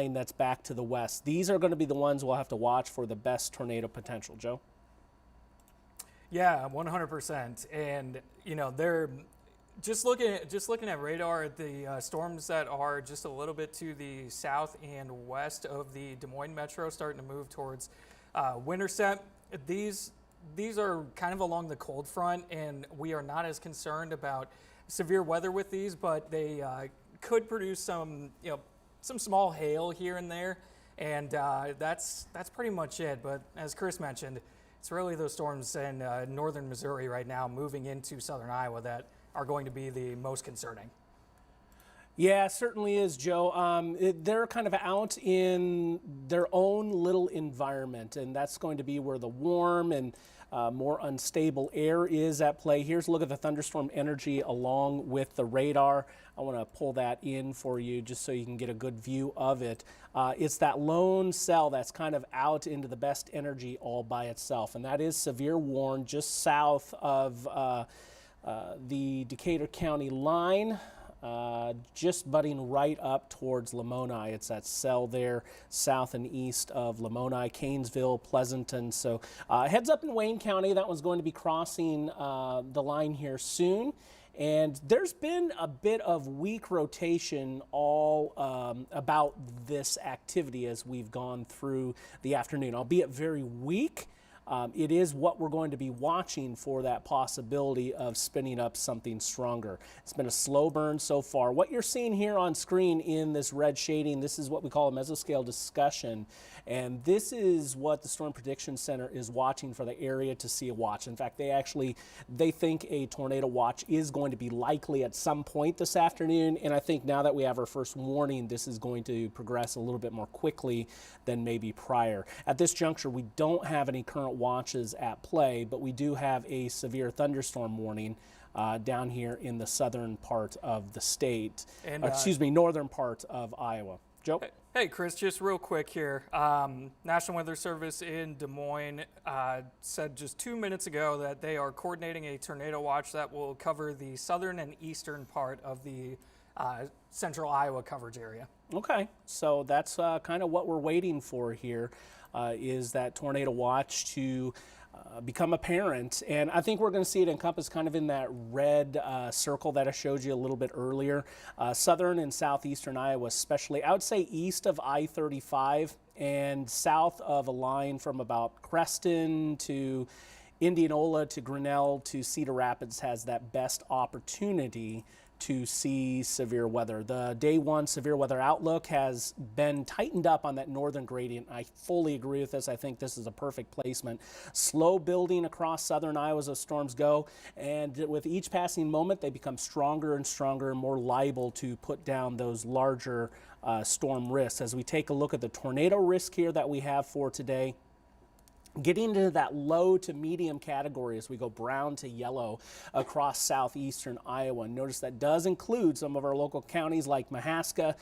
line that's back to the west. These are going to be the ones we'll have to watch for the best tornado potential. Joe? Yeah, 100%. And, you know, they're just looking at radar, the storms that are just a little bit to the south and west of the Des Moines metro starting to move towards Winterset. These are kind of along the cold front, and we are not as concerned about severe weather with these, but they could produce some small hail here and there, and that's pretty much it. But as Chris mentioned, it's really those storms in northern Missouri right now moving into southern Iowa that are going to be the most concerning. Yeah, it certainly is, Joe. They're kind of out in their own little environment, and that's going to be where the warm and more unstable air is at play. Here's a look at the thunderstorm energy along with the radar. I want to pull that in for you just so you can get a good view of it. It's that lone cell that's kind of out into the best energy all by itself, and that is severe warn just south of the Decatur County line. Just butting right up towards Lamoni. It's that cell there south and east of Lamoni, Canesville, Pleasanton. So heads up in Wayne County. That one's going to be crossing the line here soon. And there's been a bit of weak rotation all about this activity as we've gone through the afternoon, albeit very weak. It is what we're going to be watching for that possibility of spinning up something stronger. It's been a slow burn so far. What you're seeing here on screen in this red shading, this is what we call a mesoscale discussion. And this is what the Storm Prediction Center is watching for the area to see a watch. In fact, they think a tornado watch is going to be likely at some point this afternoon. And I think now that we have our first warning, this is going to progress a little bit more quickly than maybe prior. At this juncture, we don't have any current watches at play, but we do have a severe thunderstorm warning down here in the southern part of the state, and northern part of Iowa. Joe? Hey, Chris, just real quick here. National Weather Service in Des Moines said just 2 minutes ago that they are coordinating a tornado watch that will cover the southern and eastern part of the central Iowa coverage area. Okay, so that's kind of what we're waiting for here, is that tornado watch to become apparent. And I think we're going to see it encompass kind of in that red circle that I showed you a little bit earlier. Southern and southeastern Iowa especially. I would say east of I-35 and south of a line from about Creston to Indianola to Grinnell to Cedar Rapids has that best opportunity to see severe weather. The day one severe weather outlook has been tightened up on that northern gradient. I fully agree with this. I think this is a perfect placement. Slow building across southern Iowa as storms go, and with each passing moment they become stronger and stronger and more liable to put down those larger storm risks. As we take a look at the tornado risk here that we have for today, getting into that low to medium category as we go brown to yellow across southeastern Iowa. Notice that does include some of our local counties like Mahaska.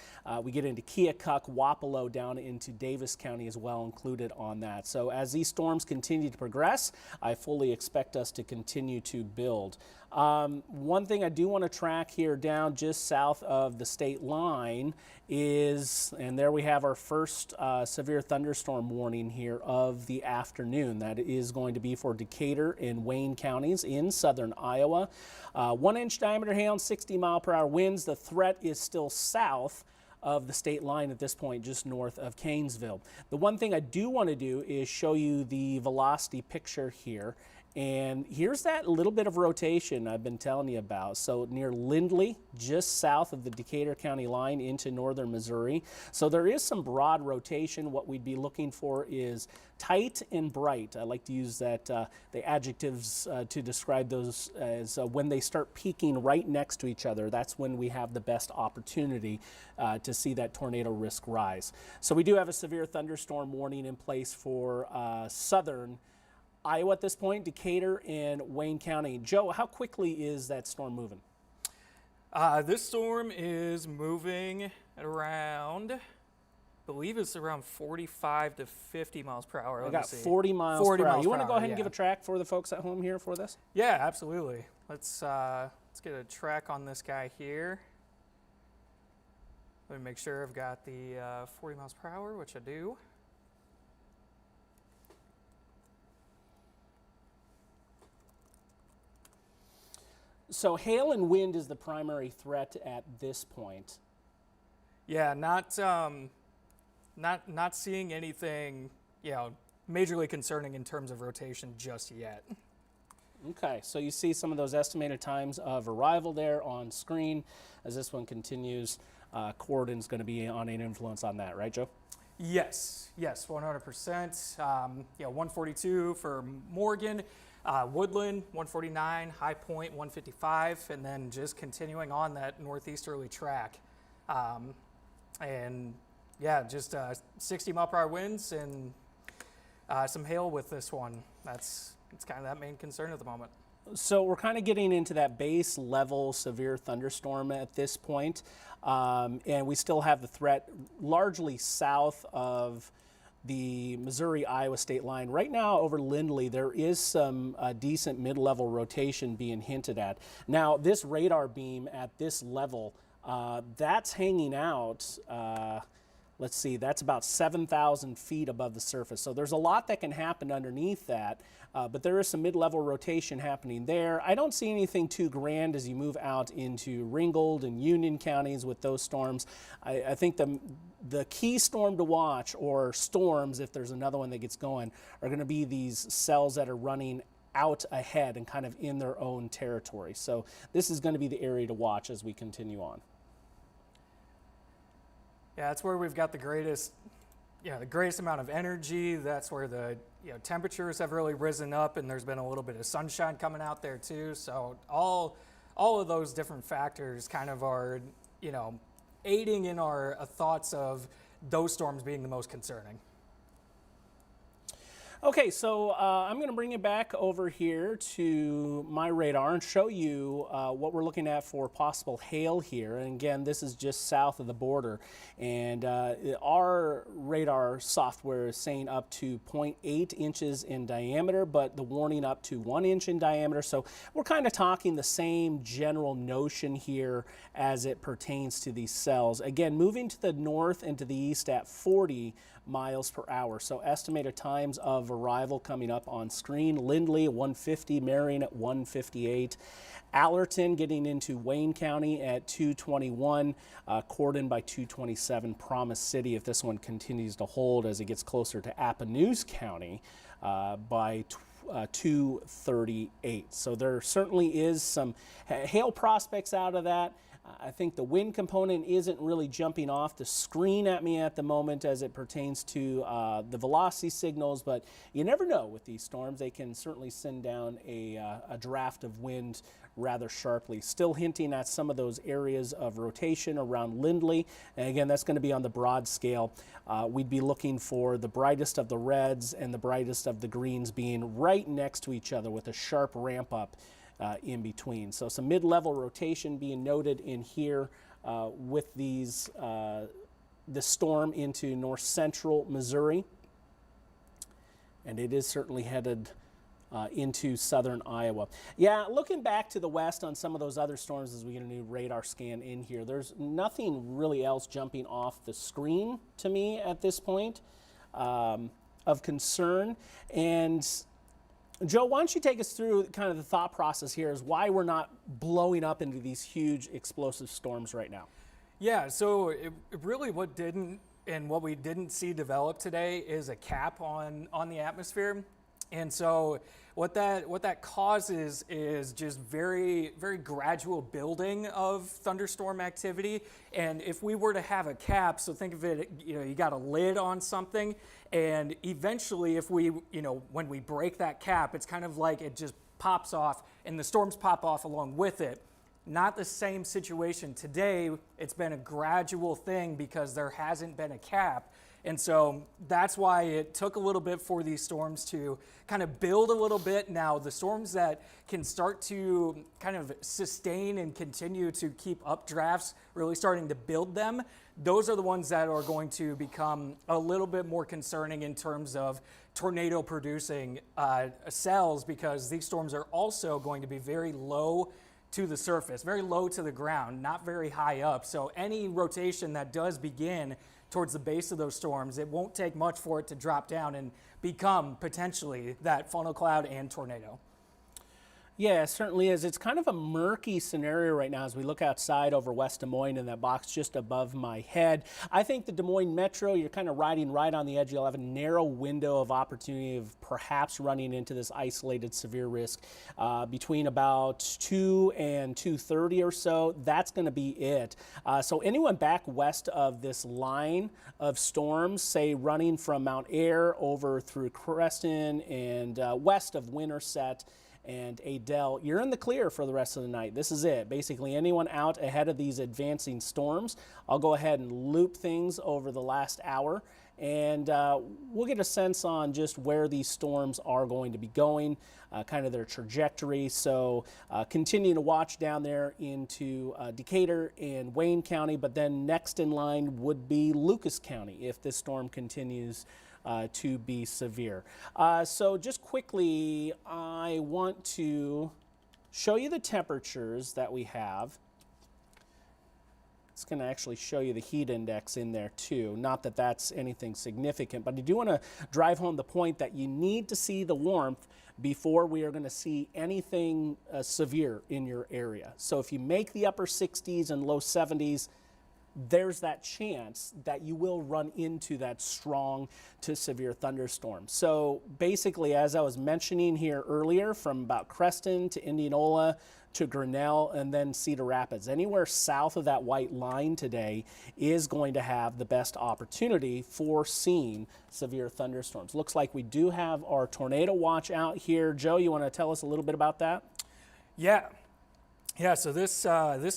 We get into Keokuk, Wapello, down into Davis County as well, included on that. So as these storms continue to progress, I fully expect us to continue to build. One thing I do want to track here down just south of the state line is, and there we have our first severe thunderstorm warning here of the afternoon. That is going to be for Decatur and Wayne counties in southern Iowa. 1-inch diameter hail and 60-mile-per-hour winds. The threat is still south of the state line at this point, just north of Canesville. The one thing I do want to do is show you the velocity picture here. And here's that little bit of rotation I've been telling you about. So near Lindley, just south of the Decatur County line into northern Missouri. So there is some broad rotation. What we'd be looking for is tight and bright. I like to use that the adjectives to describe those as when they start peaking right next to each other. That's when we have the best opportunity to see that tornado risk rise. So we do have a severe thunderstorm warning in place for southern Iowa at this point, Decatur and Wayne County. Joe, how quickly is that storm moving? This storm is moving at around, I believe it's around 45 to 50 miles per hour. I got 40 miles per hour. You want to go ahead and give a track for the folks at home here for this? Yeah, absolutely. Let's get a track on this guy here. Let me make sure I've got the 40 miles per hour, which I do. So hail and wind is the primary threat at this point. Yeah, not seeing anything, majorly concerning in terms of rotation just yet. Okay, so you see some of those estimated times of arrival there on screen. As this one continues, Cordon's going to be on an influence on that, right, Joe? Yes, 100%. 142 for Morgan, Woodland 149, High Point 155, and then just continuing on that northeasterly track. Just 60 mile per hour winds and some hail with this one. It's kind of that main concern at the moment. So we're kind of getting into that base level severe thunderstorm at this point. And we still have the threat largely south of the Missouri-Iowa state line. Right now over Lindley, there is some decent mid-level rotation being hinted at. Now, this radar beam at this level, that's hanging out, let's see, that's about 7,000 feet above the surface. So there's a lot that can happen underneath that, but there is some mid-level rotation happening there. I don't see anything too grand as you move out into Ringgold and Union counties with those storms. I think the key storm to watch, or storms, if there's another one that gets going, are going to be these cells that are running out ahead and kind of in their own territory. So this is going to be the area to watch as we continue on. Yeah, that's where we've got the greatest amount of energy. That's where the temperatures have really risen up, and there's been a little bit of sunshine coming out there too. So all of those different factors kind of are aiding in our thoughts of those storms being the most concerning. Okay, so I'm going to bring you back over here to my radar and show you what we're looking at for possible hail here. And again, this is just south of the border. And our radar software is saying up to 0.8 inches in diameter, but the warning up to 1 inch in diameter. So we're kind of talking the same general notion here as it pertains to these cells. Again, moving to the north and to the east at 40 miles per hour. So estimated times of arrival coming up on screen. Lindley at 150, Marion at 158. Allerton getting into Wayne County at 221, Cordon by 227, Promise City, if this one continues to hold as it gets closer to Appanoose County, by 238. So there certainly is some hail prospects out of that. I think the wind component isn't really jumping off the screen at me at the moment as it pertains to the velocity signals, but you never know with these storms. They can certainly send down a draft of wind rather sharply. Still hinting at some of those areas of rotation around Lindley. And again, that's going to be on the broad scale. We'd be looking for the brightest of the reds and the brightest of the greens being right next to each other with a sharp ramp up in between. So some mid-level rotation being noted in here with these the storm into north central Missouri, and it is certainly headed into southern Iowa. Yeah, looking back to the west on some of those other storms as we get a new radar scan in here, there's nothing really else jumping off the screen to me at this point of concern. And Joe, why don't you take us through kind of the thought process here as why we're not blowing up into these huge explosive storms right now? Yeah, so it really what we didn't see develop today is a cap on the atmosphere. And so what that causes is just very, very gradual building of thunderstorm activity. And if we were to have a cap, so think of it, you got a lid on something, and eventually if we, when we break that cap, it's kind of like it just pops off and the storms pop off along with it. Not the same situation today. It's been a gradual thing because there hasn't been a cap. And so that's why it took a little bit for these storms to kind of build a little bit. Now, the storms that can start to kind of sustain and continue to keep updrafts, really starting to build them, those are the ones that are going to become a little bit more concerning in terms of tornado producing cells, because these storms are also going to be very low to the surface, very low to the ground, not very high up. So any rotation that does begin towards the base of those storms, it won't take much for it to drop down and become potentially that funnel cloud and tornado. Yeah, it certainly is. It's kind of a murky scenario right now as we look outside over West Des Moines in that box just above my head. I think the Des Moines Metro, you're kind of riding right on the edge. You'll have a narrow window of opportunity of perhaps running into this isolated severe risk between about 2 and 2:30 or so. That's going to be it. So anyone back west of this line of storms, say running from Mount Ayr over through Creston and west of Winterset and Adel, you're in the clear for the rest of the night. This is it. Basically, anyone out ahead of these advancing storms, I'll go ahead and loop things over the last hour, and we'll get a sense on just where these storms are going to be going, kind of their trajectory. So continue to watch down there into Decatur and Wayne County, but then next in line would be Lucas County if this storm continues to be severe. So just quickly, I want to show you the temperatures that we have. It's going to actually show you the heat index in there too. Not that that's anything significant, but I do want to drive home the point that you need to see the warmth before we are going to see anything severe in your area. So if you make the upper 60s and low 70s, there's that chance that you will run into that strong to severe thunderstorm. So basically, as I was mentioning here earlier, from about Creston to Indianola to Grinnell and then Cedar Rapids, anywhere south of that white line today is going to have the best opportunity for seeing severe thunderstorms. Looks like we do have our tornado watch out here. Joe, you want to tell us a little bit about that? Yeah, so this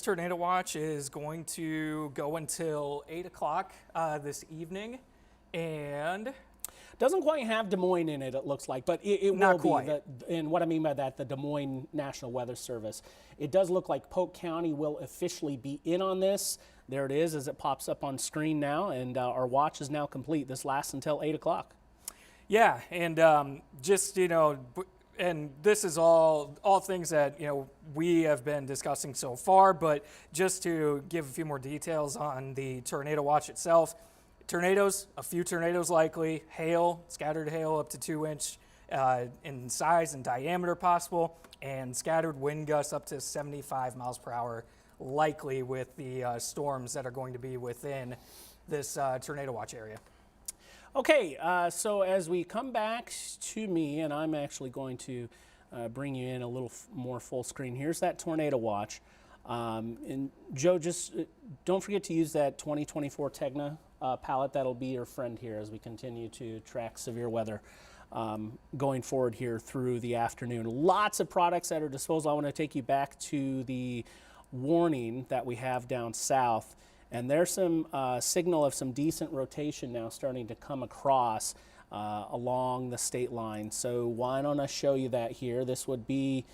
tornado watch is going to go until 8 o'clock this evening, and doesn't quite have Des Moines in it, it looks like, but it Not will be. quite. And what I mean by that, the Des Moines National Weather Service. It does look like Polk County will officially be in on this. There it is as it pops up on screen now, and our watch is now complete. This lasts until 8 o'clock. yeah, and just and this is all things that we have been discussing so far, but just to give a few more details on the tornado watch itself. Tornadoes, a few tornadoes likely, hail, scattered hail up to 2 inch in size and diameter possible, and scattered wind gusts up to 75 miles per hour likely with the storms that are going to be within this tornado watch area. Okay, so as we come back to me, and I'm actually going to bring you in a little more full screen. Here's that tornado watch. And Joe, just don't forget to use that 2024 Tegna palette. That'll be your friend here as we continue to track severe weather going forward here through the afternoon. Lots of products at our disposal. I want to take you back to the warning that we have down south. And there's some signal of some decent rotation now starting to come across along the state line. So why don't I show you that here? This would be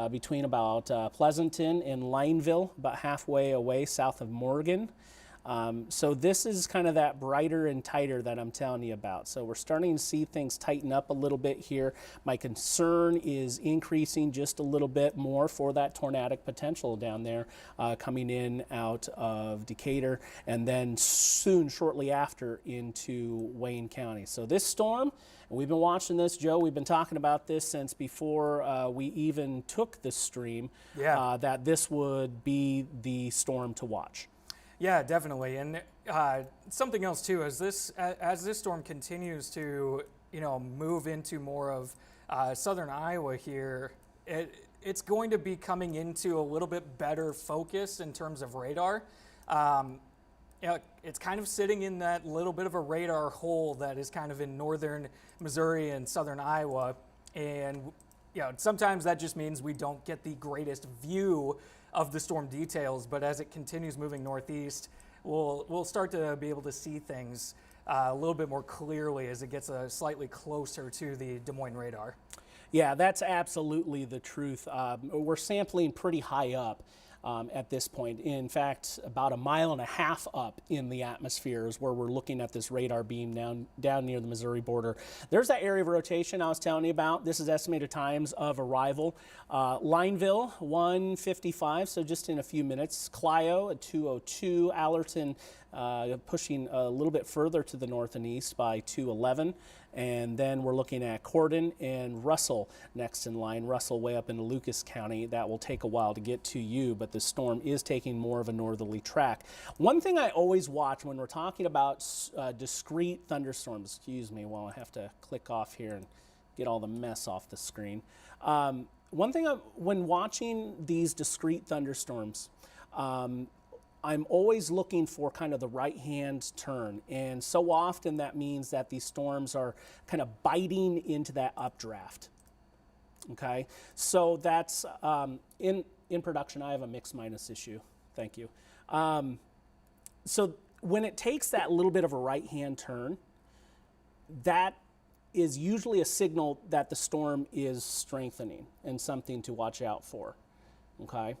between about Pleasanton and Lineville, about halfway away south of Morgan. So this is kind of that brighter and tighter that I'm telling you about. So we're starting to see things tighten up a little bit here. My concern is increasing just a little bit more for that tornadic potential down there coming in out of Decatur and then soon, shortly after, into Wayne County. So this storm, and we've been watching this, Joe, we've been talking about this since before we even took the stream, that this would be the storm to watch. Yeah, definitely. And something else too, as this storm continues to move into more of southern Iowa here, it's going to be coming into a little bit better focus in terms of radar. It's kind of sitting in that little bit of a radar hole that is kind of in northern Missouri and southern Iowa, and sometimes that just means we don't get the greatest view of the storm details, but as it continues moving northeast, we'll start to be able to see things a little bit more clearly as it gets slightly closer to the Des Moines radar. Yeah, that's absolutely the truth. We're sampling pretty high up. at this point. In fact, about 1.5 miles up in the atmosphere is where we're looking at this radar beam down near the Missouri border. There's that area of rotation I was telling you about. This is estimated times of arrival. Lineville, 1:55, so just in a few minutes. Clio at 2:02. Allerton pushing a little bit further to the north and east by 2:11. And then we're looking at Cordon and Russell next in line. Russell way up in Lucas County. That will take a while to get to you, but the storm is taking more of a northerly track. One thing I always watch when we're talking about discrete thunderstorms, excuse me while I have to click off here and get all the mess off the screen. One thing when watching these discrete thunderstorms, I'm always looking for kind of the right-hand turn, and so often that means that these storms are kind of biting into that updraft. Okay, so that's in production. I have a mix minus issue. Thank you. So when it takes that little bit of a right-hand turn, that is usually a signal that the storm is strengthening and something to watch out for. Okay.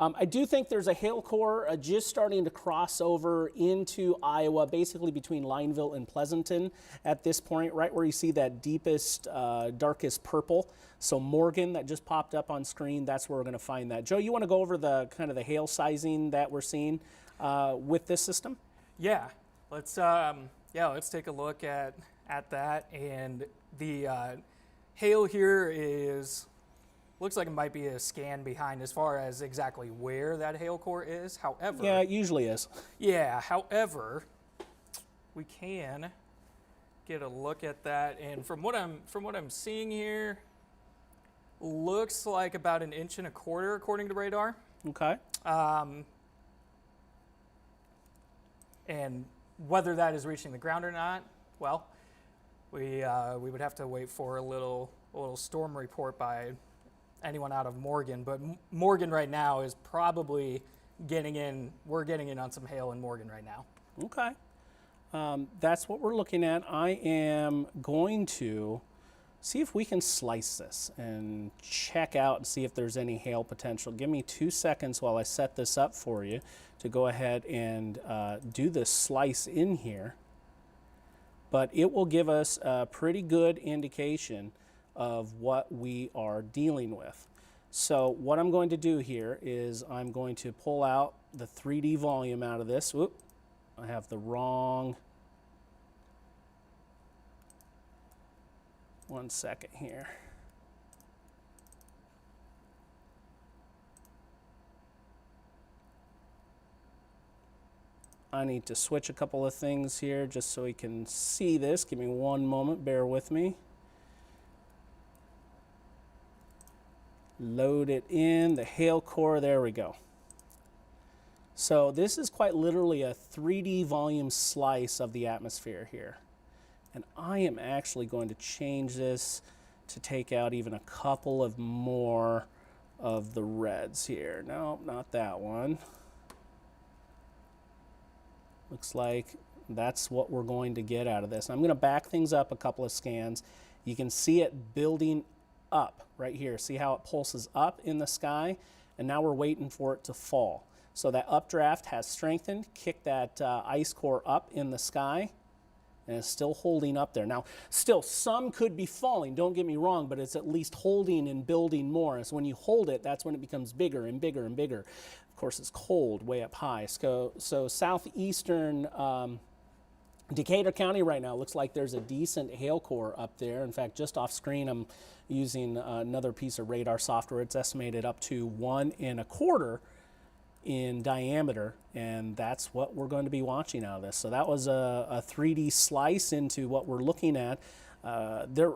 I do think there's a hail core just starting to cross over into Iowa, basically between Lineville and Pleasanton at this point, right where you see that deepest, darkest purple. So Morgan, that just popped up on screen, that's where we're going to find that. Joe, you want to go over the kind of the hail sizing that we're seeing with this system? Yeah, let's take a look at that. And the hail here looks like it might be a scan behind as far as exactly where that hail core is. However, yeah, it usually is. Yeah, however, we can get a look at that, and from what I'm seeing here, looks like about 1.25 inches according to radar. Okay. And whether that is reaching the ground or not, well, we would have to wait for a little storm report by anyone out of Morgan, but Morgan right now is probably getting in. We're getting in on some hail in Morgan right now. Okay. That's what we're looking at. I am going to see if we can slice this and check out and see if there's any hail potential. Give me 2 seconds while I set this up for you to go ahead and do this slice in here. But it will give us a pretty good indication of what we are dealing with. So what I'm going to do here is I'm going to pull out the 3D volume out of this. Whoop, I have the wrong, 1 second here. I need to switch a couple of things here just so we can see this. Give me 1 moment, bear with me. Load it in, the hail core, there we go. So this is quite literally a 3D volume slice of the atmosphere here. And I am actually going to change this to take out even a couple of more of the reds here. No, not that one. Looks like that's what we're going to get out of this. I'm going to back things up a couple of scans. You can see it building up right here. See how it pulses up in the sky? And now we're waiting for it to fall. So that updraft has strengthened, kicked that ice core up in the sky, and it's still holding up there. Now, still, some could be falling, don't get me wrong, but it's at least holding and building more. And so when you hold it, that's when it becomes bigger and bigger and bigger. Of course, it's cold way up high. So southeastern Decatur County right now looks like there's a decent hail core up there. In fact, just off screen, I'm using another piece of radar software. It's estimated up to 1.25 in diameter, and that's what we're going to be watching out of this. So that was a 3D slice into what we're looking at. There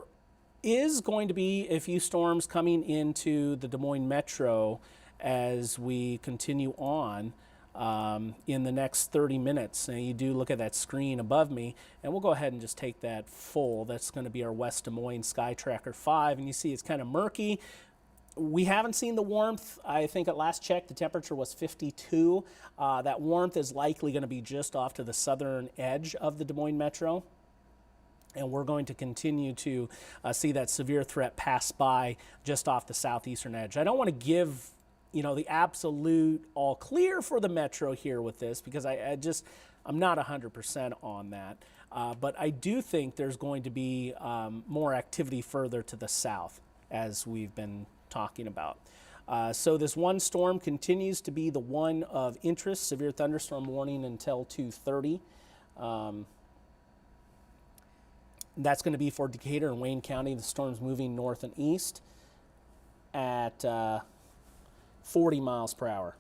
is going to be a few storms coming into the Des Moines metro as we continue on in the next 30 minutes. And you do look at that screen above me, and we'll go ahead and just take that full. That's going to be our West Des Moines Sky Tracker 5, and you see it's kind of murky. We haven't seen the warmth. I think at last check the temperature was 52. That warmth is likely going to be just off to the southern edge of the Des Moines metro. And we're going to continue to see that severe threat pass by just off the southeastern edge. I don't want to give the absolute all clear for the metro here with this, because I'm not 100% on that. But I do think there's going to be more activity further to the south, as we've been talking about. So this one storm continues to be the one of interest, severe thunderstorm warning until 2:30. That's going to be for Decatur and Wayne County. The storm's moving north and east at 40 miles per hour.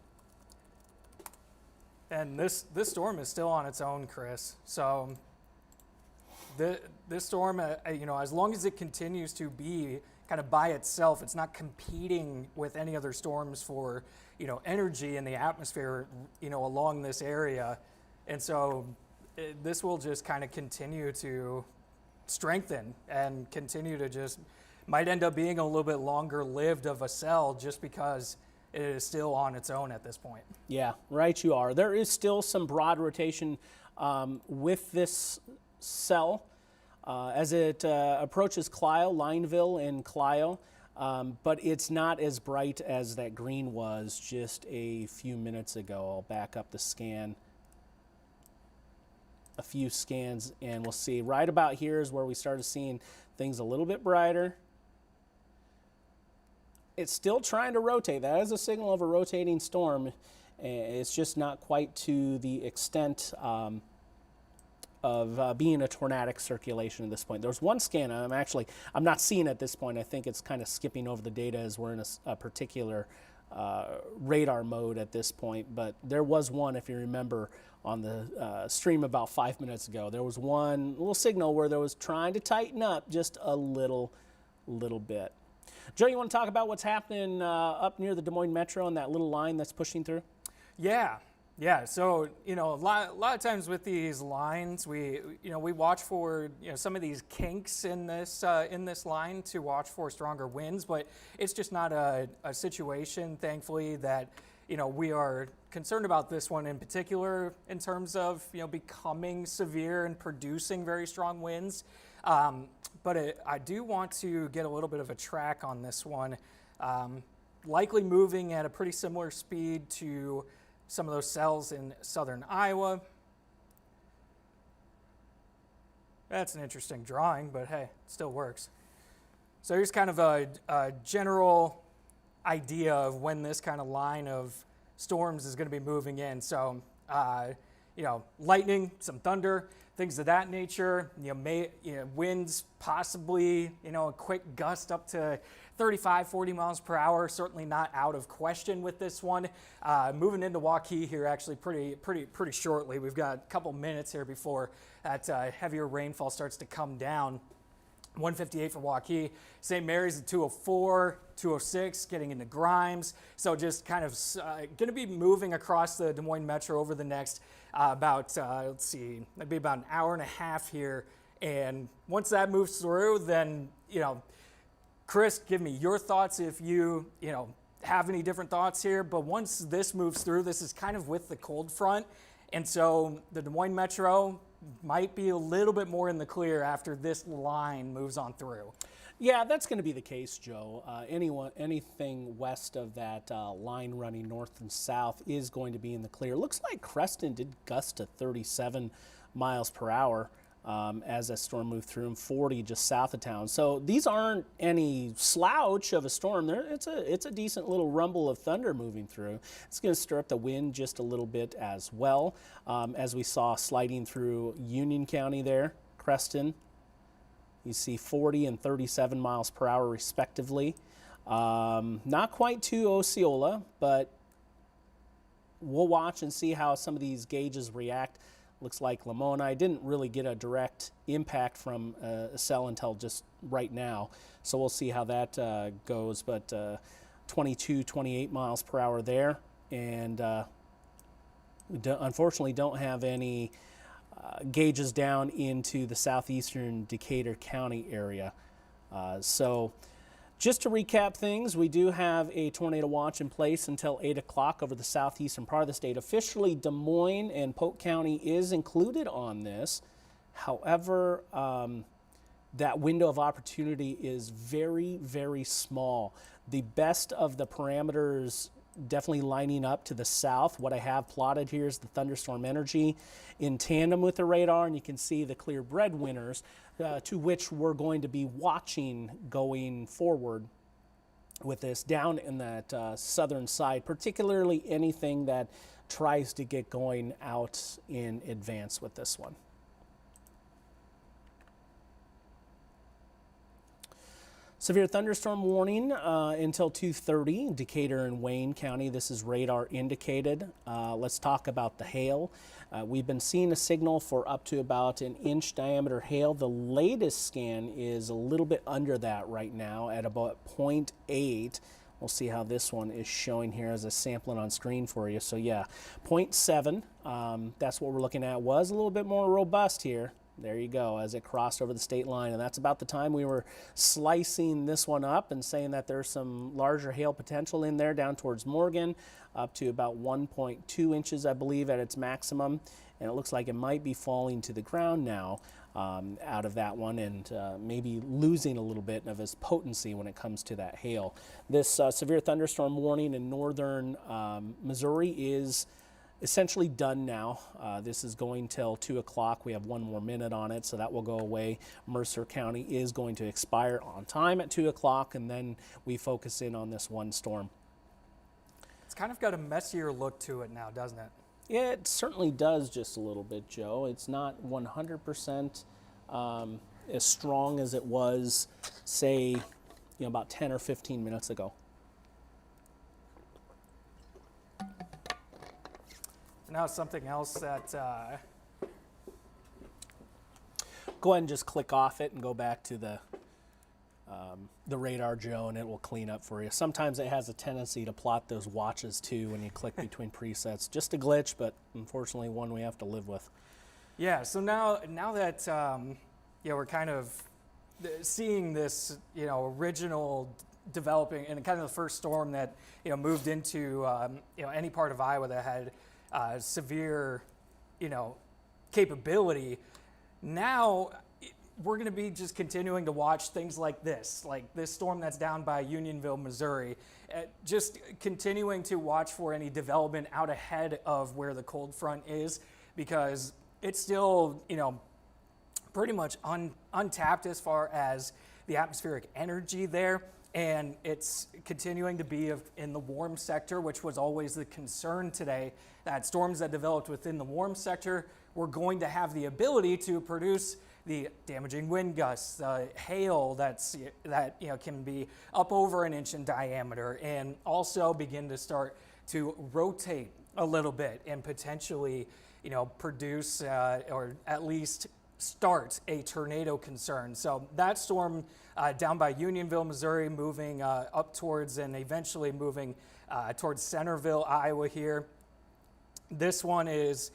And this storm is still on its own, Chris. So this storm, as long as it continues to be kind of by itself, it's not competing with any other storms for, energy in the atmosphere, along this area. And so this will just kind of continue to strengthen and continue to just might end up being a little bit longer lived of a cell, just because it is still on its own at this point. Yeah, right you are. There is still some broad rotation with this cell as it approaches Clio, Lineville and Clio, but it's not as bright as that green was just a few minutes ago. I'll back up the scan. A few scans and we'll see. Right about here is where we started seeing things a little bit brighter. It's still trying to rotate. That is a signal of a rotating storm. It's just not quite to the extent of being a tornadic circulation at this point. There's one scan I'm not seeing at this point. I think it's kind of skipping over the data as we're in a particular radar mode at this point. But there was one, if you remember, on the stream about 5 minutes ago. There was one little signal where there was trying to tighten up just a little bit. Joe, you want to talk about what's happening up near the Des Moines Metro and that little line that's pushing through? Yeah. So, a lot of times with these lines, we watch for, some of these kinks in this line to watch for stronger winds, but it's just not a situation, thankfully, that, we are concerned about this one in particular in terms of, becoming severe and producing very strong winds. But I do want to get a little bit of a track on this one, likely moving at a pretty similar speed to some of those cells in southern Iowa. That's an interesting drawing, but hey, it still works. So here's kind of a general idea of when this kind of line of storms is going to be moving in. So, lightning, some thunder, things of that nature. Winds possibly, a quick gust up to 35, 40 miles per hour. Certainly not out of question with this one. Moving into Waukee here, actually pretty shortly. We've got a couple minutes here before that heavier rainfall starts to come down. 158 for Waukee. St. Mary's at 204, 206, getting into Grimes. So just kind of going to be moving across the Des Moines Metro over the next it'd be about an hour and a half here. And once that moves through, then, Chris, give me your thoughts if you have any different thoughts here. But once this moves through, this is kind of with the cold front. And so the Des Moines Metro might be a little bit more in the clear after this line moves on through. Yeah, that's going to be the case, Joe. Anything west of that line running north and south is going to be in the clear. Looks like Creston did gust to 37 miles per hour as that storm moved through, and 40 just south of town. So these aren't any slouch of a storm. It's a decent little rumble of thunder moving through. It's going to stir up the wind just a little bit as well, as we saw sliding through Union County there, Creston. You see 40 and 37 miles per hour respectively. Not quite to Osceola, but we'll watch and see how some of these gauges react. Looks like Lamoni didn't really get a direct impact from a cell until just right now. So we'll see how that goes. But 22, 28 miles per hour there. And we unfortunately don't have any gauges down into the southeastern Decatur County area. So just to recap things, we do have a tornado watch in place until 8 o'clock over the southeastern part of the state. Officially, Des Moines and Polk County is included on this. However, that window of opportunity is very, very small. The best of the parameters definitely lining up to the south. What I have plotted here is the thunderstorm energy in tandem with the radar, and you can see the clear breadwinners to which we're going to be watching going forward with this down in that southern side, particularly anything that tries to get going out in advance with this one. Severe thunderstorm warning until 2:30, Decatur and Wayne County. This is radar indicated. Let's talk about the hail. We've been seeing a signal for up to about an inch diameter hail. The latest scan is a little bit under that right now at about 0.8. We'll see how this one is showing here as a sampling on screen for you. So yeah, 0.7, that's what we're looking at. Was a little bit more robust here. There you go, as it crossed over the state line. And that's about the time we were slicing this one up and saying that there's some larger hail potential in there down towards Morgan, up to about 1.2 inches, I believe, at its maximum. And it looks like it might be falling to the ground now out of that one, and maybe losing a little bit of its potency when it comes to that hail. This severe thunderstorm warning in northern Missouri is essentially done now. This is going till 2 o'clock. We have 1 more minute on it, so that will go away. Mercer County is going to expire on time at 2 o'clock, and then we focus in on this one storm. It's kind of got a messier look to it now, doesn't it? Yeah, it certainly does just a little bit, Joe. It's not 100% as strong as it was, say, about 10 or 15 minutes ago. Now something else that go ahead and just click off it and go back to the radar, Joe, and it will clean up for you. Sometimes it has a tendency to plot those watches too when you click between presets. Just a glitch, but unfortunately one we have to live with. Yeah, so now that we're kind of seeing this original developing, and kind of the first storm that moved into any part of Iowa that had severe, capability. Now we're going to be just continuing to watch things like this storm that's down by Unionville, Missouri, just continuing to watch for any development out ahead of where the cold front is, because it's still, pretty much untapped as far as the atmospheric energy there. And it's continuing to be in the warm sector, which was always the concern today, that storms that developed within the warm sector were going to have the ability to produce the damaging wind gusts, hail that can be up over an inch in diameter, and also begin to start to rotate a little bit and potentially produce or at least start a tornado concern. So that storm down by Unionville, Missouri, moving up towards and eventually moving towards Centerville, Iowa here. This one has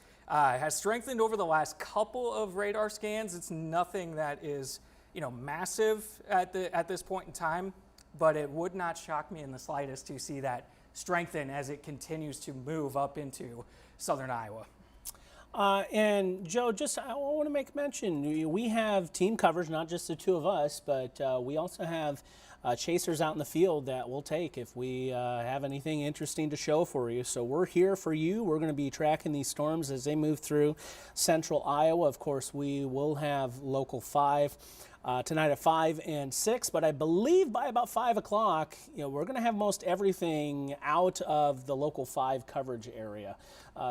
strengthened over the last couple of radar scans. It's nothing that is massive at this point in time, but it would not shock me in the slightest to see that strengthen as it continues to move up into southern Iowa. And Joe, I want to make mention, we have team coverage, not just the two of us, but we also have chasers out in the field that we'll take if we have anything interesting to show for you. So we're here for you. We're going to be tracking these storms as they move through central Iowa. Of course, we will have Local 5 tonight at 5 and 6, but I believe by about 5 o'clock, we're going to have most everything out of the Local 5 coverage area.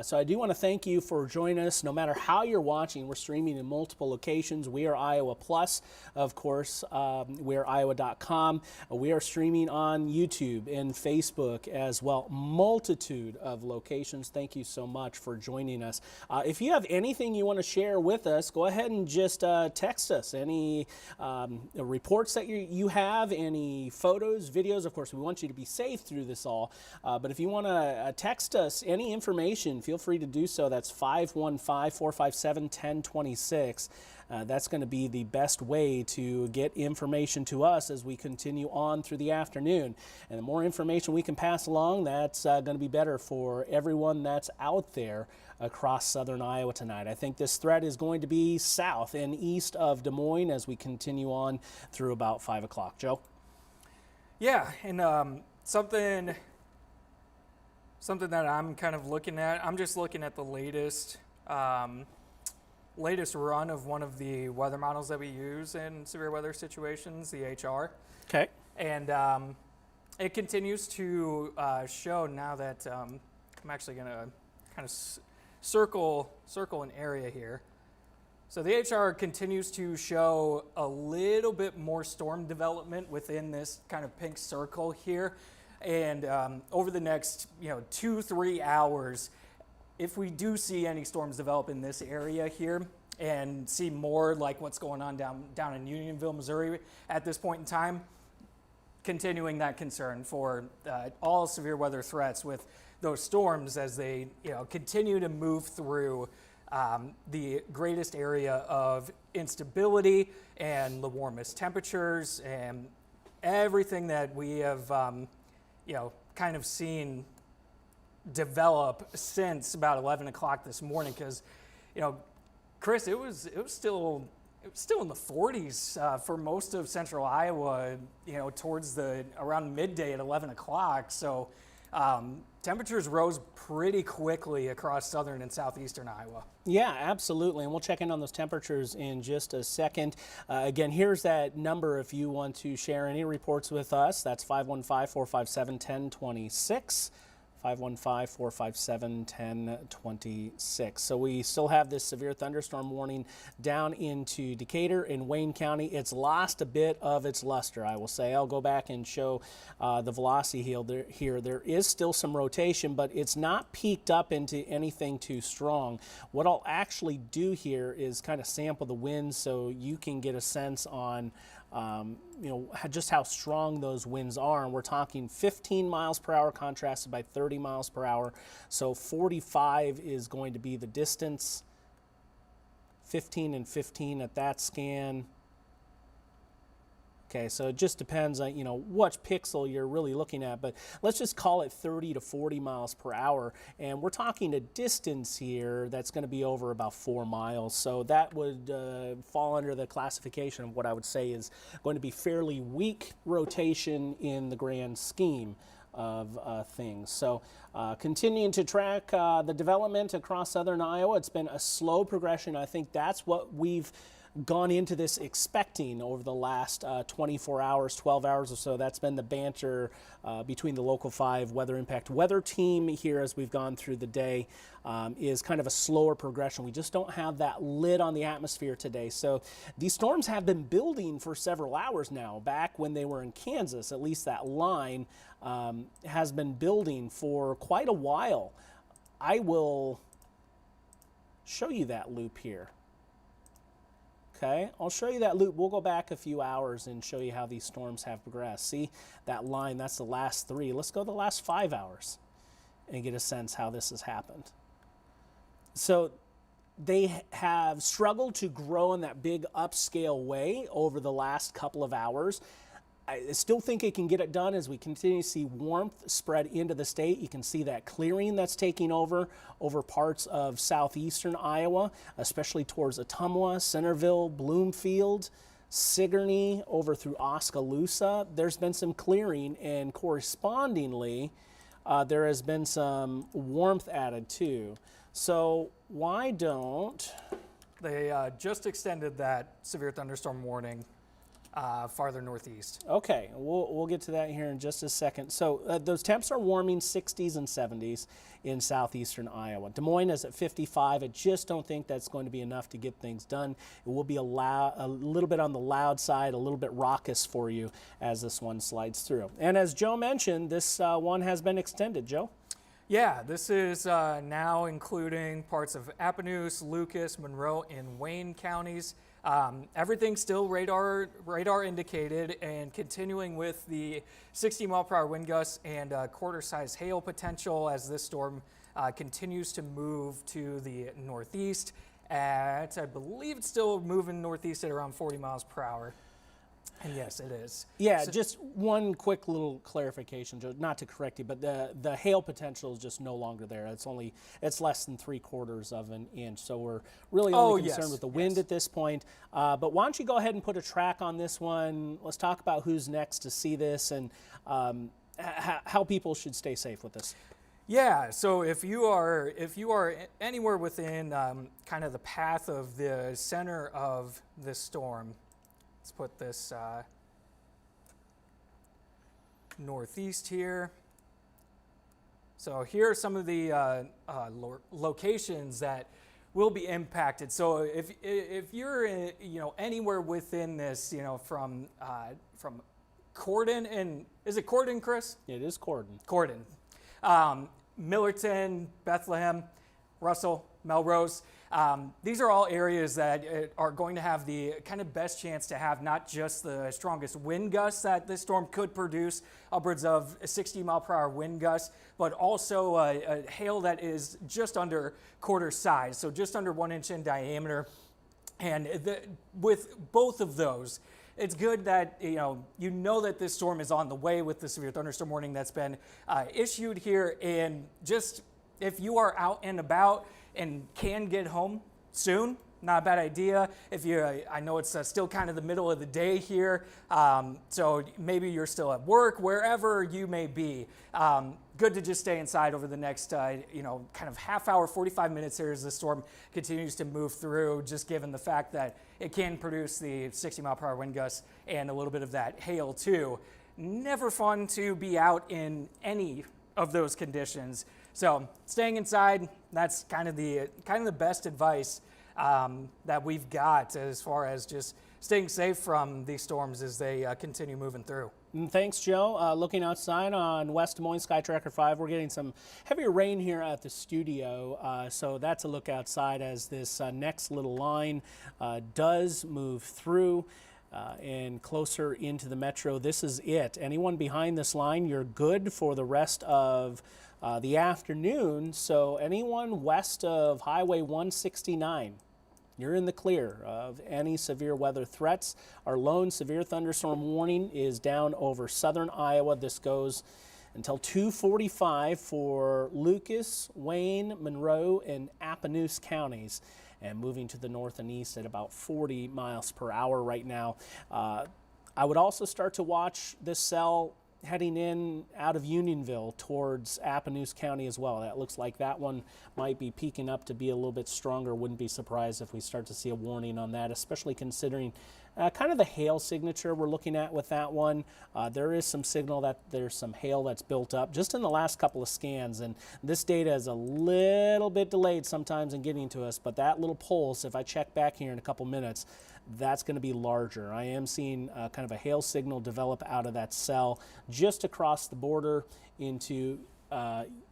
So I do want to thank you for joining us. No matter how you're watching, we're streaming in multiple locations. We are Iowa Plus, of course. We are Iowa.com. We are streaming on YouTube and Facebook as well. Multitude of locations. Thank you so much for joining us. If you have anything you want to share with us, go ahead and just text us. Any reports that you have, any photos, videos. Of course, we want you to be safe through this all. But if you want to text us any information, feel free to do so. That's 515-457-1026. That's going to be the best way to get information to us as we continue on through the afternoon. And the more information we can pass along, that's going to be better for everyone that's out there across southern Iowa tonight. I think this threat is going to be south and east of Des Moines as we continue on through about 5 o'clock. Joe? Yeah, and something something that I'm kind of looking at. I'm just looking at the latest run of one of the weather models that we use in severe weather situations, the HR. Okay. And it continues to show now that I'm actually going to kind of circle an area here. So the HR continues to show a little bit more storm development within this kind of pink circle here. And over the next 2-3 hours, if we do see any storms develop in this area here and see more like what's going on down in Unionville, Missouri at this point in time, continuing that concern for all severe weather threats with those storms as they continue to move through the greatest area of instability and the warmest temperatures and everything that we have kind of seen develop since about 11 o'clock this morning. Because Chris, it was still in the 40s for most of central Iowa, towards around midday at 11 o'clock. So temperatures rose pretty quickly across southern and southeastern Iowa. Yeah, absolutely. And we'll check in on those temperatures in just a second. Again, here's that number if you want to share any reports with us. That's 515-457-1026. 515-457-1026. So we still have this severe thunderstorm warning down into Decatur and Wayne County. It's lost a bit of its luster, I will say. I'll go back and show the velocity here. There is still some rotation, but it's not peaked up into anything too strong. What I'll actually do here is kind of sample the winds so you can get a sense on just how strong those winds are. And we're talking 15 miles per hour contrasted by 30 miles per hour. So 45 is going to be the distance. 15 and 15 at that scan. Okay, so it just depends on, what pixel you're really looking at, but let's just call it 30 to 40 miles per hour. And we're talking a distance here that's going to be over about 4 miles. So that would fall under the classification of what I would say is going to be fairly weak rotation in the grand scheme of things. So continuing to track the development across southern Iowa. It's been a slow progression. I think that's what we've gone into this expecting over the last 24 hours, 12 hours or so. That's been the banter between the Local 5 Weather Impact Weather team here as we've gone through the day, is kind of a slower progression. We just don't have that lid on the atmosphere today. So these storms have been building for several hours now. Back when they were in Kansas, at least that line has been building for quite a while. I will show you that loop here. Okay, I'll show you that loop. We'll go back a few hours and show you how these storms have progressed. See that line, that's the last 3. Let's go the last 5 hours and get a sense how this has happened. So they have struggled to grow in that big upscale way over the last couple of hours. I still think it can get it done as we continue to see warmth spread into the state. You can see that clearing that's taking over parts of southeastern Iowa, especially towards Ottumwa, Centerville, Bloomfield, Sigourney, over through Oskaloosa. There's been some clearing, and correspondingly, there has been some warmth added too. So why don't... They just extended that severe thunderstorm warning farther northeast. Okay, we'll get to that here in just a second. So those temps are warming 60s and 70s in southeastern Iowa. Des Moines is at 55. I just don't think that's going to be enough to get things done. It will be a little bit on the loud side, a little bit raucous for you as this one slides through. And as Joe mentioned, this one has been extended. Joe? Yeah, this is now including parts of Appanoose, Lucas, Monroe, and Wayne counties. Everything's still radar indicated, and continuing with the 60 mile per hour wind gusts and quarter-size hail potential as this storm continues to move to the northeast. I believe it's still moving northeast at around 40 miles per hour. And yes, it is. Yeah, so, just one quick little clarification, Joe, not to correct you, but the hail potential is just no longer there. It's less than 3/4 of an inch. So we're really only concerned with the wind at this point. But why don't you go ahead and put a track on this one? Let's talk about who's next to see this and how people should stay safe with this. Yeah, so if you are anywhere within kind of the path of the center of this storm, let's put this northeast here. So here are some of the locations that will be impacted. So if you're anywhere within this, from Corden, and is it Corden, Chris? It is Corden. Corden. Millerton, Bethlehem, Russell, Melrose. These are all areas that are going to have the kind of best chance to have not just the strongest wind gusts that this storm could produce, upwards of 60 mile per hour wind gusts, but also a hail that is just under quarter size, so just under 1 inch in diameter. And with both of those, it's good that you know that this storm is on the way with the severe thunderstorm warning that's been issued here. And just if you are out and about and can get home soon, not a bad idea. I know it's still kind of the middle of the day here, so maybe you're still at work, wherever you may be. Good to just stay inside over the next, kind of half hour, 45 minutes here as the storm continues to move through, just given the fact that it can produce the 60 mile per hour wind gusts and a little bit of that hail too. Never fun to be out in any of those conditions. So staying inside, that's kind of the best advice that we've got as far as just staying safe from these storms as they continue moving through. Thanks, Joe. Looking outside on West Des Moines Sky Tracker 5, we're getting some heavier rain here at the studio, so that's a look outside as this next little line does move through and closer into the metro. This is it. Anyone behind this line, you're good for the rest of the afternoon, so anyone west of Highway 169, you're in the clear of any severe weather threats. Our lone severe thunderstorm warning is down over southern Iowa. This goes until 2:45 for Lucas, Wayne, Monroe, and Appanoose counties, and moving to the north and east at about 40 miles per hour right now. I would also start to watch this cell heading in out of Unionville towards Appanoose County as well. That looks like that one might be peaking up to be a little bit stronger. Wouldn't be surprised if we start to see a warning on that, especially considering kind of the hail signature we're looking at with that one. There is some signal that there's some hail that's built up just in the last couple of scans, and this data is a little bit delayed sometimes in getting to us, but that little pulse, if I check back here in a couple minutes, that's going to be larger. I am seeing kind of a hail signal develop out of that cell just across the border into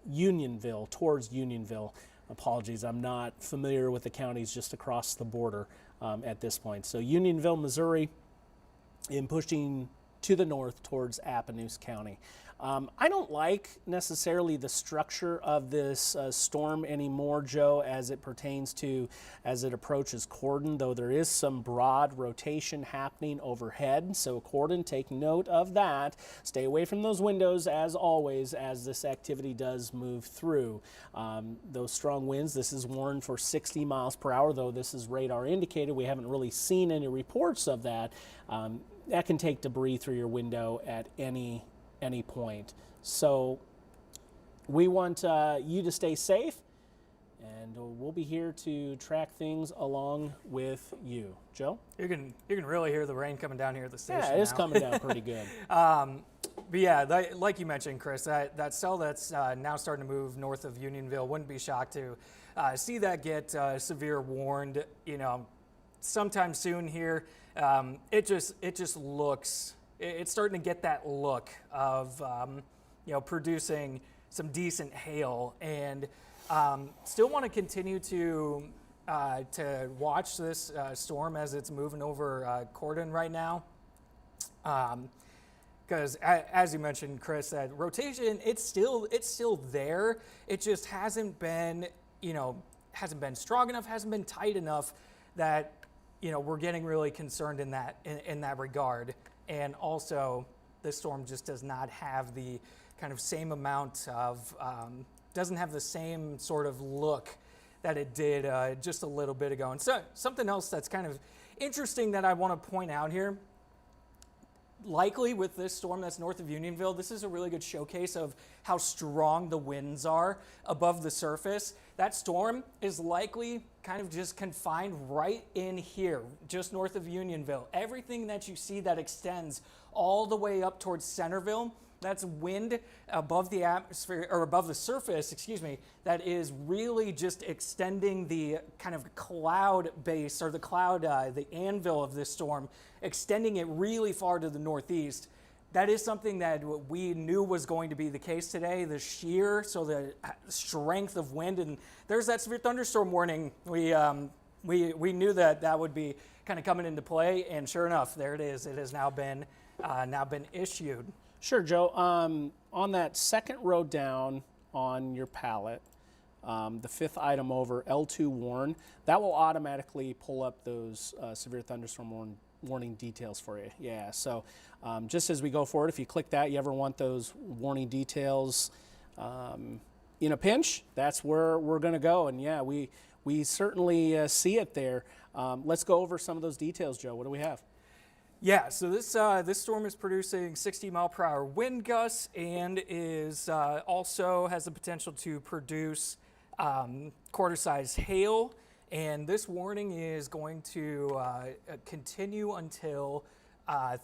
Unionville, towards Unionville. Apologies, I'm not familiar with the counties just across the border at this point. So Unionville, Missouri, and pushing to the north towards Appanoose County. I don't like necessarily the structure of this storm anymore, Joe, as it pertains to as it approaches Corden, though there is some broad rotation happening overhead. So Corden, take note of that. Stay away from those windows as always as this activity does move through. Those strong winds, this is warned for 60 miles per hour, though this is radar indicated. We haven't really seen any reports of that. That can take debris through your window at any point. So we want you to stay safe, and we'll be here to track things along with you. Joe? You can really hear the rain coming down here at the station. Yeah, it is coming down pretty good. But yeah, like you mentioned, Chris, that cell that's now starting to move north of Unionville, wouldn't be shocked to see that get severe warned, sometime soon here. It just looks, it's starting to get that look of, producing some decent hail, and still want to continue to watch this storm as it's moving over Corden right now. Because as you mentioned, Chris, that rotation, it's still there. It just hasn't been strong enough, hasn't been tight enough that we're getting really concerned in that regard. And also, this storm just does not have the kind of same amount of, doesn't have the same sort of look that it did just a little bit ago. And so something else that's kind of interesting that I want to point out here, likely with this storm that's north of Unionville, this is a really good showcase of how strong the winds are above the surface. That storm is likely kind of just confined right in here, just north of Unionville. Everything that you see that extends all the way up towards Centerville, that's wind above the atmosphere, or above the surface, excuse me, that is really just extending the kind of cloud base, or the cloud, the anvil of this storm, extending it really far to the northeast. That is something that we knew was going to be the case today, the shear, so the strength of wind, and there's that severe thunderstorm warning. We knew that would be kind of coming into play, and sure enough, there it is. It has now been issued. Sure, Joe. On that second row down on your palette, the fifth item over, L2 warn, that will automatically pull up those severe thunderstorm warning details for you. Yeah, so just as we go forward, if you click that, you ever want those warning details in a pinch, that's where we're going to go. And yeah, we certainly see it there. Let's go over some of those details, Joe. What do we have? Yeah, so this storm is producing 60-mile-per-hour wind gusts, and is also has the potential to produce quarter-size hail. And this warning is going to continue until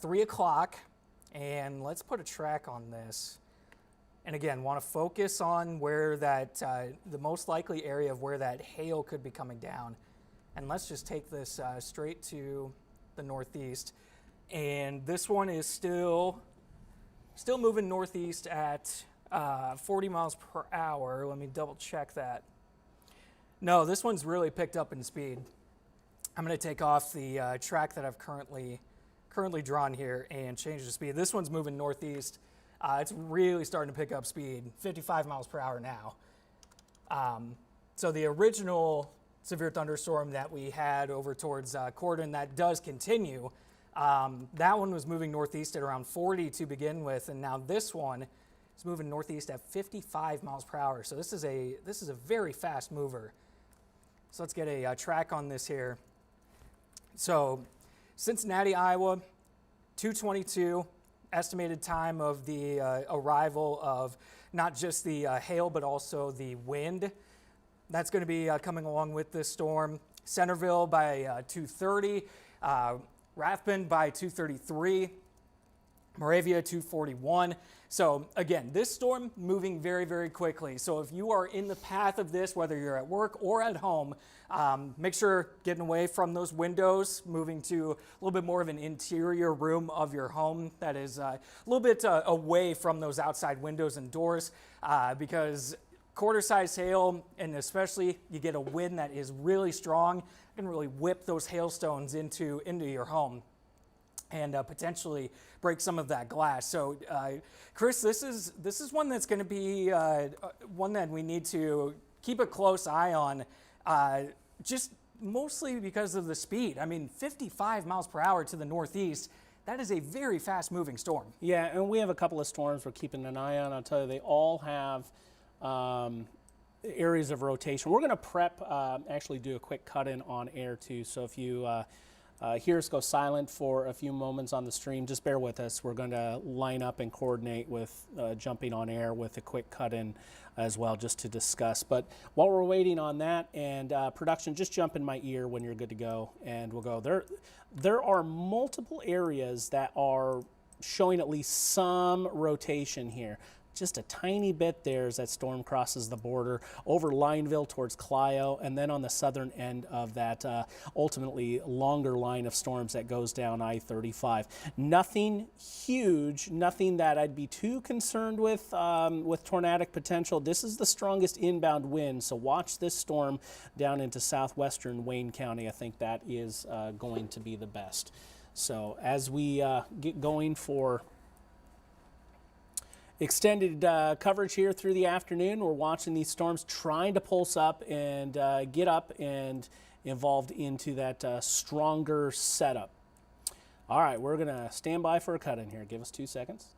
3 o'clock. And let's put a track on this. And again, want to focus on where that the most likely area of where that hail could be coming down. And let's just take this straight to the northeast. And this one is still moving northeast at 40 miles per hour. Let me double check that. No, this one's really picked up in speed. I'm going to take off the track that I've currently drawn here and change the speed. This one's moving northeast. It's really starting to pick up speed, 55 miles per hour now. So the original severe thunderstorm that we had over towards Cordon, that does continue. That one was moving northeast at around 40 to begin with, and now this one is moving northeast at 55 miles per hour. So this is a very fast mover. So let's get a track on this here. So Cincinnati, Iowa, 2:22, estimated time of the arrival of not just the hail, but also the wind. That's going to be coming along with this storm. Centerville by 2:30. Rathbun by 2:33, Moravia 2:41. So again, this storm moving very, very quickly. So if you are in the path of this, whether you're at work or at home, make sure getting away from those windows, moving to a little bit more of an interior room of your home that is a little bit away from those outside windows and doors, because quarter-size hail, and especially you get a wind that is really strong, can really whip those hailstones into your home and potentially break some of that glass. So, Chris, this is one that's going to be one that we need to keep a close eye on, just mostly because of the speed. I mean, 55 miles per hour to the northeast. That is a very fast-moving storm. Yeah, and we have a couple of storms we're keeping an eye on. I'll tell you, they all have areas of rotation. We're going to actually do a quick cut-in on air too. So if you hear us go silent for a few moments on the stream, just bear with us. We're going to line up and coordinate with jumping on air with a quick cut-in as well, just to discuss. But while we're waiting on that, and production, just jump in my ear when you're good to go, and we'll go. There are multiple areas that are showing at least some rotation here. Just a tiny bit there as that storm crosses the border over Lineville towards Clio, and then on the southern end of that ultimately longer line of storms that goes down I-35. Nothing huge, nothing that I'd be too concerned with tornadic potential. This is the strongest inbound wind, so watch this storm down into southwestern Wayne County. I think that is going to be the best. So as we get going for extended coverage here through the afternoon, we're watching these storms trying to pulse up and get up and involved into that stronger setup. All right, we're going to stand by for a cut in here. Give us 2 seconds.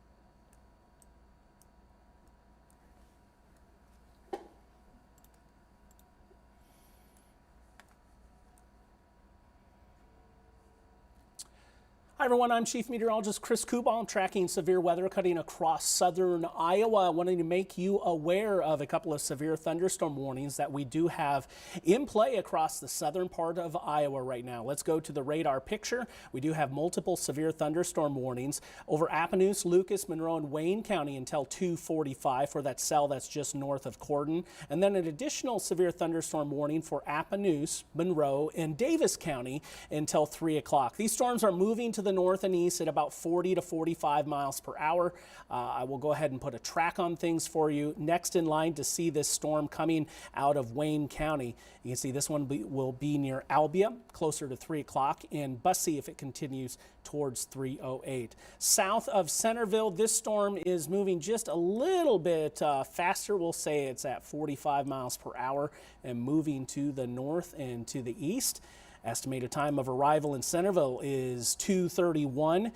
Hi everyone, I'm Chief Meteorologist Chris Kubal. I'm tracking severe weather cutting across southern Iowa. Wanting to make you aware of a couple of severe thunderstorm warnings that we do have in play across the southern part of Iowa right now. Let's go to the radar picture. We do have multiple severe thunderstorm warnings over Appanoose, Lucas, Monroe, and Wayne County until 2:45 for that cell that's just north of Cordon. And then an additional severe thunderstorm warning for Appanoose, Monroe, and Davis County until 3 o'clock. These storms are moving to the north and east at about 40 to 45 miles per hour. I will go ahead and put a track on things for you. Next in line to see this storm coming out of Wayne County. You can see this one will be near Albia, closer to 3 o'clock, and Bussey if it continues towards 3:08. South of Centerville, this storm is moving just a little bit faster. We'll say it's at 45 miles per hour and moving to the north and to the east. Estimated time of arrival in Centerville is 2:31,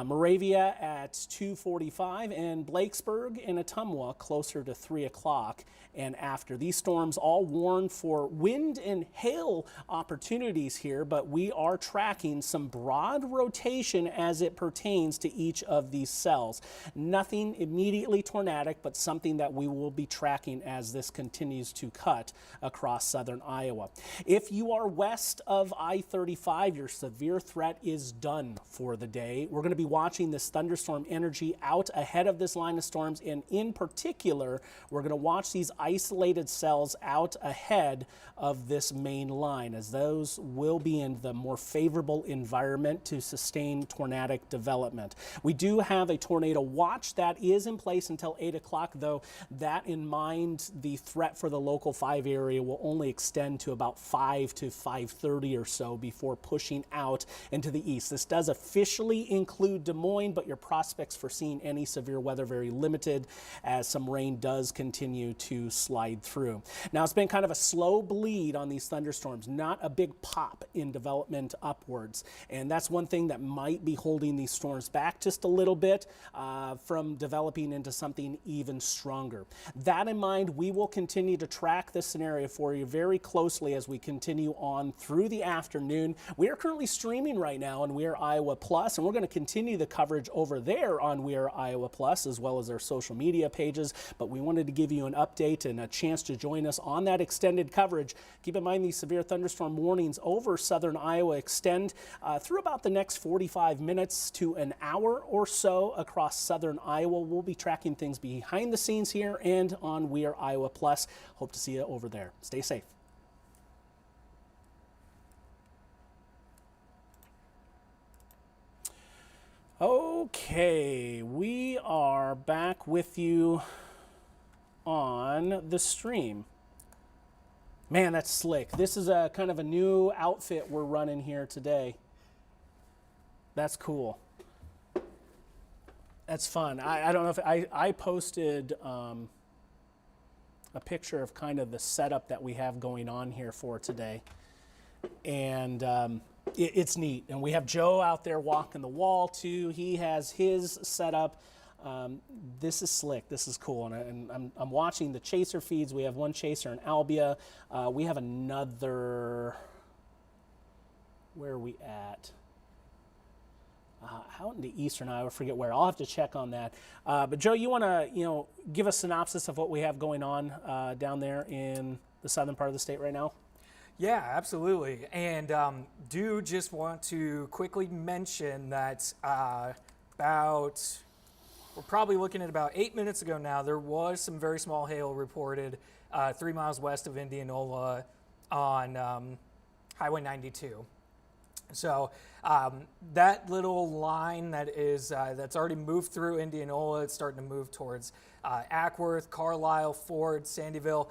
Moravia at 2:45, and Blakesburg and Ottumwa closer to 3 o'clock and after. These storms all warn for wind and hail opportunities here, but we are tracking some broad rotation as it pertains to each of these cells. Nothing immediately tornadic, but something that we will be tracking as this continues to cut across southern Iowa. If you are west of I-35, your severe threat is done for the day. We're going to be watching this thunderstorm energy out ahead of this line of storms, and in particular, we're going to watch these isolated cells out ahead of this main line, as those will be in the more favorable environment to sustain tornadic development. We do have a tornado watch that is in place until 8 o'clock, though that in mind, the threat for the local 5 area will only extend to about 5 to 5:30 or so before pushing out into the east. This does officially include Des Moines, but your prospects for seeing any severe weather very limited as some rain does continue to slide through. Now, it's been kind of a slow bleed on these thunderstorms, not a big pop in development upwards. And that's one thing that might be holding these storms back just a little bit from developing into something even stronger. That in mind, we will continue to track this scenario for you very closely as we continue on through the afternoon. We are currently streaming right now on We Are Iowa Plus, and we're going to continue the coverage over there on We Are Iowa Plus, as well as our social media pages. But we wanted to give you an update and a chance to join us on that extended coverage. Keep in mind these severe thunderstorm warnings over southern Iowa extend through about the next 45 minutes to an hour or so across southern Iowa. We'll be tracking things behind the scenes here and on We Are Iowa Plus. Hope to see you over there. Stay safe. Okay, we are back with you on the stream. Man, that's slick. This is a kind of a new outfit we're running here today. That's cool. That's fun. I don't know if I posted a picture of kind of the setup that we have going on here for today. And it's neat. And we have Joe out there walking the wall too. He has his setup. This is slick. This is cool. And I'm watching the chaser feeds. We have one chaser in Albia. We have another, where are we at? Out in the eastern Iowa, I forget where. I'll have to check on that. But Joe, you want to give a synopsis of what we have going on down there in the southern part of the state right now? Yeah, absolutely. And do just want to quickly mention that we're probably looking at about 8 minutes ago now, there was some very small hail reported 3 miles west of Indianola on Highway 92. So that little line that is that's already moved through Indianola, it's starting to move towards Ackworth, Carlisle, Ford, Sandyville.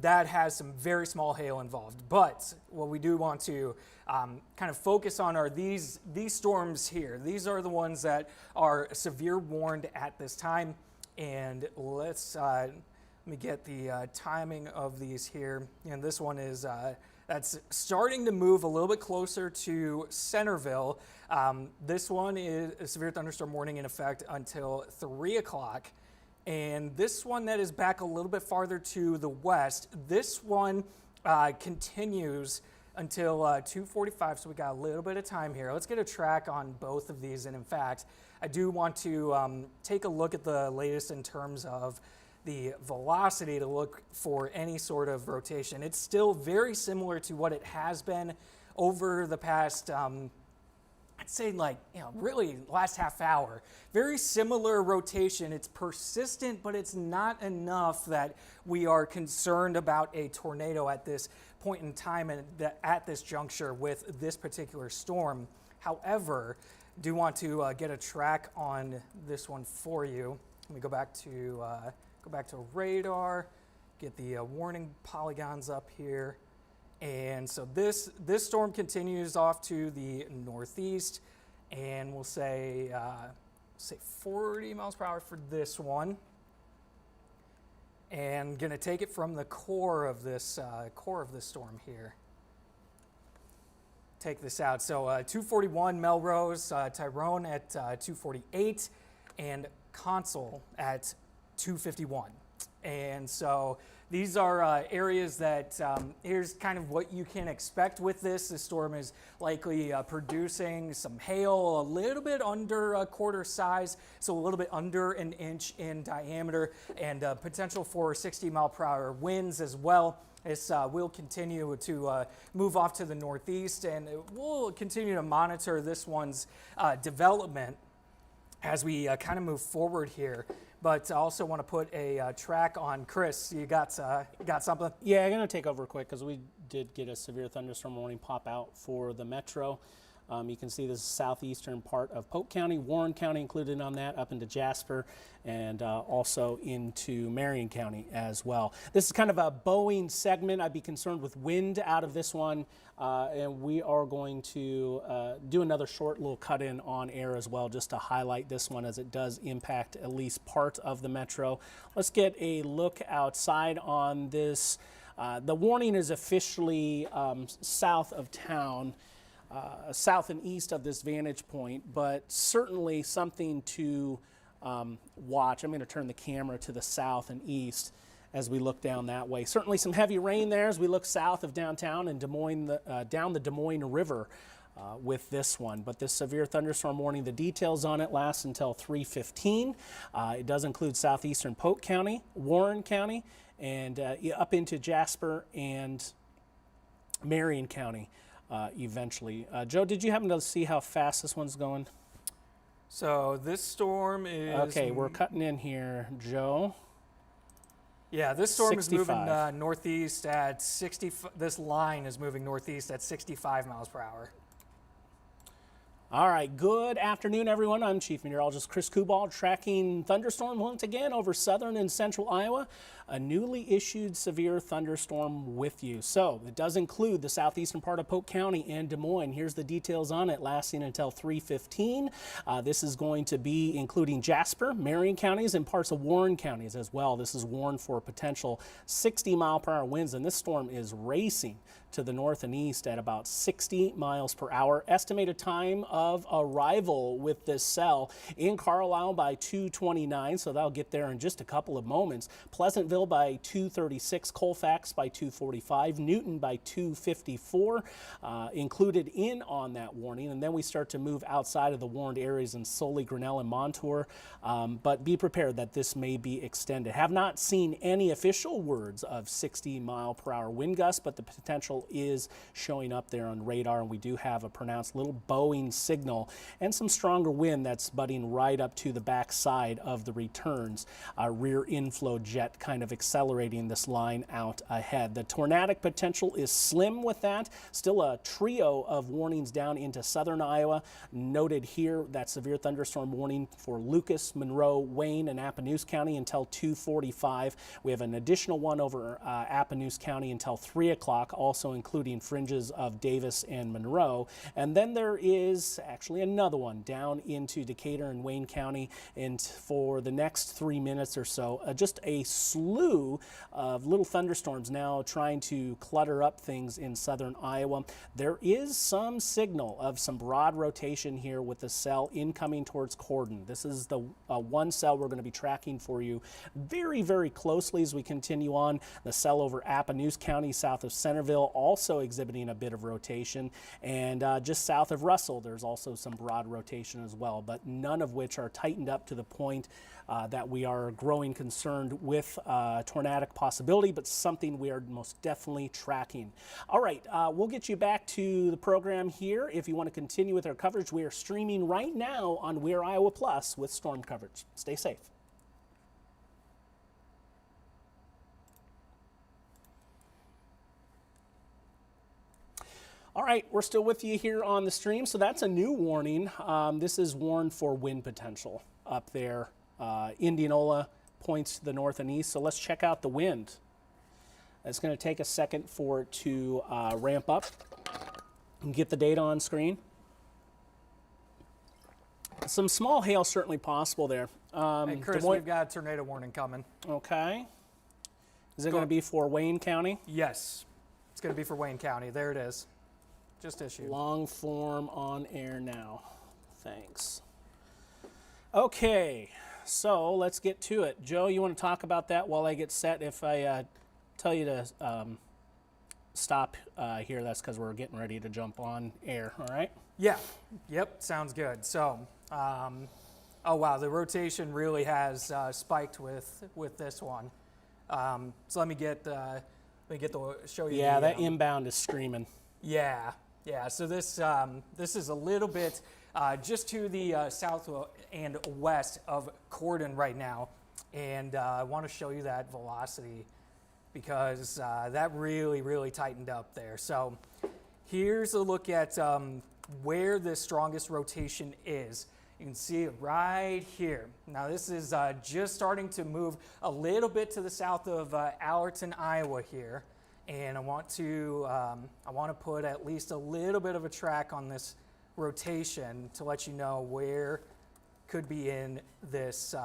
That has some very small hail involved. But what we do want to kind of focus on are these storms here. These are the ones that are severe warned at this time. And let me get the timing of these here. And this one is that's starting to move a little bit closer to Centerville. This one is a severe thunderstorm warning in effect until 3 o'clock. And this one that is back a little bit farther to the west, this one continues until 2:45, so we got a little bit of time here. Let's get a track on both of these, and in fact, I do want to take a look at the latest in terms of the velocity to look for any sort of rotation. It's still very similar to what it has been over the past, I'd say really last half hour. Very similar rotation. It's persistent, but it's not enough that we are concerned about a tornado at this point in time and at this juncture with this particular storm. However, do want to get a track on this one for you. Let me go back to radar, get the warning polygons up here. And so this storm continues off to the northeast, and we'll say 40 miles per hour for this one. And gonna take it from the core of this storm here. Take this out. So 241 Melrose, Tyrone at 248, and Consul at 251. And so these are areas that here's kind of what you can expect with this. The storm is likely producing some hail, a little bit under a quarter size, so a little bit under an inch in diameter, and potential for 60 mile per hour winds as well. This will continue to move off to the northeast, and we'll continue to monitor this one's development as we kind of move forward here. But I also want to put a track on. Chris, you got something? Yeah, I'm going to take over quick because we did get a severe thunderstorm warning pop out for the metro. You can see this southeastern part of Polk County, Warren County included on that, up into Jasper, and also into Marion County as well. This is kind of a Boeing segment. I'd be concerned with wind out of this one, and we are going to do another short little cut-in on air as well, just to highlight this one as it does impact at least part of the metro. Let's get a look outside on this. The warning is officially south of town. South and east of this vantage point, but certainly something to watch. I'm going to turn the camera to the south and east as we look down that way. Certainly some heavy rain there as we look south of downtown and Des Moines, down the Des Moines River with this one. But this severe thunderstorm warning, the details on it last until 3:15. It does include southeastern Polk County, Warren County, and up into Jasper and Marion County. Eventually. Joe, did you happen to see how fast this one's going? So this storm is... Okay, we're cutting in here, Joe. Yeah, this storm 65. is moving northeast at 60. This line is moving northeast at 65 miles per hour. All right, good afternoon, everyone. I'm Chief Meteorologist Chris Kubal, tracking thunderstorm once again over southern and central Iowa. A newly issued severe thunderstorm with you. So it does include the southeastern part of Polk County and Des Moines. Here's the details on it, lasting until 3:15. This is going to be including Jasper, Marion counties, and parts of Warren counties as well. This is warned for potential 60 mile per hour winds, and this storm is racing to the north and east at about 60 miles per hour. Estimated time of arrival with this cell in Carlisle by 2:29, so that'll get there in just a couple of moments. Pleasantville by 2:36, Colfax by 2:45, Newton by 2:54, included in on that warning. And then we start to move outside of the warned areas in Sully, Grinnell, and Montour. But be prepared that this may be extended. Have not seen any official words of 60 mile per hour wind gusts, but the potential is showing up there on radar, and we do have a pronounced little Boeing signal and some stronger wind that's butting right up to the back side of the returns. Rear inflow jet kind of accelerating this line out ahead. The tornadic potential is slim with that. Still a trio of warnings down into southern Iowa. Noted here that severe thunderstorm warning for Lucas, Monroe, Wayne, and Appanoose County until 2:45. We have an additional one over Appanoose County until 3 o'clock, also including fringes of Davis and Monroe. And then there is actually another one down into Decatur and Wayne County, and for the next 3 minutes or so, just a slew of little thunderstorms now trying to clutter up things in southern Iowa. There is some signal of some broad rotation here with the cell incoming towards Cordon. This is the one cell we're going to be tracking for you very, very closely as we continue on. The cell over Appanoose County south of Centerville, also exhibiting a bit of rotation. And just south of Russell, there's also some broad rotation as well, but none of which are tightened up to the point that we are growing concerned with tornadic possibility, but something we are most definitely tracking. All right, we'll get you back to the program here. If you want to continue with our coverage, we are streaming right now on We're Iowa Plus with storm coverage. Stay safe. All right, we're still with you here on the stream. So that's a new warning. This is warned for wind potential up there. Indianola points to the north and east. So let's check out the wind. It's going to take a second for it to ramp up and get the data on screen. Some small hail certainly possible there. Hey, Chris, we've got a tornado warning coming. Okay. Is it going to be for Wayne County? Yes, it's going to be for Wayne County. There it is. Just issued. Long form on air now. Thanks. Okay, so let's get to it. Joe, you want to talk about that while I get set? If I tell you to stop here, that's because we're getting ready to jump on air, all right? Yeah, yep, sounds good. So, oh wow, the rotation really has spiked with this one. So let me show you. Yeah, that inbound is screaming. Yeah. So this is a little bit just to the south and west of Corden right now, and I want to show you that velocity because that really tightened up there. So here's a look at where the strongest rotation is. You can see it right here. Now this is just starting to move a little bit to the south of Allerton, Iowa here. And I want to put at least a little bit of a track on this rotation to let you know where could be in this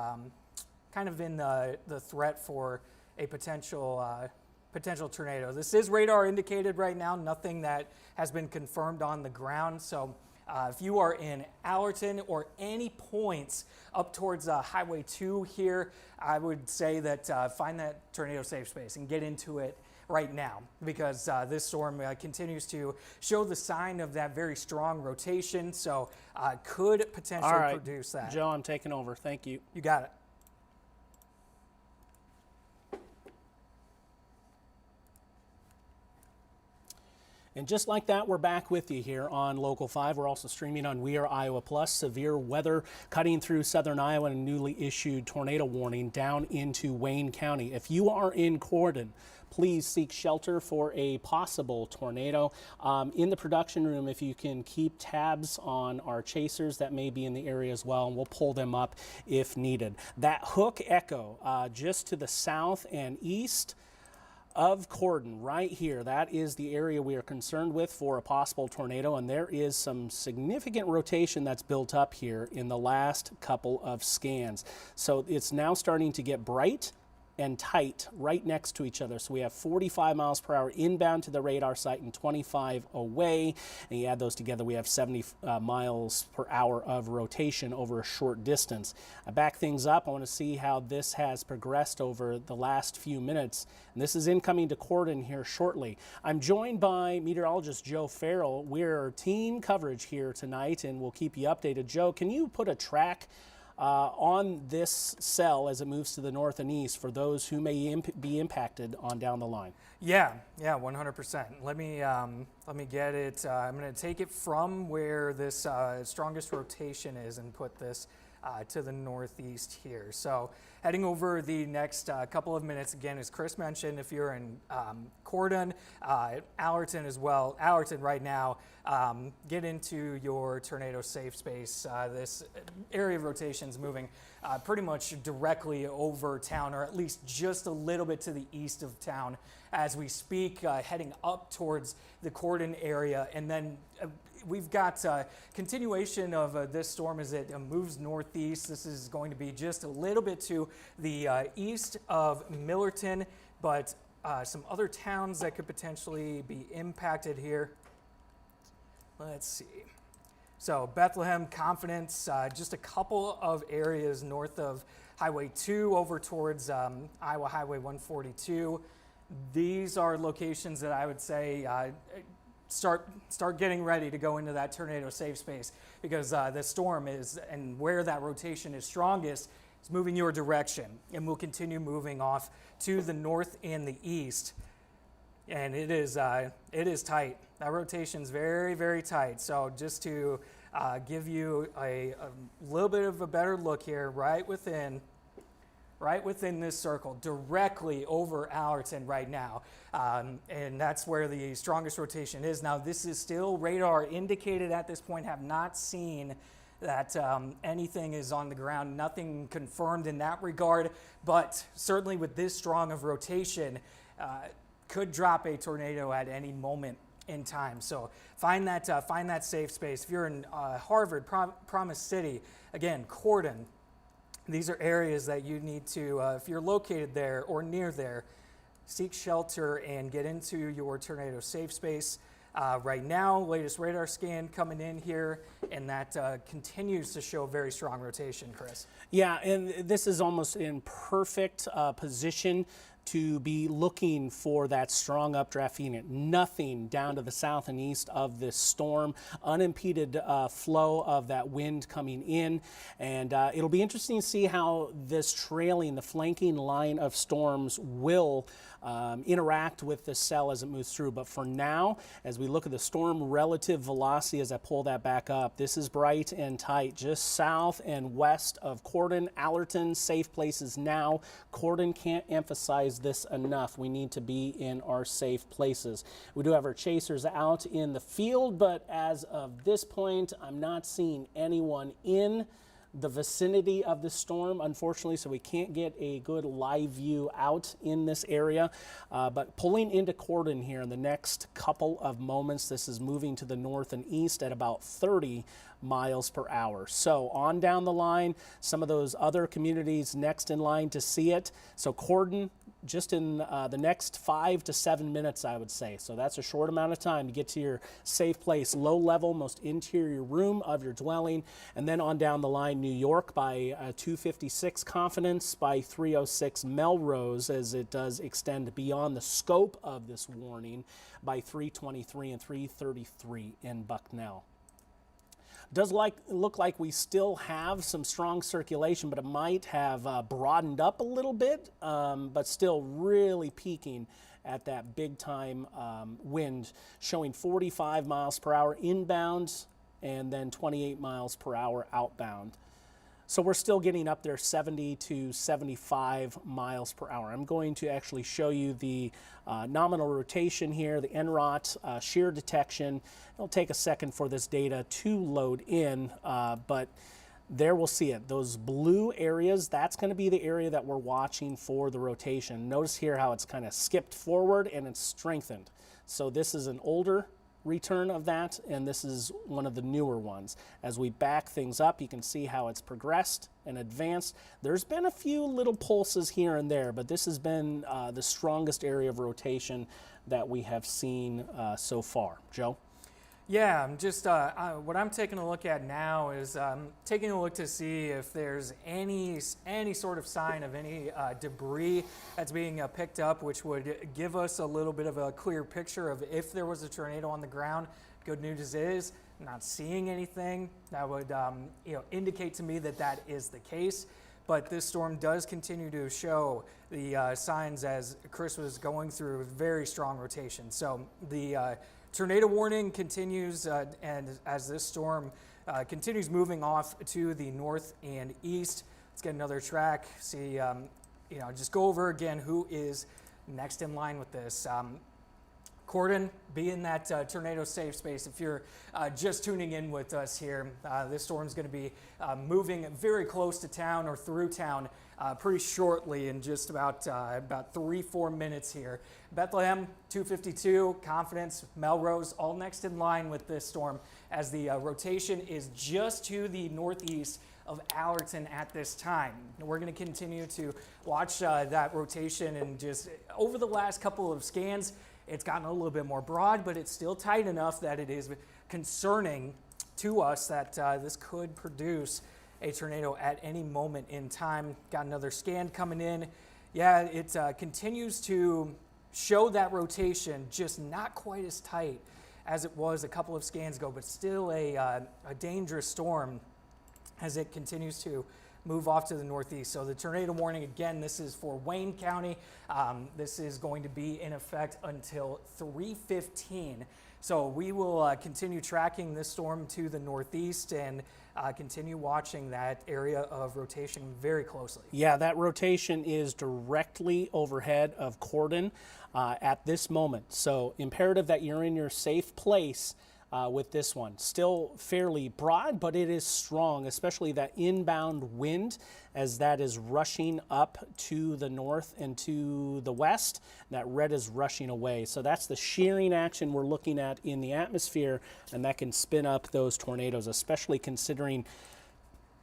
kind of in the threat for a potential tornado. This is radar indicated right now, nothing that has been confirmed on the ground. So if you are in Allerton or any points up towards Highway 2 here, I would say that find that tornado safe space and get into it right now, because this storm continues to show the sign of that very strong rotation, so could potentially produce that. Joe, I'm taking over. Thank you. You got it. And just like that, we're back with you here on Local 5. We're also streaming on We Are Iowa Plus. Severe weather cutting through southern Iowa and a newly issued tornado warning down into Wayne County. If you are in Corden, please seek shelter for a possible tornado. In the production room, if you can keep tabs on our chasers that may be in the area as well, and we'll pull them up if needed. That hook echo just to the south and east of Corden right here, that is the area we are concerned with for a possible tornado, and there is some significant rotation that's built up here in the last couple of scans. So it's now starting to get bright and tight right next to each other. So we have 45 miles per hour inbound to the radar site and 25 away. And you add those together, we have 70 miles per hour of rotation over a short distance. I back things up. I want to see how this has progressed over the last few minutes. And this is incoming to Corden here shortly. I'm joined by meteorologist Joe Farrell. We're team coverage here tonight, and we'll keep you updated. Joe, can you put a track on this cell as it moves to the north and east for those who may be impacted on down the line? Yeah, 100%. Let me get it. I'm going to take it from where this strongest rotation is and put this to the northeast here. So heading over the next couple of minutes, again, as Chris mentioned, if you're in Corden, Allerton as well, Allerton right now, get into your tornado safe space. This area of rotation is moving pretty much directly over town, or at least just a little bit to the east of town as we speak, heading up towards the Corden area. And then we've got continuation of this storm as it moves northeast. This is going to be just a little bit to the east of Millerton, but some other towns that could potentially be impacted here. Let's see. So Bethlehem, Confidence, just a couple of areas north of Highway 2 over towards Iowa Highway 142. These are locations that I would say start getting ready to go into that tornado safe space, because the storm is, and where that rotation is strongest, is moving your direction, and will continue moving off to the north and the east. And it is tight. That rotation's very, very tight. So just to give you a little bit of a better look here, right within this circle, directly over Allerton right now. And that's where the strongest rotation is. Now, this is still radar indicated at this point. Have not seen that anything is on the ground, nothing confirmed in that regard, but certainly with this strong of rotation, could drop a tornado at any moment in time. So find that safe space. If you're in Harvard, Promise City, again, Corden, these are areas that you need to, if you're located there or near there, seek shelter and get into your tornado safe space. Right now, latest radar scan coming in here, and that continues to show very strong rotation, Chris. Yeah, and this is almost in perfect position to be looking for that strong updraft unit. Nothing down to the south and east of this storm, unimpeded flow of that wind coming in, and it'll be interesting to see how this trailing, the flanking line of storms will interact with the cell as it moves through. But for now, as we look at the storm relative velocity, as I pull that back up, this is bright and tight, just south and west of Corden, Allerton, safe places now. Corden, can't emphasize this enough. We need to be in our safe places. We do have our chasers out in the field, but as of this point, I'm not seeing anyone in the vicinity of the storm, unfortunately, so we can't get a good live view out in this area. But pulling into Corden here in the next couple of moments, this is moving to the north and east at about 30 miles per hour. So on down the line, some of those other communities next in line to see it. So Corden, just in the next 5 to 7 minutes, I would say. So that's a short amount of time to get to your safe place, low level, most interior room of your dwelling. And then on down the line, New York by 256 Confidence, by 306 Melrose, as it does extend beyond the scope of this warning, by 323 and 333 in Bucknell. Does look like we still have some strong circulation, but it might have broadened up a little bit, but still really peaking at that big time wind, showing 45 miles per hour inbound and then 28 miles per hour outbound. So we're still getting up there 70 to 75 miles per hour. I'm going to actually show you the nominal rotation here, the NROT shear detection. It'll take a second for this data to load in, but there we'll see it. Those blue areas, that's going to be the area that we're watching for the rotation. Notice here how it's kind of skipped forward and it's strengthened. So this is an older return of that, and this is one of the newer ones. As we back things up, you can see how it's progressed and advanced. There's been a few little pulses here and there, but this has been the strongest area of rotation that we have seen so far. Joe? Yeah, I'm just what I'm taking a look at now is taking a look to see if there's any sort of sign of any debris that's being picked up, which would give us a little bit of a clear picture of if there was a tornado on the ground. Good news is I'm not seeing anything that would indicate to me that that is the case. But this storm does continue to show the signs, as Chris was going through, very strong rotation. So the tornado warning continues, and as this storm continues moving off to the north and east. Let's get another track, see, just go over again who is next in line with this. Corden, be in that tornado safe space. If you're just tuning in with us here, this storm's going to be moving very close to town or through town pretty shortly, in just about 3-4 minutes here. Bethlehem, 252, Confidence, Melrose, all next in line with this storm, as the rotation is just to the northeast of Allerton at this time. We're going to continue to watch that rotation, and just over the last couple of scans, it's gotten a little bit more broad, but it's still tight enough that it is concerning to us that this could produce a tornado at any moment in time. Got another scan coming in. Yeah, it continues to show that rotation, just not quite as tight as it was a couple of scans ago, but still a dangerous storm as it continues to move off to the northeast. So the tornado warning, again, this is for Wayne County. This is going to be in effect until 3:15. So we will continue tracking this storm to the northeast and continue watching that area of rotation very closely. Yeah, that rotation is directly overhead of Corden at this moment. So imperative that you're in your safe place with this one. Still fairly broad, but it is strong, especially that inbound wind as that is rushing up to the north and to the west. That red is rushing away. So that's the shearing action we're looking at in the atmosphere, and that can spin up those tornadoes, especially considering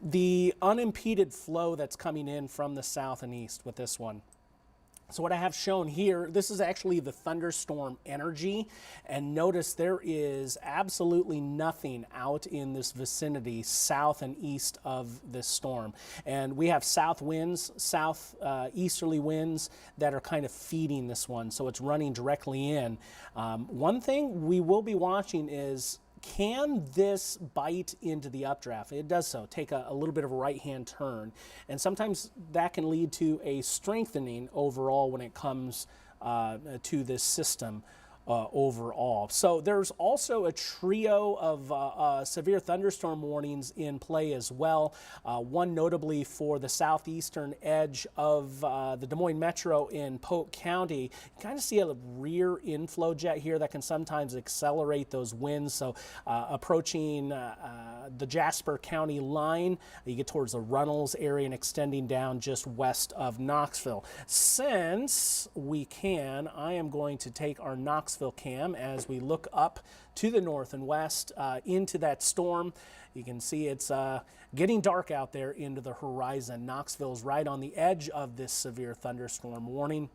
the unimpeded flow that's coming in from the south and east with this one. So what I have shown here, this is actually the thunderstorm energy, and notice there is absolutely nothing out in this vicinity south and east of this storm. And we have south winds, easterly winds that are kind of feeding this one, so it's running directly in. One thing we will be watching is, can this bite into the updraft? It does so. Take a little bit of a right-hand turn. And sometimes that can lead to a strengthening overall when it comes to this system overall. So there's also a trio of severe thunderstorm warnings in play as well. One notably for the southeastern edge of the Des Moines Metro in Polk County. You kind of see a rear inflow jet here that can sometimes accelerate those winds. So approaching the Jasper County line, you get towards the Runnels area and extending down just west of Knoxville. Since we can, I am going to take our Knoxville cam as we look up to the north and west into that storm. You can see it's getting dark out there into the horizon. Knoxville's right on the edge of this severe thunderstorm warning,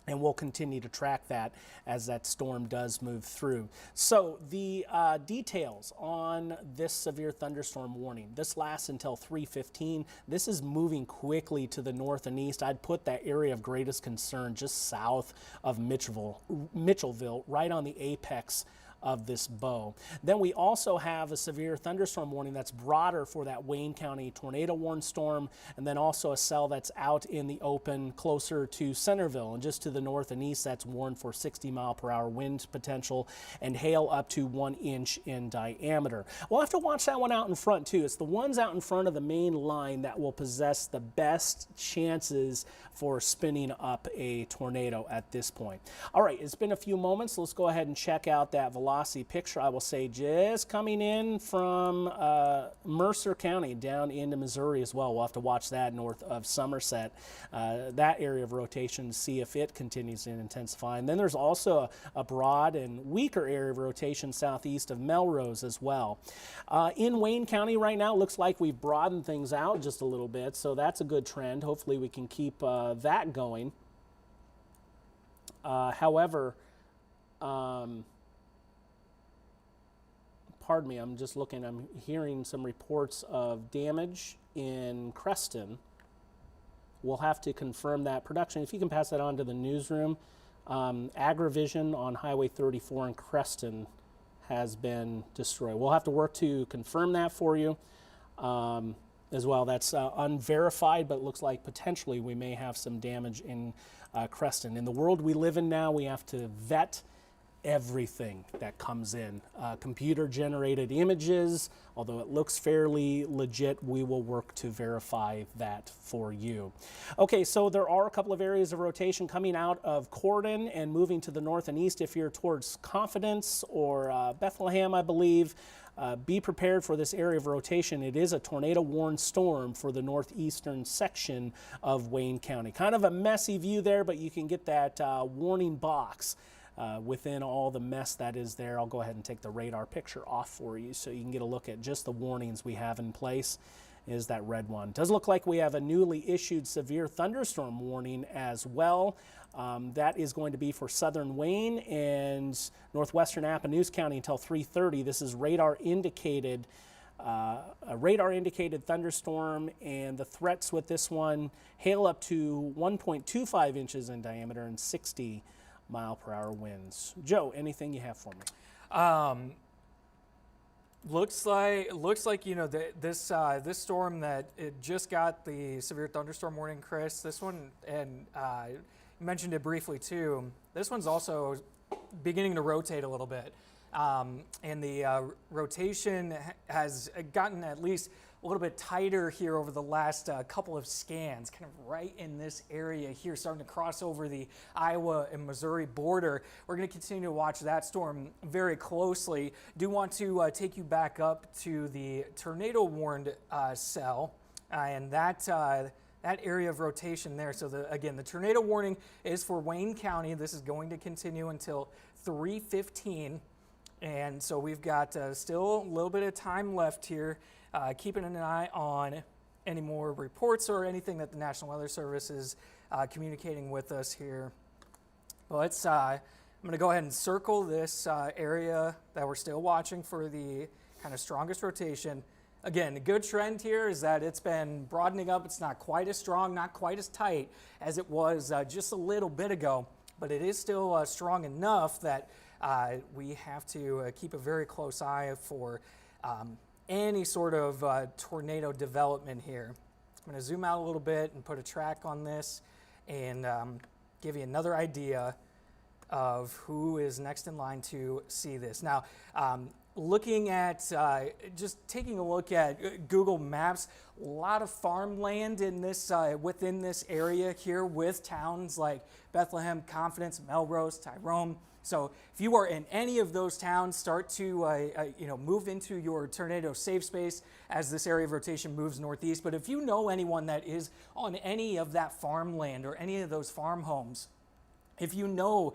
and we'll continue to track that as that storm does move through. So the details on this severe thunderstorm warning, this lasts until 3:15. This is moving quickly to the north and east. I'd put that area of greatest concern just south of Mitchellville, right on the apex of this bow. Then we also have a severe thunderstorm warning that's broader for that Wayne County tornado warn storm, and then also a cell that's out in the open closer to Centerville, and just to the north and east that's warned for 60-mile-per-hour wind potential and hail up to 1 inch in diameter. We'll have to watch that one out in front too. It's the ones out in front of the main line that will possess the best chances for spinning up a tornado at this point. All right, it's been a few moments. Let's go ahead and check out that velocity picture, I will say, just coming in from Mercer County down into Missouri as well. We'll have to watch that north of Somerset, that area of rotation, to see if it continues to intensify. And then there's also a broad and weaker area of rotation southeast of Melrose as well. In Wayne County right now, it looks like we've broadened things out just a little bit, so that's a good trend. Hopefully we can keep that going. However, pardon me, I'm just looking, I'm hearing some reports of damage in Creston. We'll have to confirm that. Production, if you can pass that on to the newsroom. Agrivision on Highway 34 in Creston has been destroyed. We'll have to work to confirm that for you as well. That's unverified, but it looks like potentially we may have some damage in Creston. In the world we live in now, we have to vet everything that comes in. Computer-generated images, although it looks fairly legit, we will work to verify that for you. Okay, so there are a couple of areas of rotation coming out of Corden and moving to the north and east. If you're towards Confidence or Bethlehem, I believe, be prepared for this area of rotation. It is a tornado-warned storm for the northeastern section of Wayne County. Kind of a messy view there, but you can get that warning box within all the mess that is there. I'll go ahead and take the radar picture off for you so you can get a look at just the warnings we have in place. Is that red one. Does look like we have a newly issued severe thunderstorm warning as well. That is going to be for southern Wayne and northwestern Appanoose County until 3:30. This is radar indicated, a radar indicated thunderstorm, and the threats with this one: hail up to 1.25 inches in diameter and 60 mile-per-hour winds. Joe, anything you have for me? Looks like this storm that it just got the severe thunderstorm warning, Chris. This one, and you mentioned it briefly too. This one's also beginning to rotate a little bit, and the rotation has gotten at least a little bit tighter here over the last couple of scans, kind of right in this area here, starting to cross over the Iowa and Missouri border. We're going to continue to watch that storm very closely. Do want to take you back up to the tornado warned cell, and that area of rotation there. So again, the tornado warning is for Wayne County. This is going to continue until 3:15. And so we've got still a little bit of time left here, keeping an eye on any more reports or anything that the National Weather Service is communicating with us here. But I'm going to go ahead and circle this area that we're still watching for the kind of strongest rotation. Again, the good trend here is that it's been broadening up. It's not quite as strong, not quite as tight as it was just a little bit ago, but it is still strong enough that we have to keep a very close eye for any sort of tornado development here. I'm going to zoom out a little bit and put a track on this and give you another idea of who is next in line to see this. Now, looking at, just taking a look at Google Maps, a lot of farmland in this, within this area here with towns like Bethlehem, Confidence, Melrose, Tyrone. So if you are in any of those towns, start to move into your tornado safe space as this area of rotation moves northeast. But if you know anyone that is on any of that farmland or any of those farm homes, if you know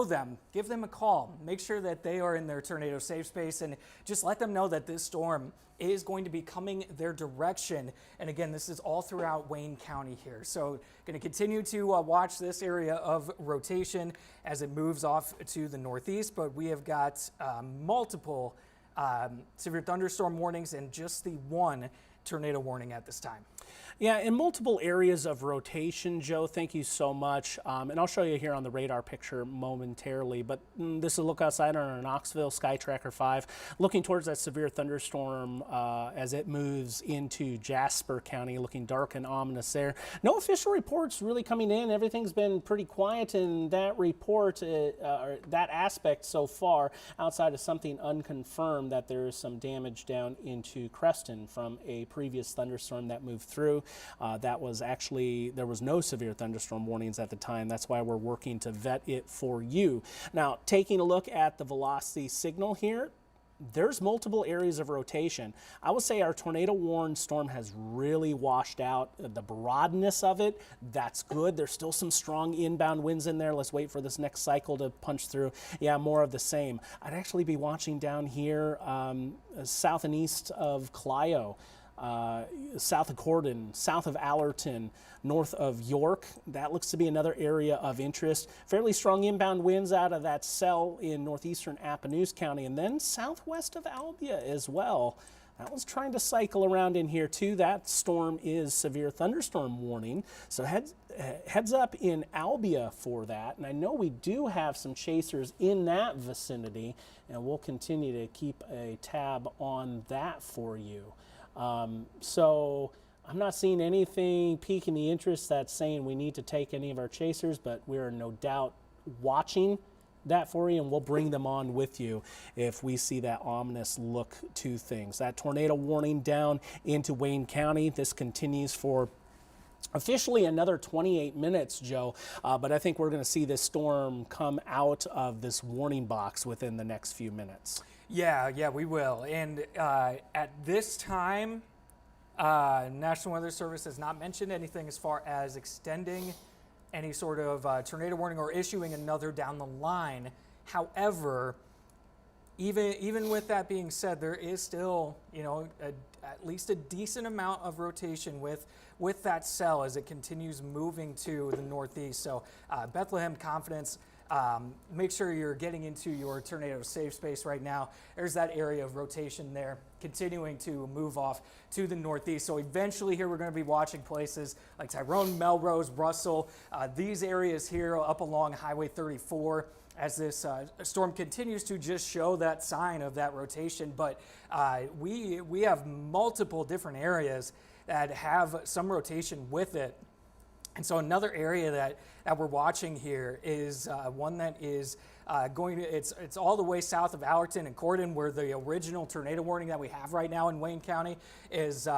them, give them a call. Make sure that they are in their tornado safe space and just let them know that this storm is going to be coming their direction. And again, this is all throughout Wayne County here. So going to continue to watch this area of rotation as it moves off to the northeast, but we have got multiple severe thunderstorm warnings and just the one tornado warning at this time. Yeah, in multiple areas of rotation, Joe, thank you so much. And I'll show you here on the radar picture momentarily, but this is a look outside on our Knoxville Sky Tracker 5, looking towards that severe thunderstorm as it moves into Jasper County, looking dark and ominous there. No official reports really coming in. Everything's been pretty quiet in that report, that aspect so far, outside of something unconfirmed that there is some damage down into Creston from a previous thunderstorm that moved through. That was actually, there was no severe thunderstorm warnings at the time. That's why we're working to vet it for you. Now, taking a look at the velocity signal here, there's multiple areas of rotation. I would say our tornado warned storm has really washed out the broadness of it. That's good. There's still some strong inbound winds in there. Let's wait for this next cycle to punch through. Yeah, more of the same. I'd actually be watching down here south and east of Clio. South of Cordon, south of Allerton, north of York. That looks to be another area of interest. Fairly strong inbound winds out of that cell in northeastern Appanoose County, and then southwest of Albia as well. That one's trying to cycle around in here too. That storm is severe thunderstorm warning. So heads up in Albia for that. And I know we do have some chasers in that vicinity, and we'll continue to keep a tab on that for you. So I'm not seeing anything piquing the interest that's saying we need to take any of our chasers, but we're no doubt watching that for you, and we'll bring them on with you if we see that ominous look to things. That tornado warning down into Wayne County. This continues for officially another 28 minutes, Joe, but I think we're going to see this storm come out of this warning box within the next few minutes. Yeah, we will. And at this time, National Weather Service has not mentioned anything as far as extending any sort of tornado warning or issuing another down the line. However, even with that being said, there is still, at least a decent amount of rotation with that cell as it continues moving to the northeast. So Bethlehem, Confidence, Make sure you're getting into your tornado safe space right now. There's that area of rotation there, continuing to move off to the northeast. So eventually here we're going to be watching places like Tyrone, Melrose, Russell, these areas here up along Highway 34 as this storm continues to just show that sign of that rotation. But we have multiple different areas that have some rotation with it. And so another area that we're watching here is one that is it's all the way south of Allerton and Cordon, where the original tornado warning that we have right now in Wayne County is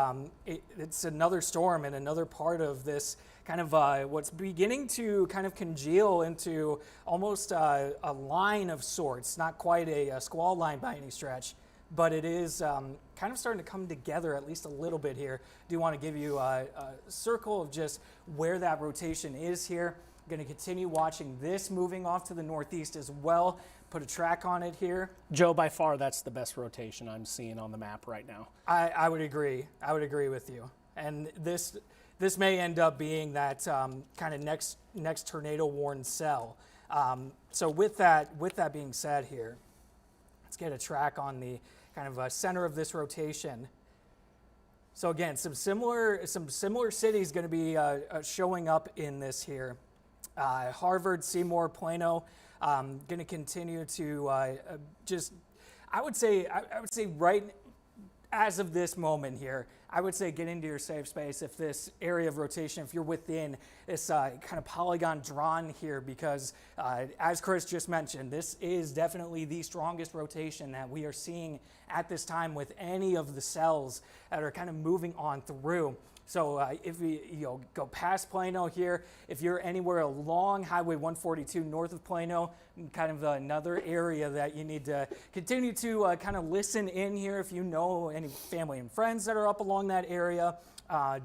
it's another storm and another part of this kind of what's beginning to kind of congeal into almost a line of sorts, not quite a squall line by any stretch. But it is kind of starting to come together at least a little bit here. Do want to give you a circle of just where that rotation is here. I'm going to continue watching this moving off to the northeast as well. Put a track on it here. Joe, by far, that's the best rotation I'm seeing on the map right now. I would agree. I would agree with you. And this may end up being that kind of next tornado warned cell. So with that being said here, let's get a track on the kind of center of this rotation. So again, some similar cities going to be showing up in this here. Harvard, Seymour, Plano, going to continue to I would say right as of this moment here, I would say get into your safe space if this area of rotation, if you're within this kind of polygon drawn here, because as Chris just mentioned, this is definitely the strongest rotation that we are seeing at this time with any of the cells that are kind of moving on through. So if you go past Plano here, if you're anywhere along Highway 142 north of Plano, kind of another area that you need to continue to kind of listen in here. If you know any family and friends that are up along that area,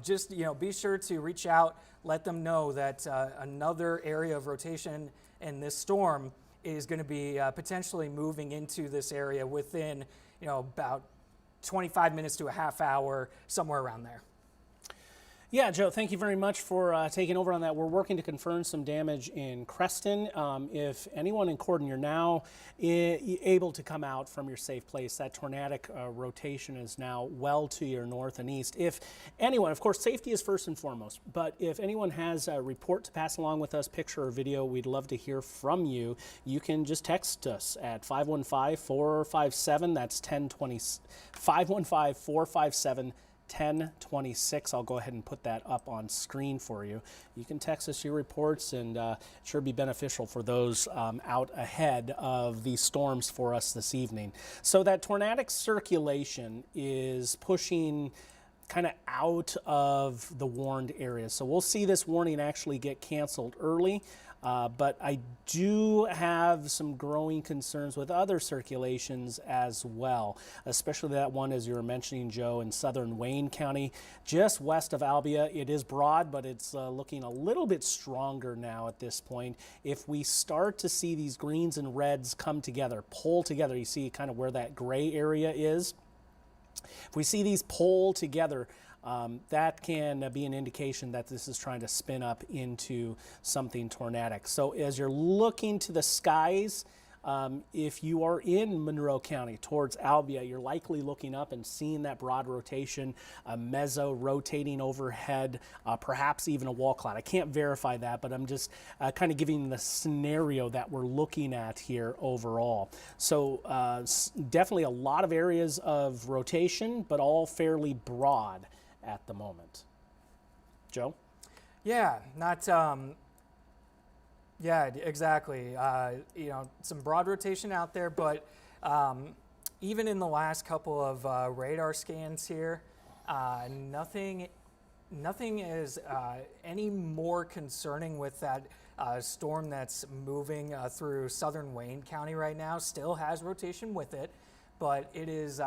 just be sure to reach out, let them know that another area of rotation in this storm is going to be potentially moving into this area within about 25 minutes to a half hour, somewhere around there. Yeah, Joe, thank you very much for taking over on that. We're working to confirm some damage in Creston. If anyone in Cordon, you're now able to come out from your safe place. That tornadic rotation is now well to your north and east. If anyone, of course, safety is first and foremost, but if anyone has a report to pass along with us, picture or video, we'd love to hear from you. You can just text us at 515-457, that's 1020, 515-457, 1026. I'll go ahead and put that up on screen for you. You can text us your reports, and sure be beneficial for those out ahead of these storms for us this evening. So that tornadic circulation is pushing kind of out of the warned areas. So we'll see this warning actually get canceled early. But I do have some growing concerns with other circulations as well, especially that one, as you were mentioning, Joe, in southern Wayne County, just west of Albia. It is broad, but it's looking a little bit stronger now at this point. If we start to see these greens and reds come together, pull together, you see kind of where that gray area is. If we see these pull together, that can be an indication that this is trying to spin up into something tornadic. So as you're looking to the skies, if you are in Monroe County towards Albia, you're likely looking up and seeing that broad rotation, a mezzo rotating overhead, perhaps even a wall cloud. I can't verify that, but I'm just kind of giving the scenario that we're looking at here overall. So definitely a lot of areas of rotation, but all fairly broad at the moment. Joe? Yeah, yeah, exactly. Some broad rotation out there, but even in the last couple of radar scans here, nothing is any more concerning with that storm that's moving through southern Wayne County right now. Still has rotation with it, but it is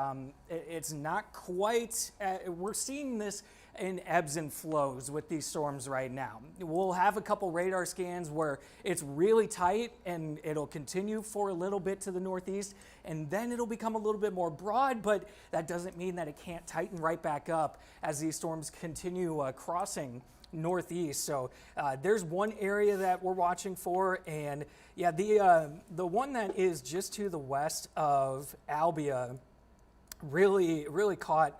it's not quite. We're seeing this in ebbs and flows with these storms right now. We'll have a couple radar scans where it's really tight and it'll continue for a little bit to the northeast, and then it'll become a little bit more broad, but that doesn't mean that it can't tighten right back up as these storms continue crossing northeast. So there's one area that we're watching for, and yeah, the one that is just to the west of Albia really caught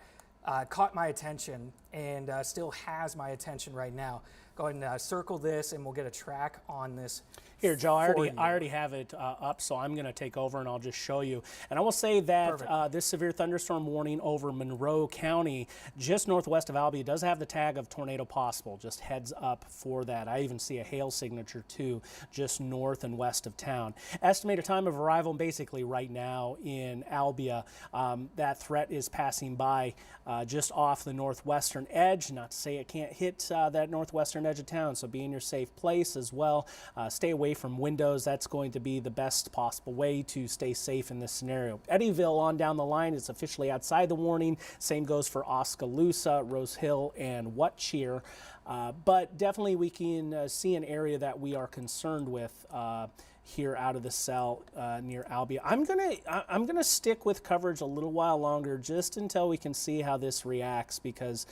my attention, and still has my attention right now. Go ahead and circle this, and we'll get a track on this. Here, Joe, I already have it up, so I'm going to take over and I'll just show you. And I will say that this severe thunderstorm warning over Monroe County, just northwest of Albia, does have the tag of tornado possible. Just heads up for that. I even see a hail signature too, just north and west of town. Estimated time of arrival basically right now in Albia. That threat is passing by just off the northwestern edge. Not to say it can't hit that northwestern edge of town, so be in your safe place as well. Stay away from windows. That's going to be the best possible way to stay safe in this scenario. Eddyville on down the line is officially outside the warning. Same goes for Oskaloosa, Rose Hill, and Whatcheer. But definitely we can see an area that we are concerned with here out of the cell near Albia. I'm gonna stick with coverage a little while longer, just until we can see how this reacts, because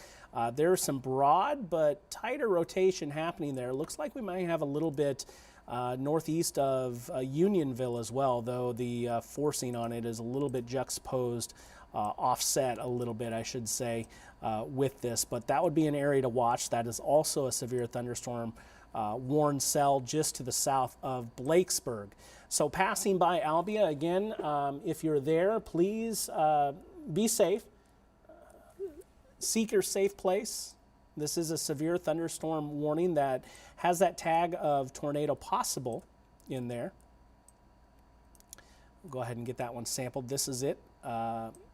there's some broad but tighter rotation happening there. Looks like we might have a little bit northeast of Unionville as well, though the forcing on it is a little bit juxtaposed, offset a little bit, I should say, with this. But that would be an area to watch. That is also a severe thunderstorm warned cell just to the south of Blakesburg. So passing by Albia, again, if you're there, please be safe. Seek your safe place. This is a severe thunderstorm warning that has that tag of tornado possible in there. We'll go ahead and get that one sampled. This is it.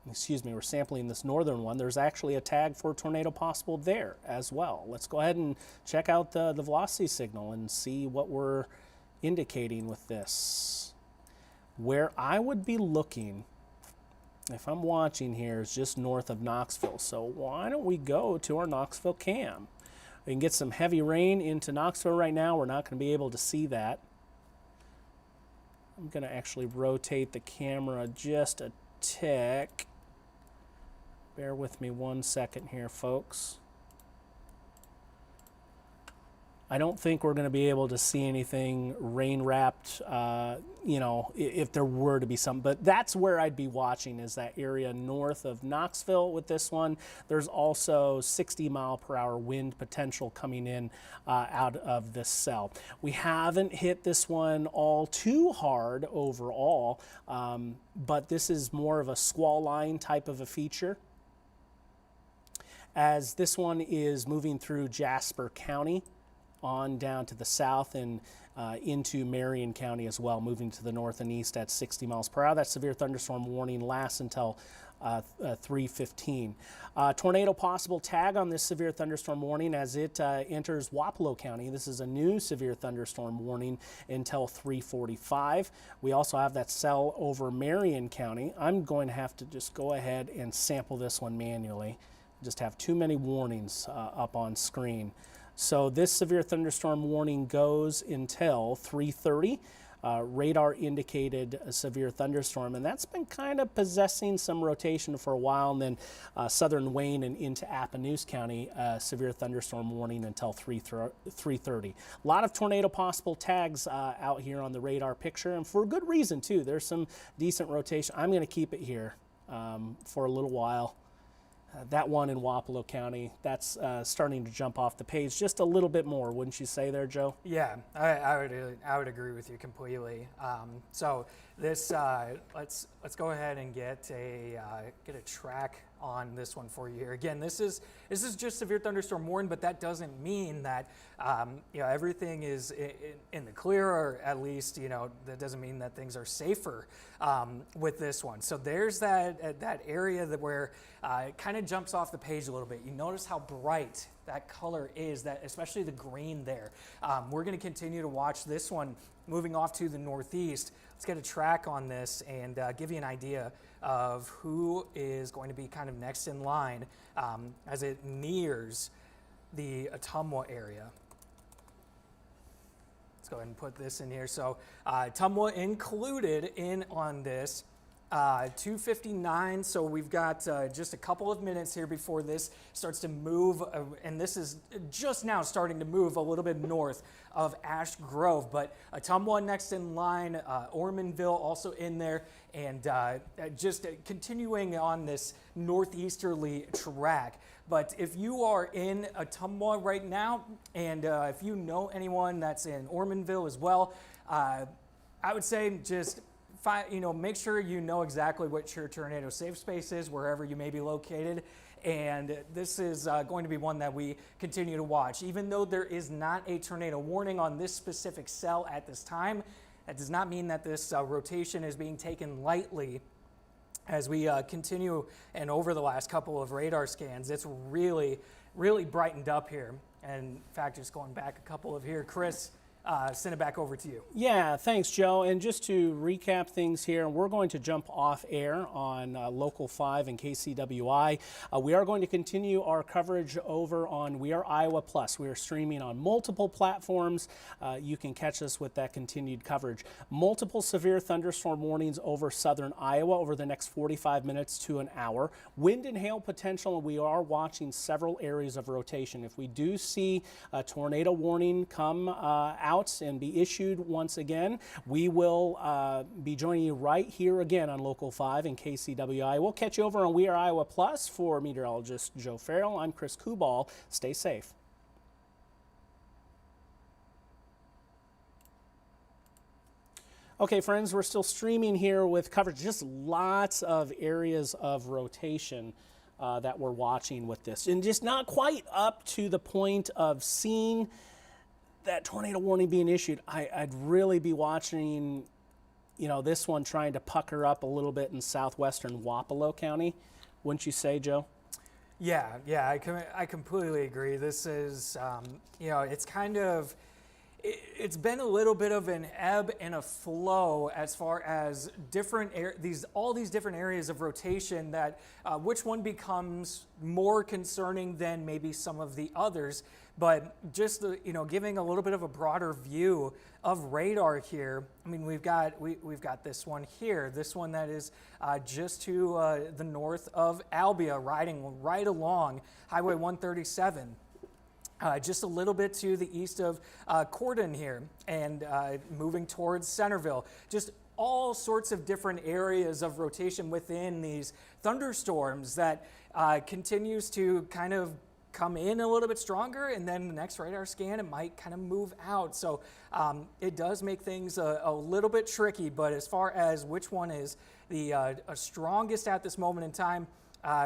Excuse me, we're sampling this northern one. There's actually a tag for tornado possible there as well. Let's go ahead and check out the velocity signal and see what we're indicating with this. Where I would be looking, if I'm watching here, is just north of Knoxville. So why don't we go to our Knoxville cam? We can get some heavy rain into Knoxville right now. We're not going to be able to see that. I'm going to actually rotate the camera just a tick. Bear with me 1 second here, folks. I don't think we're going to be able to see anything rain-wrapped, you know, if there were to be some. But that's where I'd be watching, is that area north of Knoxville with this one. There's also 60-mile-per-hour wind potential coming in out of this cell. We haven't hit this one all too hard overall, but this is more of a squall line type of a feature, as this one is moving through Jasper County on down to the south and into Marion County as well, moving to the north and east at 60 miles per hour. That severe thunderstorm warning lasts until 3:15. Tornado possible tag on this severe thunderstorm warning as it enters Wapello County. This is a new severe thunderstorm warning until 3:45. We also have that cell over Marion County. I'm going to have to just go ahead and sample this one manually. Just have too many warnings up on screen. So this severe thunderstorm warning goes until 3:30. Radar indicated a severe thunderstorm, and that's been kind of possessing some rotation for a while. And then southern Wayne and into Appanoose County, severe thunderstorm warning until 3:30. A lot of tornado possible tags out here on the radar picture, and for good reason too. There's some decent rotation. I'm going to keep it here for a little while. That one in Wapello County, that's starting to jump off the page just a little bit more, wouldn't you say there, Joe? Yeah, I would agree with you completely. So this let's go ahead and get a track on this one for you here. Again, this is just severe thunderstorm warning, but that doesn't mean that you know, everything is in the clear, or at least, you know, that doesn't mean that things are safer with this one. So there's that area that where it kind of jumps off the page a little bit. You notice how bright that color is, that especially the green there. We're going to continue to watch this one moving off to the northeast. Let's get a track on this and give you an idea of who is going to be kind of next in line as it nears the Ottumwa area. Let's go ahead and put this in here. So Ottumwa included in on this. 2:59, so we've got just a couple of minutes here before this starts to move, and this is just now starting to move a little bit north of Ash Grove, but Ottumwa next in line, Ormanville also in there, and just continuing on this northeasterly track. But if you are in Ottumwa right now, and if you know anyone that's in Ormanville as well, I would say just make sure you know exactly what your tornado safe space is wherever you may be located. And this is going to be one that we continue to watch. Even though there is not a tornado warning on this specific cell at this time, that does not mean that this rotation is being taken lightly. As we continue, and over the last couple of radar scans, it's really, really brightened up here. And in fact, just going back a couple of here, Chris, send it back over to you. Yeah, thanks, Joe. And just to recap things here, we're going to jump off air on Local 5 and KCWI. We are going to continue our coverage over on We Are Iowa Plus. We are streaming on multiple platforms. You can catch us with that continued coverage. Multiple severe thunderstorm warnings over southern Iowa over the next 45 minutes to an hour. Wind and hail potential, and we are watching several areas of rotation. If we do see a tornado warning come out and be issued once again, we will be joining you right here again on Local 5 and KCWI. We'll catch you over on We Are Iowa Plus. For meteorologist Joe Farrell, I'm Chris Kubal. Stay safe. Okay, friends, we're still streaming here with coverage. Just lots of areas of rotation that we're watching with this, and just not quite up to the point of seeing that tornado warning being issued. I'd really be watching, this one trying to pucker up a little bit in southwestern Wapello County. Wouldn't you say, Joe? Yeah, I completely agree. This is, it's kind of, it's been a little bit of an ebb and a flow as far as all these different areas of rotation, that which one becomes more concerning than maybe some of the others. But just giving a little bit of a broader view of radar here. I mean, we've got this one here, this one that is just to the north of Albia, riding right along Highway 137. Just a little bit to the east of Cordon here, and moving towards Centerville. Just all sorts of different areas of rotation within these thunderstorms that continues to kind of come in a little bit stronger, and then the next radar scan, it might kind of move out. So it does make things a little bit tricky, but as far as which one is the strongest at this moment in time,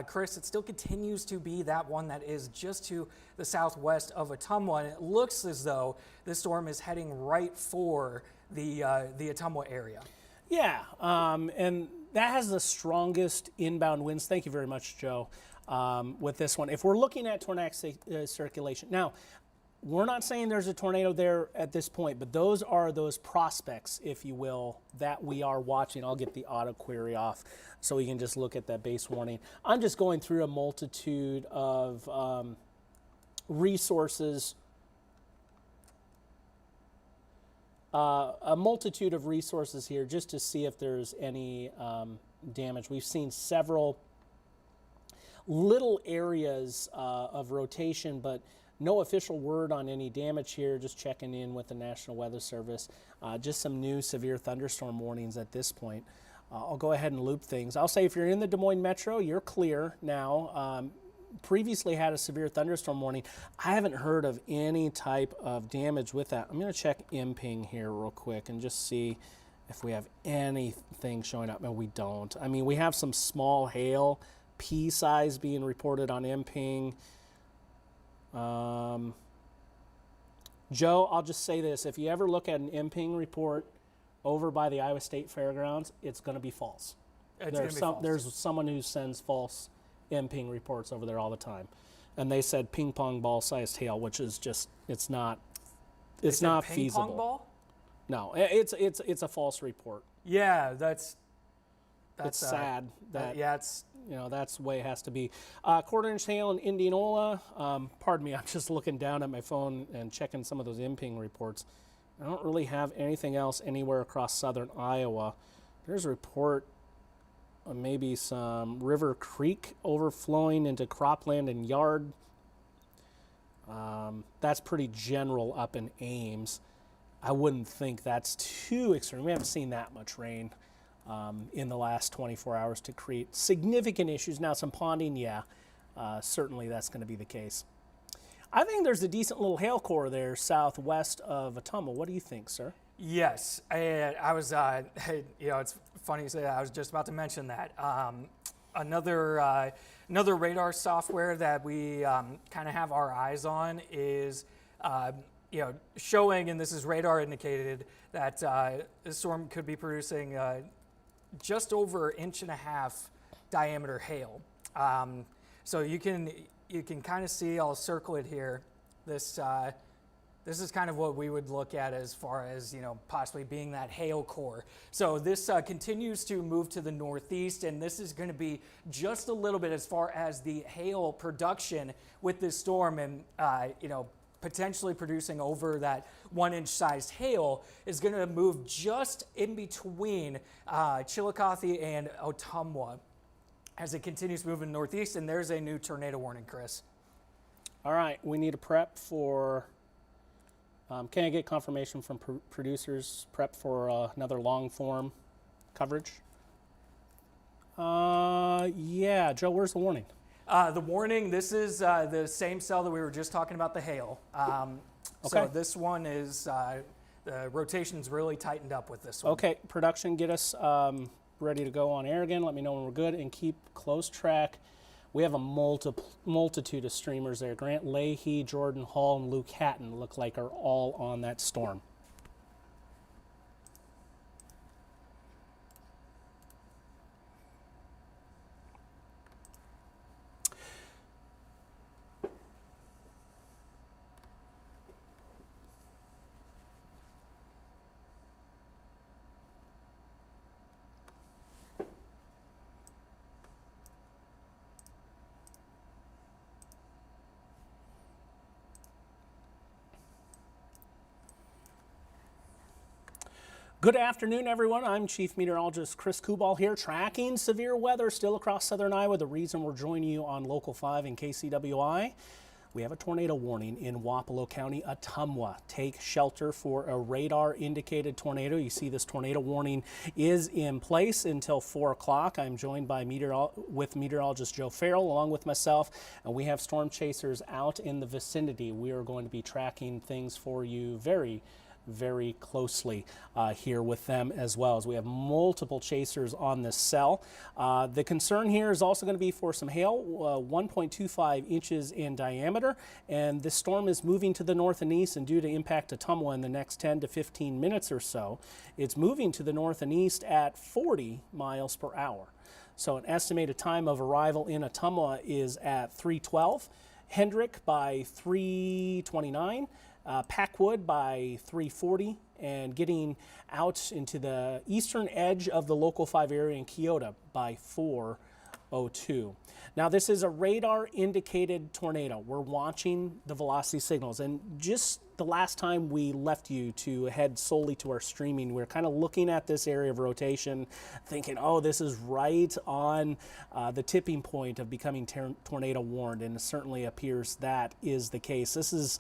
Chris, it still continues to be that one that is just to the southwest of Ottumwa, and it looks as though this storm is heading right for the Ottumwa area. Yeah, and that has the strongest inbound winds. Thank you very much, Joe, with this one. If we're looking at tornadic circulation, now, we're not saying there's a tornado there at this point, but those are those prospects, if you will, that we are watching. I'll get the auto query off so we can just look at that base warning. I'm just going through a multitude of resources. A multitude of resources here just to see if there's any damage. We've seen several little areas of rotation, but no official word on any damage here. Just checking in with the National Weather Service. Just some new severe thunderstorm warnings at this point. I'll go ahead and loop things. I'll say if you're in the Des Moines Metro, you're clear now. Previously had a severe thunderstorm warning. I haven't heard of any type of damage with that. I'm going to check IMPing here real quick and just see if we have anything showing up. No, we don't. I mean, we have some small hail, pea size being reported on IMPing. Joe, I'll just say this. If you ever look at an IMPing report over by the Iowa State Fairgrounds, it's going to be false. There's someone who sends false IMPing reports over there all the time. And they said ping pong ball sized hail, which is just, it's not feasible. Ping pong ball? No, it's a false report. Yeah, that's it's sad that it's that's the way it has to be. Quarter-inch hail in Indianola. Pardon me, I'm just looking down at my phone and checking some of those IMPing reports. I don't really have anything else anywhere across southern Iowa. There's a report maybe some River Creek overflowing into cropland and yard. That's pretty general up in Ames. I wouldn't think that's too extreme. We haven't seen that much rain in the last 24 hours to create significant issues. Now, some ponding, yeah, certainly that's going to be the case. I think there's a decent little hail core there southwest of Ottumwa. What do you think, sir? Yes, and I was, it's funny you say that. I was just about to mention that. Another radar software that we kind of have our eyes on is, showing, and this is radar indicated, that this storm could be producing just over 1.5 inch diameter hail. So you can kind of see, I'll circle it here. This is kind of what we would look at as far as, possibly being that hail core. So this continues to move to the northeast, and this is going to be just a little bit as far as the hail production with this storm, and, potentially producing over that 1 inch sized hail is going to move just in between Chillicothe and Ottumwa as it continues moving northeast, and there's a new tornado warning, Chris. All right, we need a prep for, can I get confirmation from producers, prep for another long form coverage? Yeah, Joe, where's the warning? The warning, this is the same cell that we were just talking about, the hail. Okay. So this one is, the rotation's really tightened up with this one. Okay, production, get us ready to go on air again. Let me know when we're good, and keep close track. We have a multitude of streamers there. Grant Leahy, Jordan Hall, and Luke Hatton look like are all on that storm. Good afternoon, everyone. I'm Chief Meteorologist Chris Kubal here, tracking severe weather still across southern Iowa. The reason we're joining you on Local 5 in KCWI, we have a tornado warning in Wapello County, Ottumwa. Take shelter for a radar-indicated tornado. You see this tornado warning is in place until 4 o'clock. I'm joined by meteorologist Joe Farrell, along with myself, and we have storm chasers out in the vicinity. We are going to be tracking things for you very closely here with them, as well as we have multiple chasers on this cell. The concern here is also going to be for some hail, 1.25 inches in diameter, and this storm is moving to the north and east, and due to impact Ottumwa in the next 10 to 15 minutes or so, it's moving to the north and east at 40 miles per hour. So an estimated time of arrival in Ottumwa is at 3:12, Hendrick by 3:29, Packwood by 3:40, and getting out into the eastern edge of the Local 5 area in Keota by 4:02. Now, this is a radar-indicated tornado. We're watching the velocity signals, and just the last time we left you to head solely to our streaming, we were kind of looking at this area of rotation, thinking, oh, this is right on the tipping point of becoming tornado warned, and it certainly appears that is the case. This is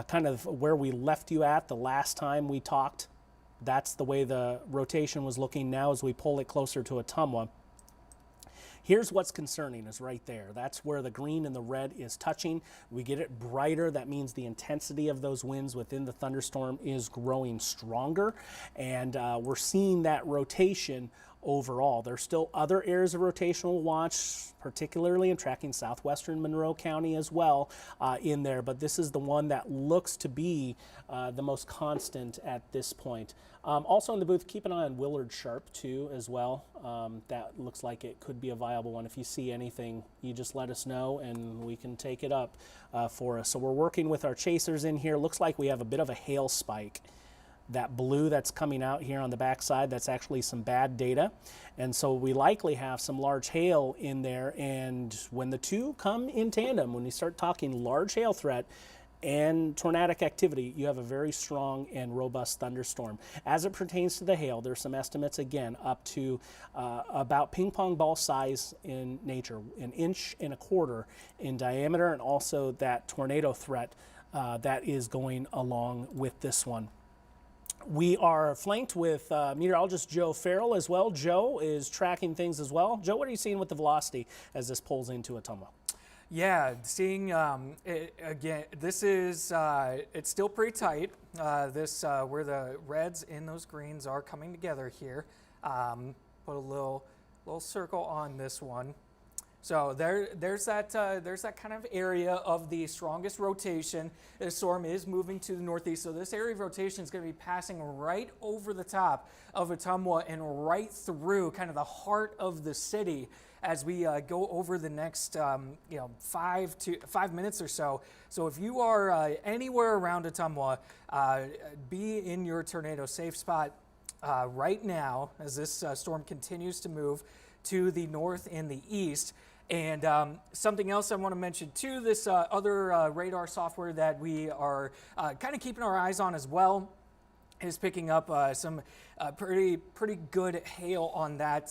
kind of where we left you at the last time we talked. That's the way the rotation was looking. Now as we pull it closer to Ottumwa, here's what's concerning is right there. That's where the green and the red is touching. We get it brighter. That means the intensity of those winds within the thunderstorm is growing stronger, and we're seeing that rotation overall. There's still other areas of rotational watch, particularly in tracking southwestern Monroe County as well in there, but this is the one that looks to be the most constant at this point. Also in the booth, keep an eye on Willard Sharp too as well. That looks like it could be a viable one. If you see anything, you just let us know and we can take it up for us. So we're working with our chasers in here. Looks like we have a bit of a hail spike. That blue that's coming out here on the backside, that's actually some bad data. And so we likely have some large hail in there. And when the two come in tandem, when we start talking large hail threat, and tornadic activity, you have a very strong and robust thunderstorm. As it pertains to the hail, there's some estimates again up to about ping pong ball size in nature, 1.25 inches in diameter, and also that tornado threat that is going along with this one. We are flanked with meteorologist Joe Farrell as well. Joe is tracking things as well. Joe, what are you seeing with the velocity as this pulls into Ottumwa? Yeah, seeing again, this is it's still pretty tight. This where the reds and those greens are coming together here. Put a little circle on this one. So there's that kind of area of the strongest rotation. The storm is moving to the northeast, so this area of rotation is going to be passing right over the top of Ottumwa and right through kind of the heart of the city as we go over the next 5 minutes or so. So if you are anywhere around Ottumwa, be in your tornado safe spot right now as this storm continues to move to the north and the east. And something else I want to mention too, this other radar software that we are kind of keeping our eyes on as well is picking up some pretty good hail on that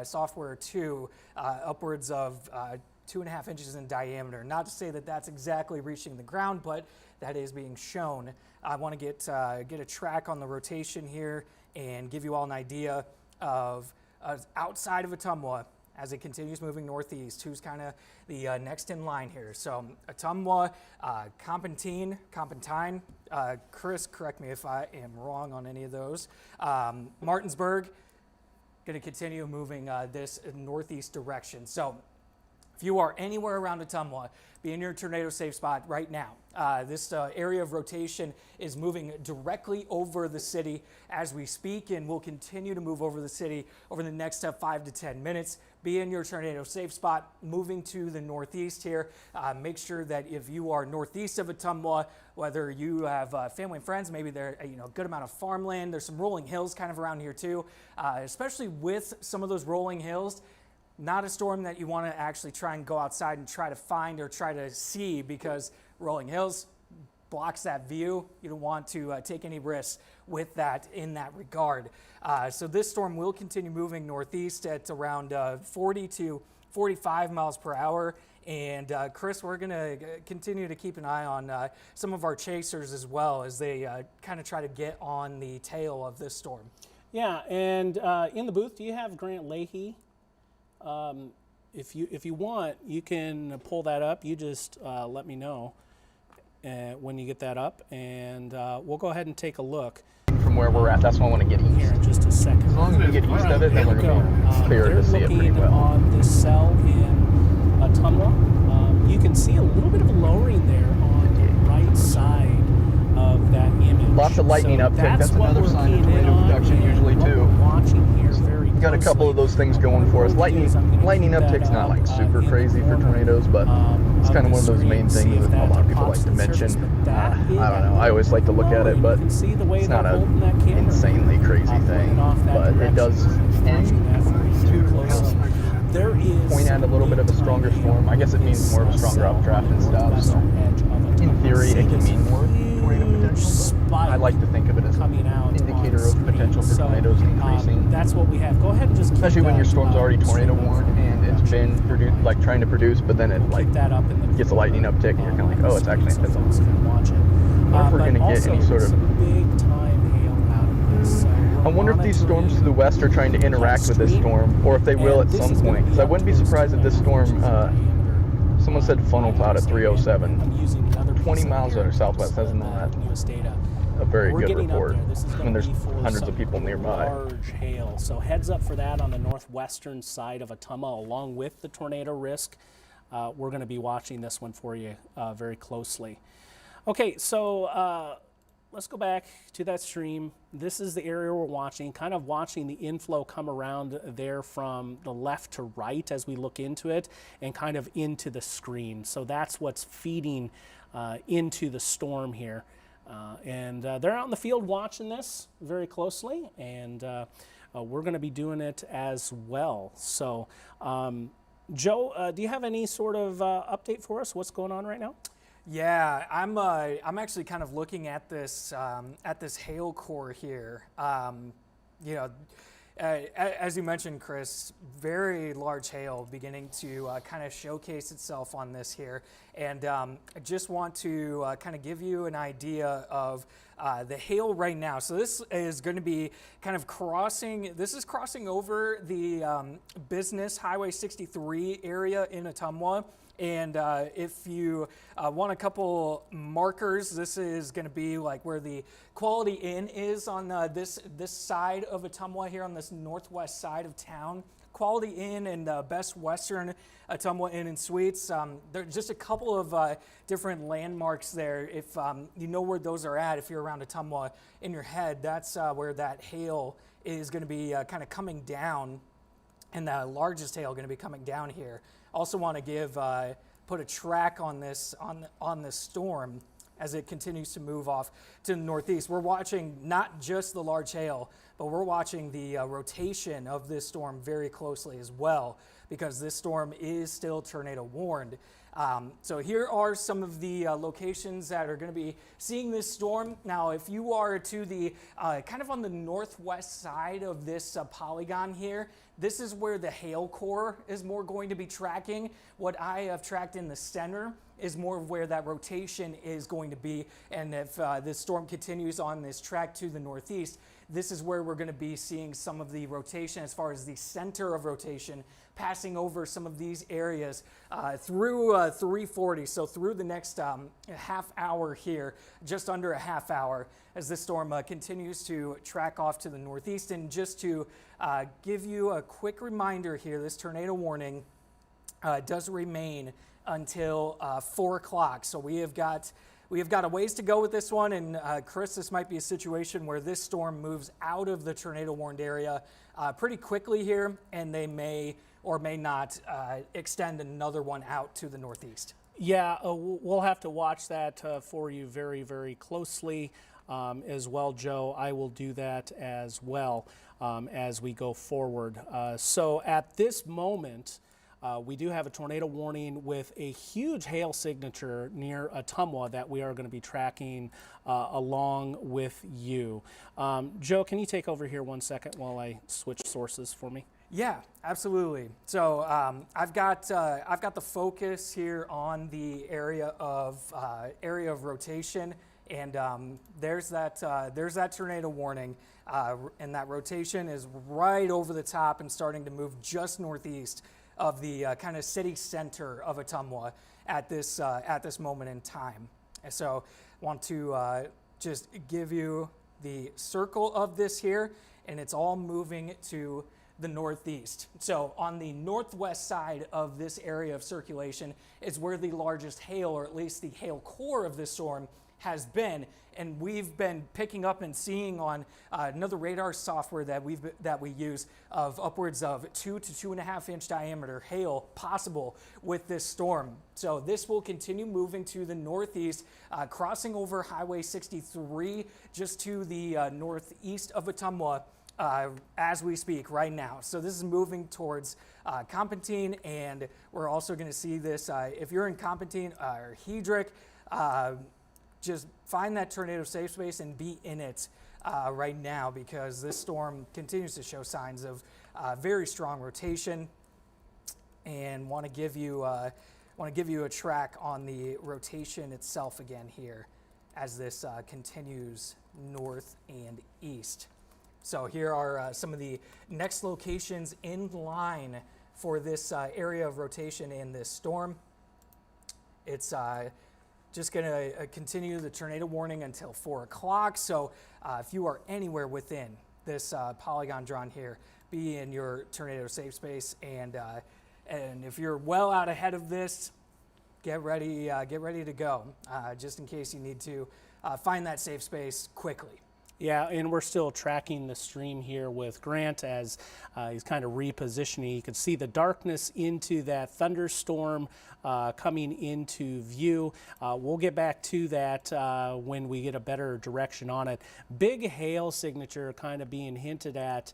software too, upwards of 2.5 inches in diameter. Not to say that that's exactly reaching the ground, but that is being shown. I want to get a track on the rotation here and give you all an idea of outside of Ottumwa as it continues moving northeast, who's kind of the next in line here. So Ottumwa, Compantine, Chris, correct me if I am wrong on any of those. Martinsburg, going to continue moving this northeast direction. So if you are anywhere around Ottumwa, be in your tornado safe spot right now. This area of rotation is moving directly over the city as we speak and will continue to move over the city over the next 5 to 10 minutes. Be in your tornado safe spot, moving to the northeast here. Make sure that if you are northeast of Ottumwa, whether you have family and friends, maybe there a good amount of farmland. There's some rolling hills kind of around here too, especially with some of those rolling hills. Not a storm that you want to actually try and go outside and try to find or try to see because rolling hills blocks that view. You don't want to take any risks with that in that regard. So this storm will continue moving northeast at around 40 to 45 miles per hour. And Chris, we're going to continue to keep an eye on some of our chasers as well as they kind of try to get on the tail of this storm. Yeah, and in the booth, do you have Grant Leahy? If you want, you can pull that up. You just let me know when you get that up, and we'll go ahead and take a look. From where we're at, that's why I want to get east. Here in just a second. As long as we get east of it, then we're going to be clear to see it pretty well. On this cell in Ottumwa, you can see a little bit of a lowering there on the right side of that image. Lots of lightning uptick. That's another sign of tornado production usually too. Watching here very We've got a couple of those things going for us. Lightning uptick's not like super crazy for tornadoes, but it's kind of one of those main things that a lot of people like to mention. I don't know. I always like to look at it, but it's not a insanely crazy thing. But it does point at a little bit of a stronger storm. I guess it means more of a stronger updraft and stuff. So in theory, it can mean more tornado potential. But I like to think of it as an indicator of potential for tornadoes increasing. That's what we have. Go ahead and just especially when your storm's already tornado warned and it's been trying to produce, but then it gets a lightning uptick and you're kind of like, oh, it's actually intense. What if we're going to get any sort of big time hail out of this? I wonder if these storms to the west are trying to interact with this storm, or if they will at some point. Because I wouldn't be surprised if this storm, someone said funnel cloud at 307, 20 miles out of southwest. That's not a very good report when there's hundreds of people nearby. Large hail, so heads up for that on the northwestern side of Ottumwa, along with the tornado risk. We're going to be watching this one for you very closely. Okay, so let's go back to that stream. This is the area we're watching, kind of watching the inflow come around there from the left to right as we look into it and kind of into the screen. So that's what's feeding into the storm here. And they're out in the field watching this very closely, and we're going to be doing it as well. So, Joe, do you have any sort of update for us? What's going on right now? Yeah, I'm actually kind of looking at this hail core here. You know, as you mentioned, Chris, very large hail beginning to kind of showcase itself on this here, and I just want to kind of give you an idea of the hail right now. So this is going to be kind of crossing. This is crossing over the business Highway 63 area in Ottumwa. And if you want a couple markers, this is going to be like where the Quality Inn is on this side of Ottumwa here on this northwest side of town. Quality Inn and Best Western Ottumwa Inn and Suites. There are just a couple of different landmarks there. If you know where those are at, if you're around Ottumwa in your head, that's where that hail is going to be kind of coming down, and the largest hail going to be coming down here. Also want to give put a track on this storm as it continues to move off to the northeast. We're watching not just the large hail, but we're watching the rotation of this storm very closely as well, because this storm is still tornado warned. So here are some of the locations that are going to be seeing this storm. Now, if you are to the kind of on the northwest side of this polygon here, this is where the hail core is more going to be tracking. What I have tracked in the center is more of where that rotation is going to be. And if this storm continues on this track to the northeast, this is where we're going to be seeing some of the rotation as far as the center of rotation, passing over some of these areas through 340. So through the next half hour here, just under a half hour, as this storm continues to track off to the northeast. And just to give you a quick reminder here, this tornado warning does remain until 4 o'clock. So we have got a ways to go with this one. And Chris, this might be a situation where this storm moves out of the tornado warned area pretty quickly here, and they may or may not extend another one out to the northeast. Yeah, we'll have to watch that for you very, very closely as well, Joe. I will do that as well as we go forward. So at this moment, we do have a tornado warning with a huge hail signature near Ottumwa that we are going to be tracking along with you. Joe, can you take over here 1 second while I switch sources for me? Yeah, absolutely. So I've got the focus here on the area of rotation, and there's that tornado warning, and that rotation is right over the top and starting to move just northeast of the kind of city center of Ottumwa at this moment in time. And so I want to just give you the circle of this here, and it's all moving to the northeast. So on the northwest side of this area of circulation is where the largest hail, or at least the hail core of this storm, has been. And we've been picking up and seeing on another radar software that we use of upwards of 2 to 2.5 inch diameter hail possible with this storm. So this will continue moving to the northeast, crossing over Highway 63 just to the northeast of Ottumwa as we speak right now. So this is moving towards Compantine, and we're also going to see this if you're in Compantine or Hedrick, just find that tornado safe space and be in it right now, because this storm continues to show signs of very strong rotation. And want to give you a track on the rotation itself again here as this continues north and east. So here are some of the next locations in line for this area of rotation in this storm. It's just going to continue the tornado warning until 4 o'clock. So if you are anywhere within this polygon drawn here, be in your tornado safe space. And if you're well out ahead of this, get ready to go, just in case you need to find that safe space quickly. Yeah, and we're still tracking the stream here with Grant as he's kind of repositioning. You can see the darkness into that thunderstorm coming into view. We'll get back to that when we get a better direction on it. Big hail signature kind of being hinted at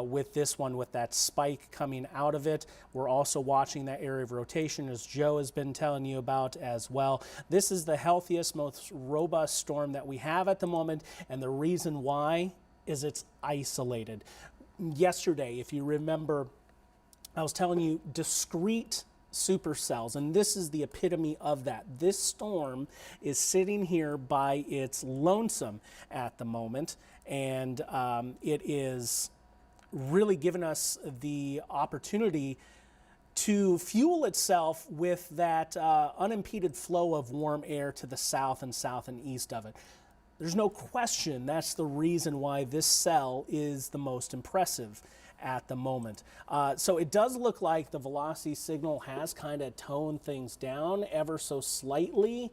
with this one, with that spike coming out of it. We're also watching that area of rotation, as Joe has been telling you about as well. This is the healthiest, most robust storm that we have at the moment, and the reason why is it's isolated. Yesterday, if you remember, I was telling you discrete supercells, and this is the epitome of that. This storm is sitting here by its lonesome at the moment, and it is really given us the opportunity to fuel itself with that unimpeded flow of warm air to the south and east of it. There's no question that's the reason why this cell is the most impressive at the moment. So it does look like the velocity signal has kind of toned things down ever so slightly.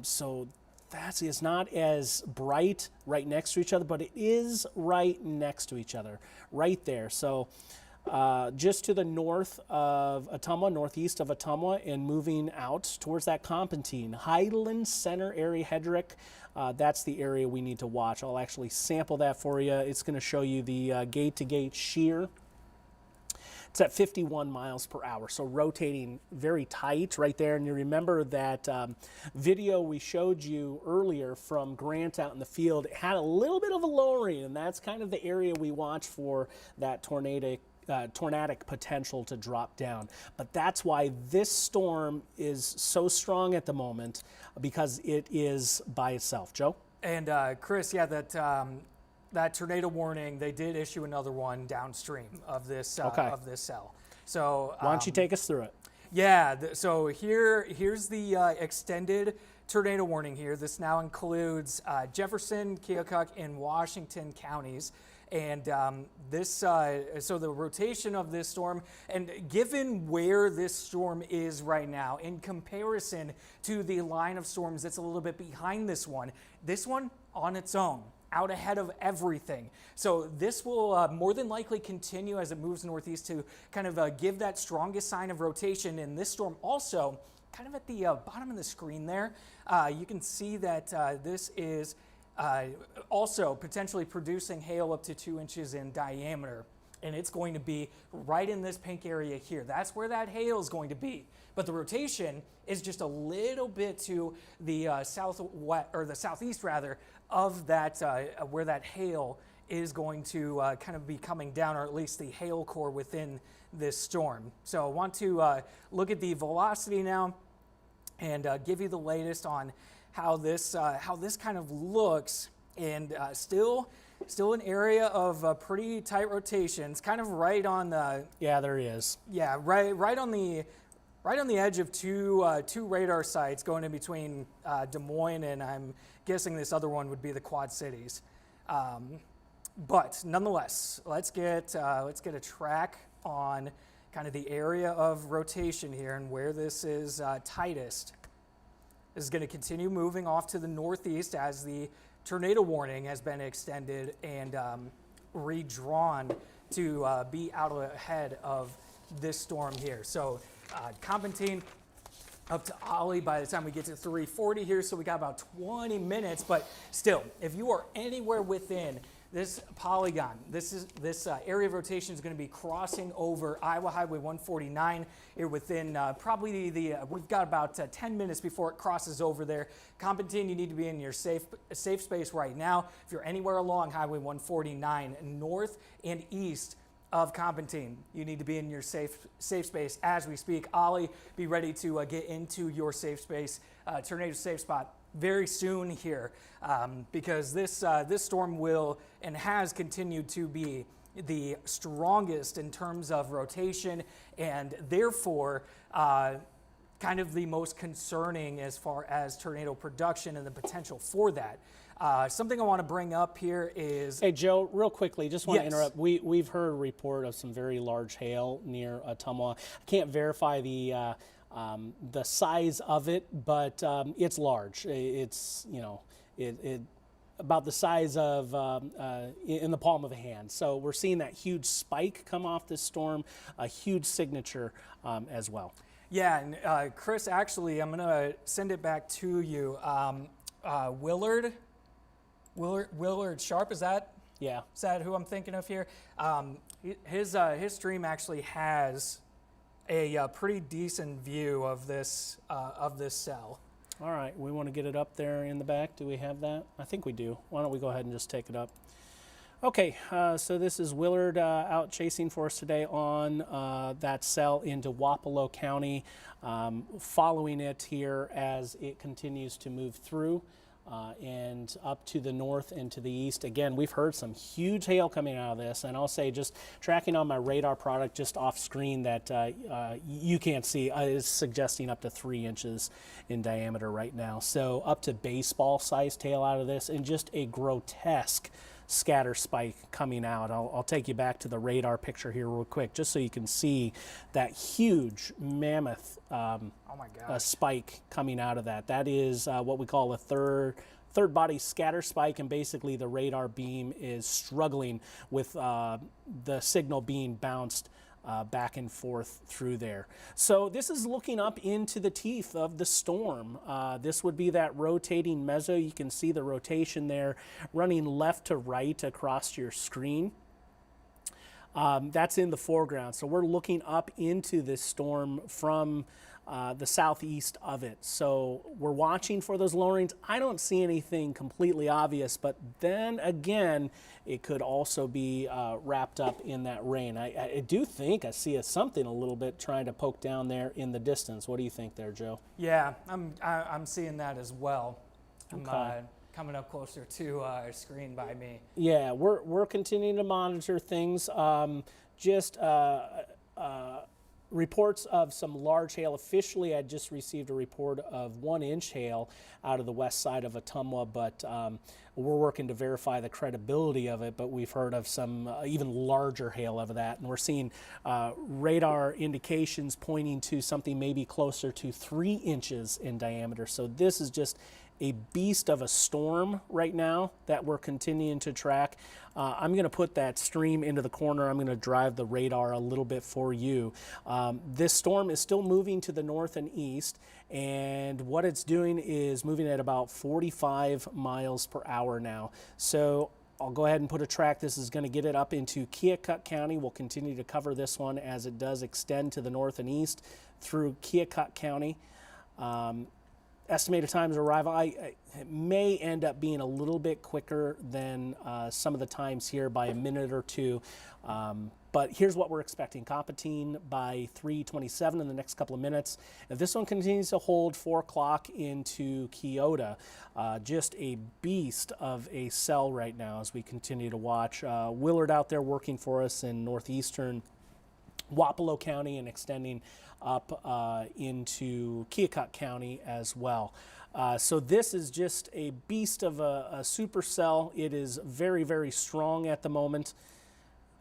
So that is not as bright right next to each other, but it is right next to each other, right there. So just to the north of Ottumwa, northeast of Ottumwa, and moving out towards that Compantine. Highland Center area, Hedrick, that's the area we need to watch. I'll actually sample that for you. It's going to show you the gate-to-gate shear. It's at 51 miles per hour, so rotating very tight right there. And you remember that video we showed you earlier from Grant out in the field, it had a little bit of a lowering, and that's kind of the area we watch for that tornadic potential to drop down. But that's why this storm is so strong at the moment, because it is by itself. Joe? And Chris, yeah, that tornado warning, they did issue another one downstream of this of this cell. So why don't you take us through it? Yeah, so here's the extended tornado warning here. This now includes Jefferson, Keokuk, and Washington counties. And so the rotation of this storm, and given where this storm is right now in comparison to the line of storms that's a little bit behind this one on its own, out ahead of everything. So this will more than likely continue as it moves northeast to kind of give that strongest sign of rotation. And this storm also, kind of at the bottom of the screen there, you can see that this is also potentially producing hail up to 2 inches in diameter. And it's going to be right in this pink area here. That's where that hail is going to be. But the rotation is just a little bit to the southwest, or the southeast rather, of that where that hail is going to kind of be coming down, or at least the hail core within this storm. So I want to look at the velocity now and give you the latest on how this kind of looks, and still an area of pretty tight rotations, kind of right on the there he is. Yeah, right on the edge of two radar sites going in between Des Moines, and I'm guessing this other one would be the Quad Cities. But nonetheless, let's get a track on kind of the area of rotation here and where this is tightest. This is going to continue moving off to the northeast as the tornado warning has been extended and redrawn to be out ahead of this storm here. So Compantine up to Ollie by the time we get to 340 here, so we got about 20 minutes, but still, if you are anywhere within this polygon, this area of rotation is going to be crossing over Iowa Highway 149. You're within probably we've got about 10 minutes before it crosses over there. Compantine, you need to be in your safe space right now. If you're anywhere along Highway 149, north and east of Compantine, you need to be in your safe space as we speak. Ollie, be ready to get into your safe space, tornado safe spot very soon here, because this storm will and has continued to be the strongest in terms of rotation, and therefore kind of the most concerning as far as tornado production and the potential for that. Something I want to bring up here is... Hey, Joe, real quickly, just want to interrupt. We've heard a report of some very large hail near Ottumwa. I can't verify the size of it, but it's large. It's, about the size of in the palm of a hand. So we're seeing that huge spike come off this storm, a huge signature as well. Yeah, and Chris, actually, I'm going to send it back to you. Willard Sharp, is that who I'm thinking of here? His stream actually has a pretty decent view of this cell. All right, we want to get it up there in the back. Do we have that? I think we do. Why don't we go ahead and just take it up? Okay, so this is Willard out chasing for us today on that cell into Wapello County, following it here as it continues to move through and up to the north and to the east. Again, we've heard some huge hail coming out of this, and I'll say just tracking on my radar product just off screen that you can't see is suggesting up to 3 inches in diameter right now. So up to baseball sized hail out of this, and just a grotesque scatter spike coming out. I'll take you back to the radar picture here real quick just so you can see that huge mammoth spike coming out of that. That is what we call a third body scatter spike, and basically the radar beam is struggling with the signal being bounced back and forth through there. So this is looking up into the teeth of the storm. This would be that rotating meso. You can see the rotation there running left to right across your screen. That's in the foreground. So we're looking up into this storm from the southeast of it. So we're watching for those lowerings. I don't see anything completely obvious, but then again, it could also be wrapped up in that rain. I do think I see something a little bit trying to poke down there in the distance. What do you think there, Joe? Yeah, I'm seeing that as well. Okay. I'm coming up closer to our screen by me. Yeah, we're continuing to monitor things. Reports of some large hail. Officially, I just received a report of 1 inch hail out of the west side of Ottumwa, but we're working to verify the credibility of it, but we've heard of some even larger hail of that, and we're seeing radar indications pointing to something maybe closer to 3 inches in diameter. So this is just a beast of a storm right now that we're continuing to track. I'm going to put that stream into the corner. I'm going to drive the radar a little bit for you. This storm is still moving to the north and east, and what it's doing is moving at about 45 miles per hour now. So I'll go ahead and put a track. This is going to get it up into Keokuk County. We'll continue to cover this one as it does extend to the north and east through Keokuk County. Estimated times of arrival, it may end up being a little bit quicker than some of the times here by a minute or two. But here's what we're expecting. Competine by 3:27 in the next couple of minutes. If this one continues to hold 4 o'clock into Keota, just a beast of a cell right now as we continue to watch. Willard out there working for us in northeastern Wapello County and extending up into Keokuk County as well. So this is just a beast of a supercell. It is very, very strong at the moment.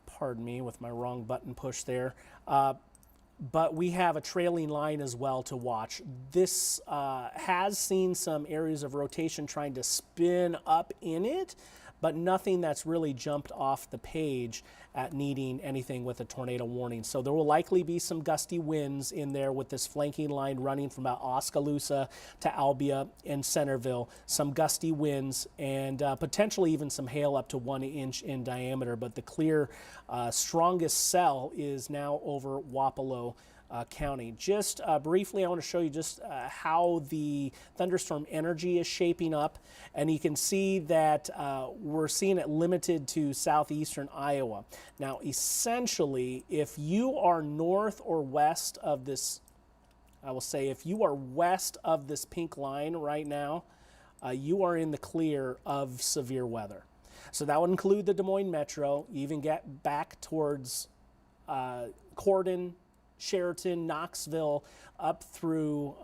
Pardon me with my wrong button push there. But we have a trailing line as well to watch. This has seen some areas of rotation trying to spin up in it, but nothing that's really jumped off the page at needing anything with a tornado warning. So there will likely be some gusty winds in there with this flanking line running from about Oskaloosa to Albia and Centerville, some gusty winds, and potentially even some hail up to 1 inch in diameter. But the clear strongest cell is now over Wapello County. Just briefly, I want to show you just how the thunderstorm energy is shaping up, and you can see that we're seeing it limited to southeastern Iowa. Now, essentially, if you are north or west of this, I will say if you are west of this pink line right now, you are in the clear of severe weather. So that would include the Des Moines Metro. You even get back towards Cordon, Sheraton, Knoxville, up through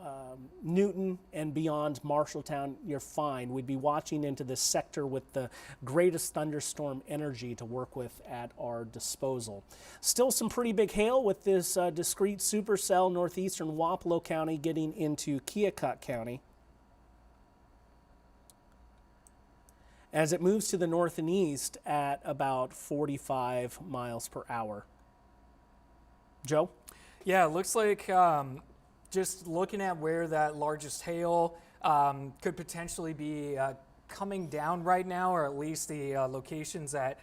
Newton and beyond Marshalltown, you're fine. We'd be watching into this sector with the greatest thunderstorm energy to work with at our disposal. Still some pretty big hail with this discrete supercell northeastern Wapello County getting into Keokuk County. as it moves to the north and east at about 45 miles per hour. Joe? Yeah, it looks like just looking at where that largest hail could potentially be coming down right now, or at least the locations that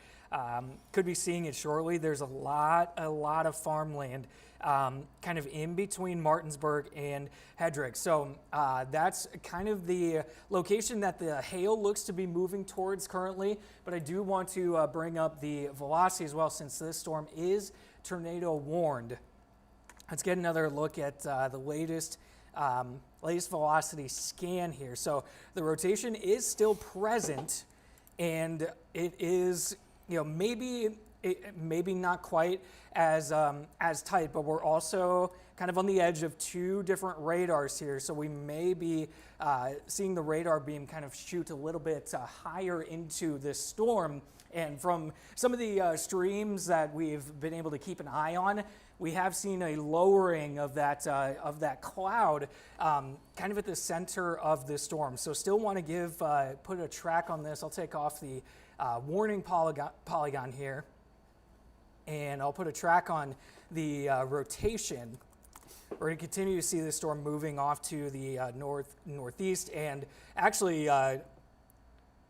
could be seeing it shortly. There's a lot of farmland kind of in between Martinsburg and Hedrick. So that's kind of the location that the hail looks to be moving towards currently. But I do want to bring up the velocity as well, since this storm is tornado warned. Let's get another look at the latest velocity scan here. So the rotation is still present, and it is, maybe not quite as tight, but we're also kind of on the edge of two different radars here. So we may be seeing the radar beam kind of shoot a little bit higher into this storm. And from some of the streams that we've been able to keep an eye on, we have seen a lowering of that cloud kind of at the center of this storm. So still want to put a track on this. I'll take off the warning polygon here, and I'll put a track on the rotation. We're going to continue to see this storm moving off to the northeast, and actually,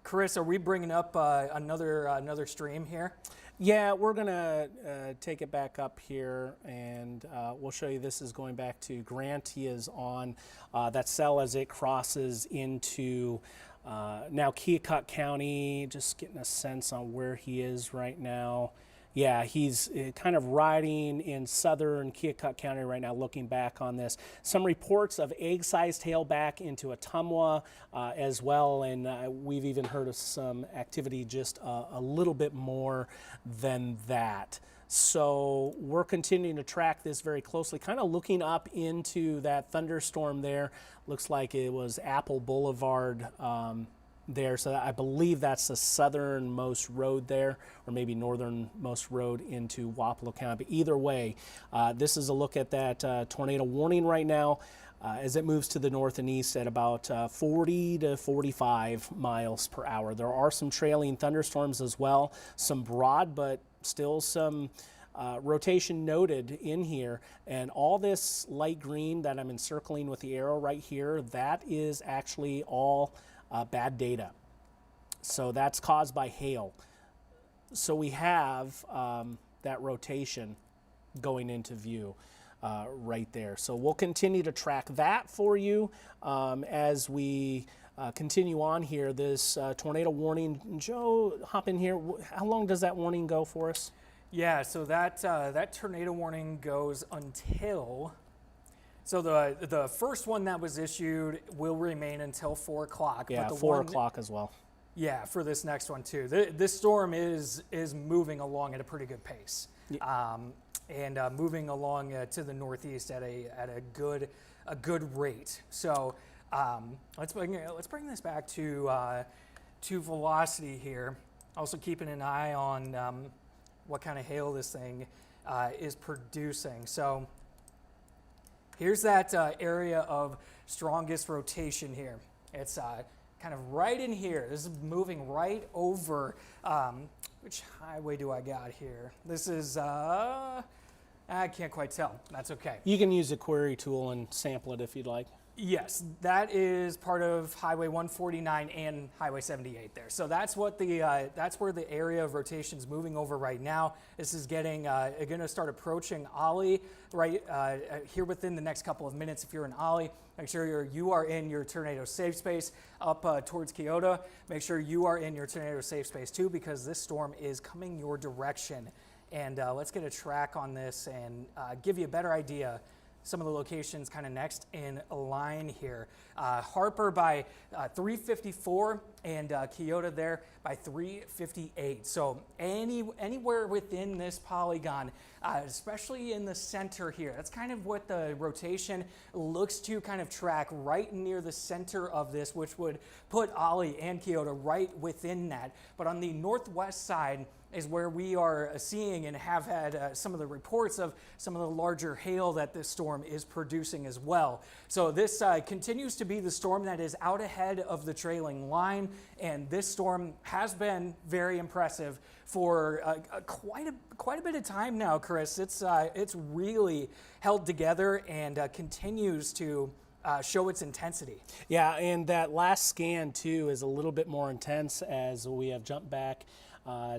Chris, are we bringing up another stream here? Yeah, we're going to take it back up here, and we'll show you. This is going back to Grant. He is on that cell as it crosses into now Keokuk County. Just getting a sense on where he is right now. Yeah, he's kind of riding in southern Keokuk County right now, looking back on this. Some reports of egg-sized hail back into Ottumwa as well, and we've even heard of some activity just a little bit more than that. So we're continuing to track this very closely, kind of looking up into that thunderstorm there. Looks like it was Apple Boulevard there, so I believe that's the southernmost road there, or maybe northernmost road into Wapello County. But either way, this is a look at that tornado warning right now as it moves to the north and east at about 40 to 45 miles per hour. There are some trailing thunderstorms as well, some broad, but still some rotation noted in here. And all this light green that I'm encircling with the arrow right here, that is actually all bad data. So that's caused by hail. So we have that rotation going into view right there. So we'll continue to track that for you as we continue on here. This tornado warning. Joe, hop in here. How long does that warning go for us? Yeah, so that tornado warning goes until... So the first one that was issued will remain until 4 o'clock. Yeah, but 4 o'clock as well. Yeah, for this next one too. This storm is moving along at a pretty good pace, and moving along to the northeast at a good rate. So let's bring this back to velocity here. Also keeping an eye on what kind of hail this thing is producing. So here's that area of strongest rotation here. It's kind of right in here. This is moving right over, which highway do I got here? This is, I can't quite tell. That's okay. You can use a query tool and sample it if you'd like. Yes, that is part of Highway 149 and Highway 78 there. So that's what that's where the area of rotation is moving over right now. This is going to start approaching Ollie right here within the next couple of minutes. If you're in Ollie, make sure you are in your tornado safe space. Up towards Keota, make sure you are in your tornado safe space too, because this storm is coming your direction. And let's get a track on this and give you a better idea. Some of the locations kind of next in line here. Harper by 354 and Keota there by 358. So anywhere within this polygon, especially in the center here, that's kind of what the rotation looks to kind of track right near the center of this, which would put Ollie and Keota right within that. But on the northwest side is where we are seeing and have had some of the reports of some of the larger hail that this storm is producing as well. So this continues to be the storm that is out ahead of the trailing line. and this storm has been very impressive for quite a bit of time now, Chris. It's really held together and continues to show its intensity. Yeah, and that last scan too is a little bit more intense as we have jumped back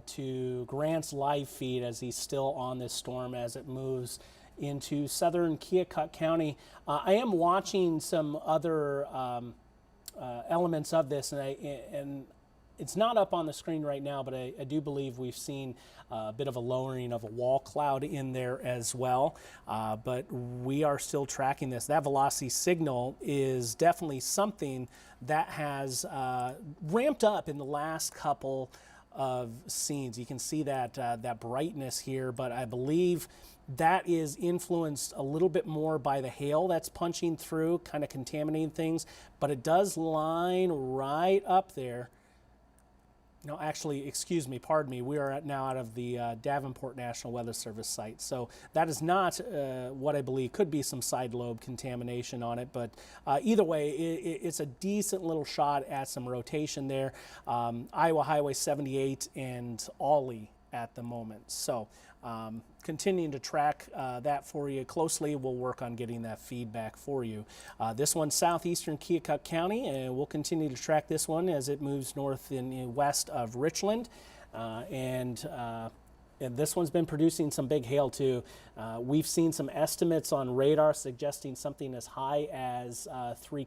to Grant's live feed as he's still on this storm as it moves into southern Keokuk County. I am watching some other elements of this, and it's not up on the screen right now, but I do believe we've seen a bit of a lowering of a wall cloud in there as well. But we are still tracking this. That velocity signal is definitely something that has ramped up in the last couple of scenes. You can see that that brightness here, but I believe that is influenced a little bit more by the hail that's punching through, kind of contaminating things, but it does line right up there. No, actually, excuse me, pardon me, we are now out of the Davenport National Weather Service site. So that is not what I believe could be some side lobe contamination on it, but either way, it's a decent little shot at some rotation there. Iowa Highway 78 and Ollie at the moment. So continuing to track that for you closely. We'll work on getting that feedback for you. This one's southeastern Keokuk County, and we'll continue to track this one as it moves north and west of Richland. And this one's been producing some big hail too. We've seen some estimates on radar suggesting something as high as 3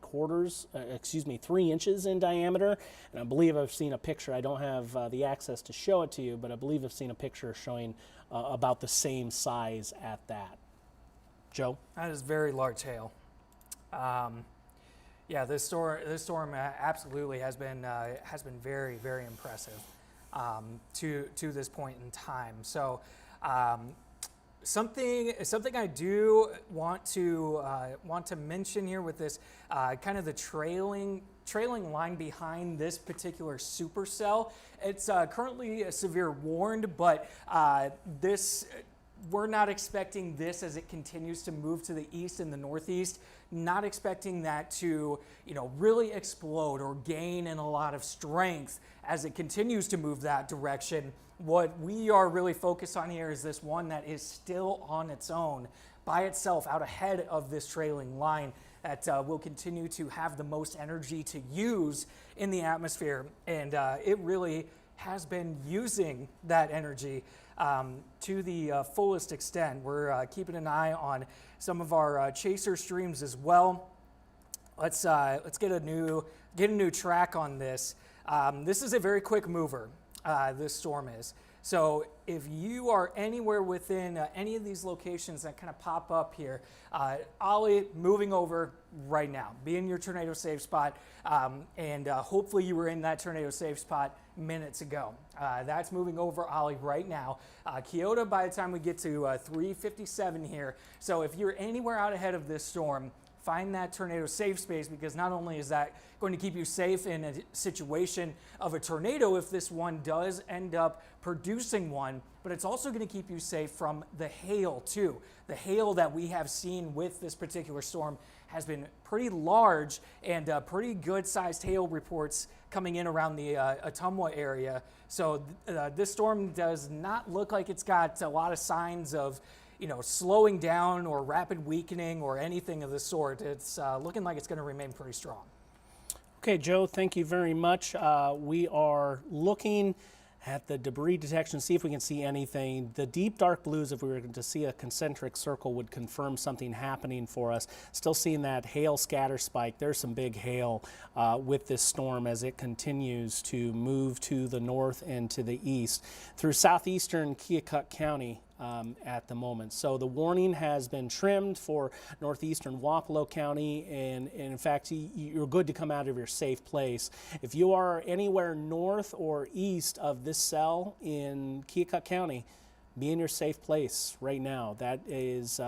inches in diameter. And I believe I've seen a picture. I don't have the access to show it to you, but I believe I've seen a picture showing about the same size at that. Joe? That is very large hail. Yeah, this storm absolutely has been very, very impressive to this point in time. So something I do want to mention here with this kind of the trailing line behind this particular supercell. It's currently severe warned, but we're not expecting this as it continues to move to the east and the northeast. Not expecting that to, really explode or gain in a lot of strength as it continues to move that direction. What we are really focused on here is this one that is still on its own, by itself, out ahead of this trailing line that will continue to have the most energy to use in the atmosphere. And it really has been using that energy to the fullest extent. We're keeping an eye on some of our chaser streams as well. Let's get a new track on this. This is a very quick mover. This storm is. So if you are anywhere within any of these locations that kind of pop up here, Ollie moving over right now. Be in your tornado safe spot, and hopefully you were in that tornado safe spot minutes ago. That's moving over Ollie right now. Kyoto by the time we get to 3:57 here. So if you're anywhere out ahead of this storm, find that tornado safe space, because not only is that going to keep you safe in a situation of a tornado if this one does end up producing one, but it's also going to keep you safe from the hail too. The hail that we have seen with this particular storm has been pretty large, and pretty good sized hail reports coming in around the Ottumwa area. So this storm does not look like it's got a lot of signs of slowing down or rapid weakening or anything of the sort. It's looking like it's going to remain pretty strong. Okay, Joe, thank you very much. We are looking at the debris detection, see if we can see anything. The deep dark blues, if we were to see a concentric circle, would confirm something happening for us. Still seeing that hail scatter spike. There's some big hail with this storm as it continues to move to the north and to the east through southeastern Keokuk County at the moment. So the warning has been trimmed for northeastern Wapello County, and in fact, you're good to come out of your safe place. If you are anywhere north or east of this cell in Keokuk County, be in your safe place right now. That is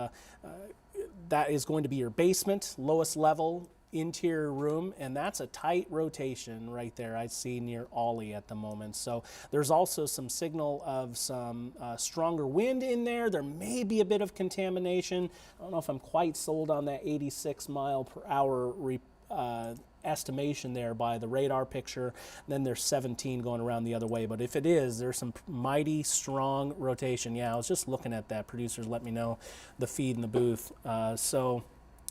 going to be your basement, lowest level, interior room, and that's a tight rotation right there I see near Ollie at the moment. So there's also some signal of some stronger wind in there. There may be a bit of contamination. I don't know if I'm quite sold on that 86 mile per hour estimation there by the radar picture. Then there's 17 going around the other way. But if it is, there's some mighty strong rotation. Yeah, I was just looking at that. Producers let me know the feed in the booth. So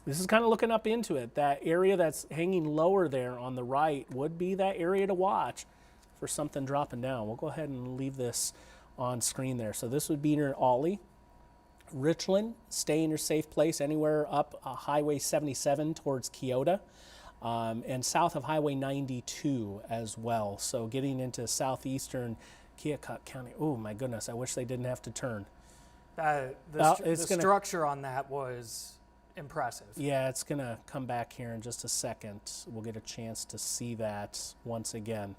this is kind of looking up into it. That area that's hanging lower there on the right would be that area to watch for something dropping down. We'll go ahead and leave this on screen there. So this would be near Ollie. Richland, stay in your safe place anywhere up Highway 77 towards Keota, and south of Highway 92 as well. So getting into southeastern Keokuk County. Oh my goodness, I wish they didn't have to turn. The structure on that was impressive. Yeah, it's going to come back here in just a second. We'll get a chance to see that once again.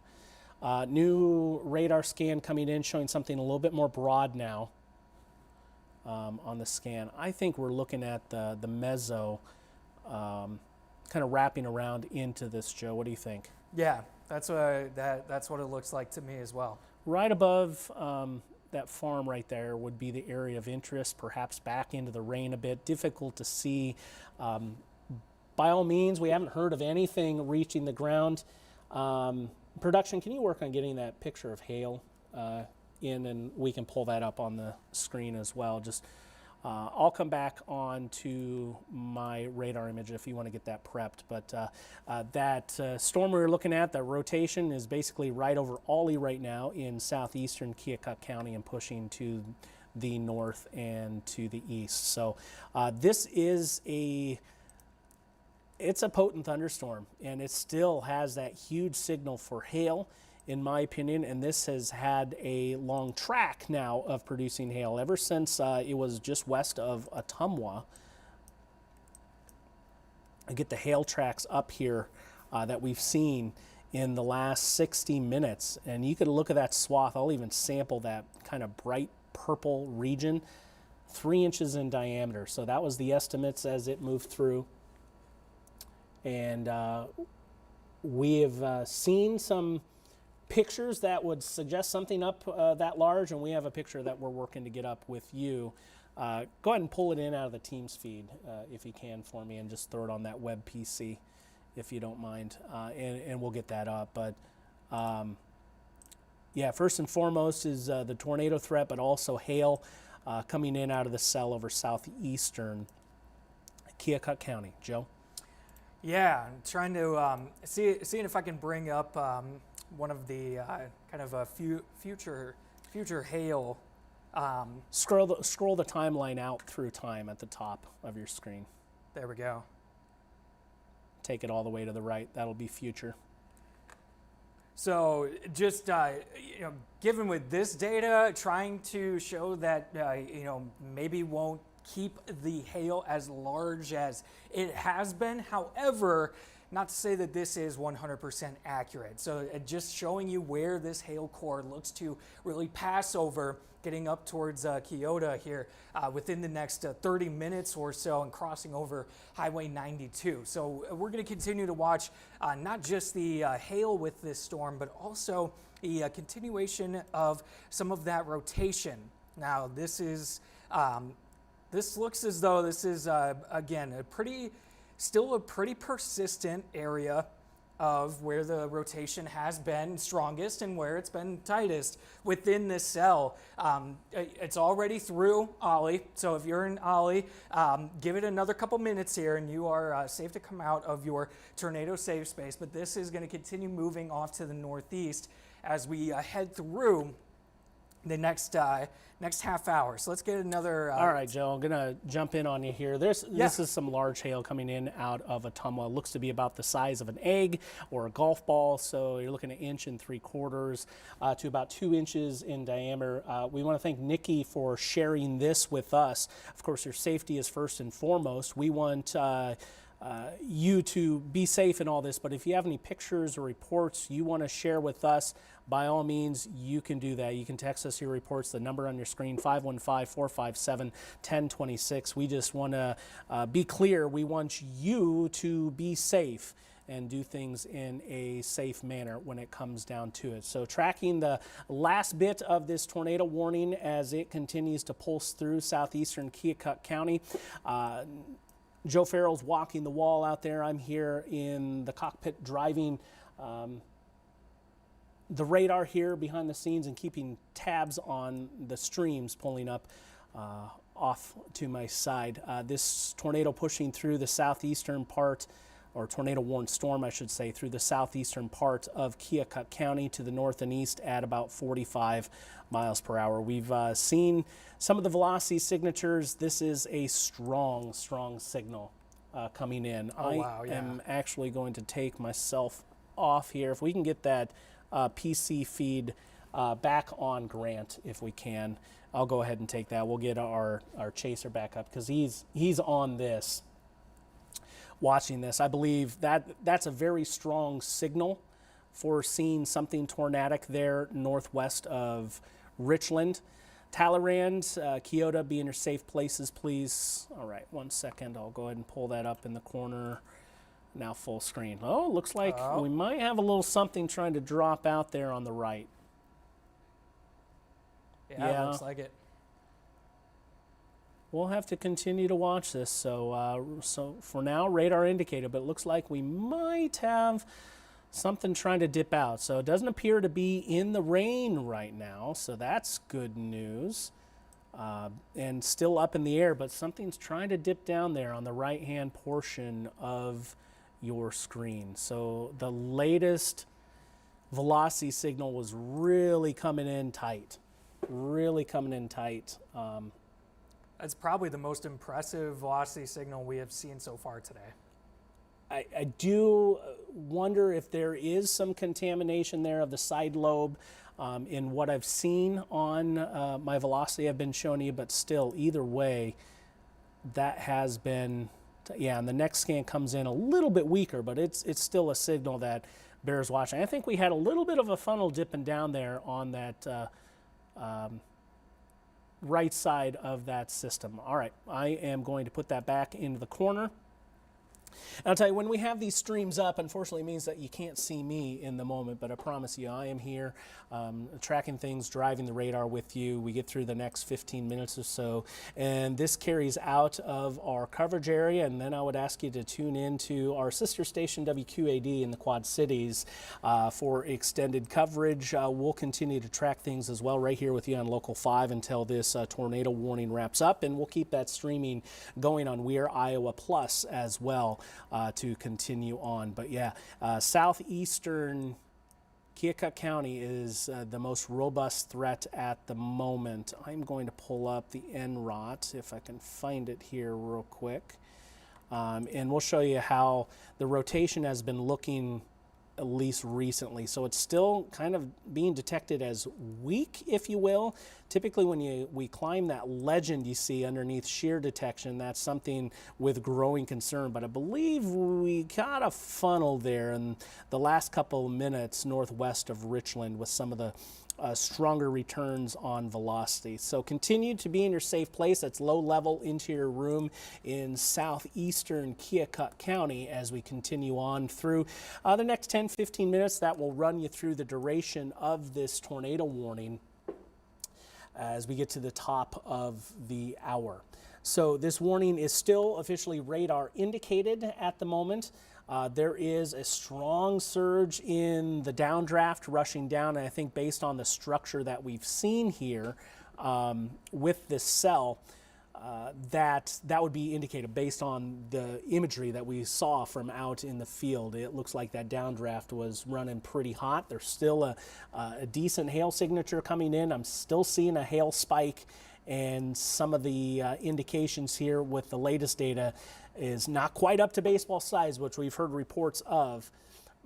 New radar scan coming in showing something a little bit more broad now. On the scan, I think we're looking at the meso kind of wrapping around into this, Joe. What do you think? Yeah, that's what it looks like to me as well. Right above that farm right there would be the area of interest, perhaps back into the rain a bit. Difficult to see. By all means, we haven't heard of anything reaching the ground. Production, can you work on getting that picture of hail in, and we can pull that up on the screen as well. Just I'll come back on to my radar image if you want to get that prepped. But that storm we were looking at, the rotation is basically right over Ollie right now in southeastern Keokuk County and pushing to the north and to the east. So this is it's a potent thunderstorm, and it still has that huge signal for hail, in my opinion, and this has had a long track now of producing hail ever since it was just west of Ottumwa. I get the hail tracks up here that we've seen in the last 60 minutes, and you could look at that swath. I'll even sample that kind of bright purple region, 3 inches in diameter. So that was the estimates as it moved through, and we have seen some pictures that would suggest something up that large, and we have a picture that we're working to get up with you. Go ahead and pull it in out of the Teams feed if you can for me, and just throw it on that web PC if you don't mind, and we'll get that up. But yeah, first and foremost is the tornado threat, but also hail coming in out of the cell over southeastern Keokuk County. Joe? Yeah, I'm trying to seeing if I can bring up one of the kind of a future hail. Scroll the timeline out through time at the top of your screen. There we go. Take it all the way to the right. That'll be future. So just given with this data, trying to show that maybe won't keep the hail as large as it has been. However, not to say that this is 100% accurate. So just showing you where this hail core looks to really pass over, getting up towards Keota here within the next 30 minutes or so, and crossing over Highway 92. So we're going to continue to watch not just the hail with this storm, but also the continuation of some of that rotation. Now this looks as though this is again still a pretty persistent area of where the rotation has been strongest and where it's been tightest within this cell. It's already through Ollie, so if you're in Ollie, give it another couple minutes here and you are safe to come out of your tornado safe space. But this is going to continue moving off to the northeast as we head through the next half hour. So let's get another. All right, Joe, I'm gonna jump in on you here. This is some large hail coming in out of Ottumwa. Looks to be about the size of an egg or a golf ball. So you're looking at 1 3/4 to about 2 inches in diameter. We want to thank Nikki for sharing this with us. Of course, your safety is first and foremost. We want you to be safe in all this, but if you have any pictures or reports you want to share with us, by all means, you can do that. You can text us your reports, the number on your screen, 515-457-1026. We just want to be clear. We want you to be safe and do things in a safe manner when it comes down to it. So tracking the last bit of this tornado warning as it continues to pulse through southeastern Keokuk County. Joe Farrell's walking the wall out there. I'm here in the cockpit driving the radar here behind the scenes and keeping tabs on the streams pulling up off to my side. This tornado pushing through the southeastern part, or tornado warned storm, I should say, through the southeastern part of Keokuk County to the north and east at about 45 miles per hour. We've seen some of the velocity signatures. This is a strong, strong signal coming in. Wow, yeah. I am actually going to take myself off here. If we can get that PC feed back on Grant, if we can, I'll go ahead and take that. We'll get our chaser back up because he's on this, watching this. I believe that's a very strong signal for seeing something tornadic there northwest of Richland. Talleyrand, Keota, be in your safe places, please. All right, 1 second. I'll go ahead and pull that up in the corner. Now full screen. Oh, looks like we might have a little something trying to drop out there on the right. Yeah, it looks like it. We'll have to continue to watch this. So for now, radar indicated, but it looks like we might have something trying to dip out. So it doesn't appear to be in the rain right now, so that's good news. And still up in the air, but something's trying to dip down there on the right-hand portion of your screen. So the latest velocity signal was really coming in tight. That's probably the most impressive velocity signal we have seen so far today. I do wonder if there is some contamination there of the side lobe in what I've seen on my velocity I've been showing you, but still, either way, that has been, yeah, and the next scan comes in a little bit weaker, but it's still a signal that bears watching. I think we had a little bit of a funnel dipping down there on that right side of that system. All right, I am going to put that back into the corner. And I'll tell you, when we have these streams up, unfortunately it means that you can't see me in the moment, but I promise you I am here tracking things, driving the radar with you. We get through the next 15 minutes or so, and this carries out of our coverage area, and then I would ask you to tune in to our sister station WQAD in the Quad Cities for extended coverage. We'll continue to track things as well right here with you on Local 5 until this tornado warning wraps up, and we'll keep that streaming going on Weir Iowa Plus as well to continue on. But yeah, southeastern Keokuk County is the most robust threat at the moment. I'm going to pull up the NROT if I can find it here real quick. And we'll show you how the rotation has been looking at least recently. So it's still kind of being detected as weak, if you will. Typically when we climb that legend you see underneath shear detection, that's something with growing concern. But I believe we got a funnel there in the last couple of minutes northwest of Richland with some of the stronger returns on velocity. So continue to be in your safe place. That's low level interior room in southeastern Keokuk County as we continue on through the next 10-15 minutes. That will run you through the duration of this tornado warning as we get to the top of the hour. So this warning is still officially radar indicated at the moment. There is a strong surge in the downdraft rushing down, and I think based on the structure that we've seen here with this cell, that would be indicated based on the imagery that we saw from out in the field. It looks like that downdraft was running pretty hot. There's still a decent hail signature coming in. I'm still seeing a hail spike, and some of the indications here with the latest data is not quite up to baseball size, which we've heard reports of,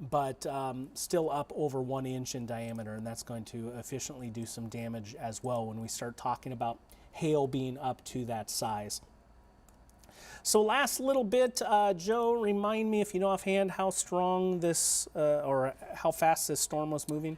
but still up over 1 inch in diameter, and that's going to efficiently do some damage as well when we start talking about hail being up to that size. So last little bit, Joe, remind me if you know offhand how strong this or how fast this storm was moving?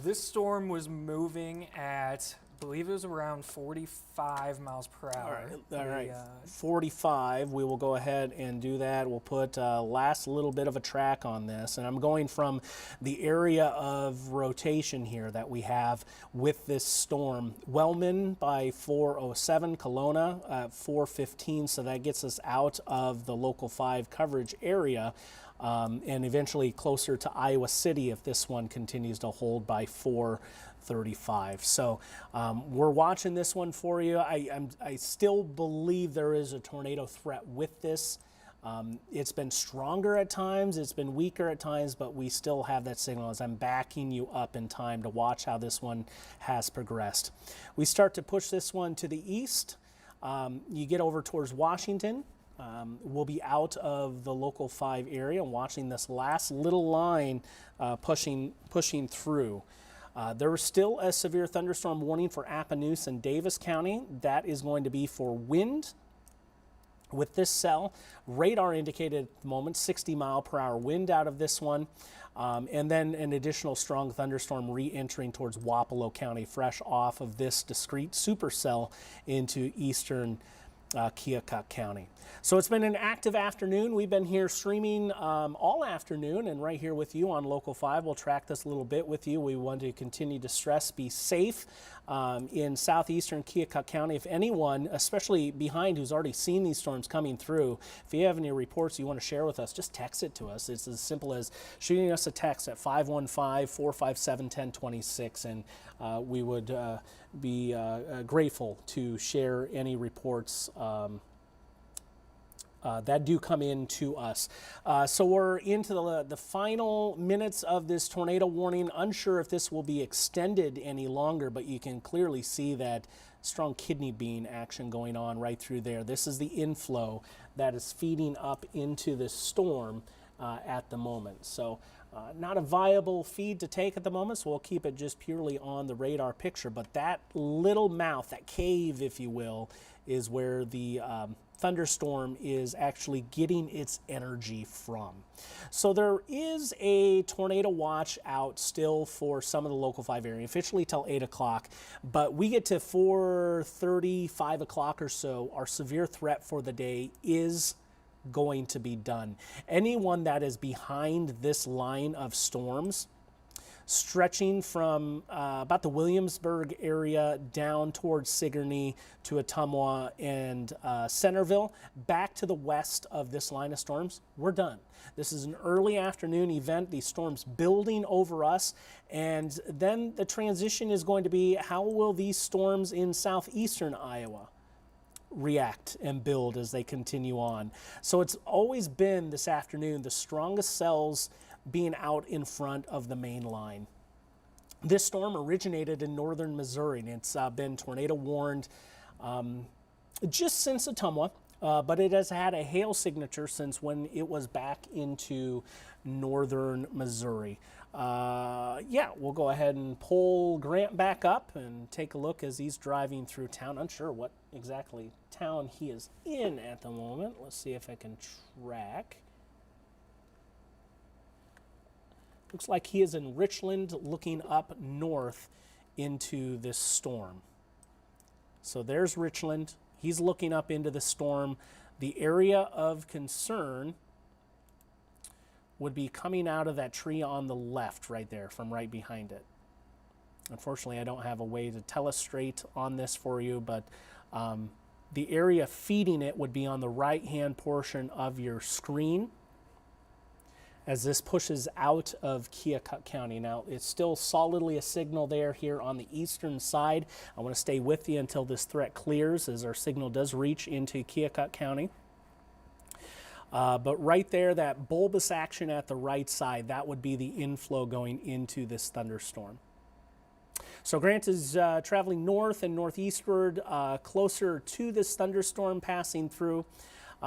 This storm was moving at, I believe it was around 45 miles per hour. All right. 45. We will go ahead and do that. We'll put last little bit of a track on this. And I'm going from the area of rotation here that we have with this storm. Wellman by 407, Kelowna at 415. So that gets us out of the local 5 coverage area. And eventually closer to Iowa City if this one continues to hold by 4:35. So we're watching this one for you. I still believe there is a tornado threat with this. It's been stronger at times, it's been weaker at times, but we still have that signal as I'm backing you up in time to watch how this one has progressed. We start to push this one to the east. You get over towards Washington. We'll be out of the local 5 area and watching this last little line pushing through. There is still a severe thunderstorm warning for Appanoose and Davis County. That is going to be for wind. With this cell, radar indicated at the moment 60-mile-per-hour wind out of this one. And then an additional strong thunderstorm re-entering towards Wapello County, fresh off of this discrete supercell into eastern Keokuk County. So it's been an active afternoon. We've been here streaming all afternoon and right here with you on Local 5. We'll track this a little bit with you. We want to continue to stress, be safe in southeastern Keokuk County. If anyone, especially behind who's already seen these storms coming through, if you have any reports you want to share with us, just text it to us. It's as simple as shooting us a text at 515-457-1026, and we would be grateful to share any reports that do come in to us. So we're into the final minutes of this tornado warning. Unsure if this will be extended any longer, but you can clearly see that strong kidney bean action going on right through there. This is the inflow that is feeding up into this storm at the moment. So not a viable feed to take at the moment, so we'll keep it just purely on the radar picture. But that little mouth, that cave, if you will, is where the thunderstorm is actually getting its energy from. So there is a tornado watch out still for some of the local 5 area, officially till 8 o'clock, but we get to 4:30, 5 o'clock or so. Our severe threat for the day is going to be done. Anyone that is behind this line of storms, stretching from about the Williamsburg area down towards Sigourney to Ottumwa and Centerville, back to the west of this line of storms, we're done. This is an early afternoon event, these storms building over us, and then the transition is going to be how will these storms in southeastern Iowa react and build as they continue on. So it's always been this afternoon the strongest cells being out in front of the main line. This storm originated in northern Missouri, and it's been tornado warned just since Ottumwa, but it has had a hail signature since when it was back into northern Missouri. Yeah, we'll go ahead and pull Grant back up and take a look as he's driving through town. Unsure what exactly town he is in at the moment. Let's see if I can track. Looks like he is in Richland looking up north into this storm. So there's Richland. He's looking up into the storm. The area of concern would be coming out of that tree on the left right there, from right behind it. Unfortunately, I don't have a way to telestrate on this for you, but the area feeding it would be on the right-hand portion of your screen as this pushes out of Keokuk County. Now, it's still solidly a signal there here on the eastern side. I want to stay with you until this threat clears as our signal does reach into Keokuk County. But right there, that bulbous action at the right side, that would be the inflow going into this thunderstorm. So Grant is traveling north and northeastward, closer to this thunderstorm passing through.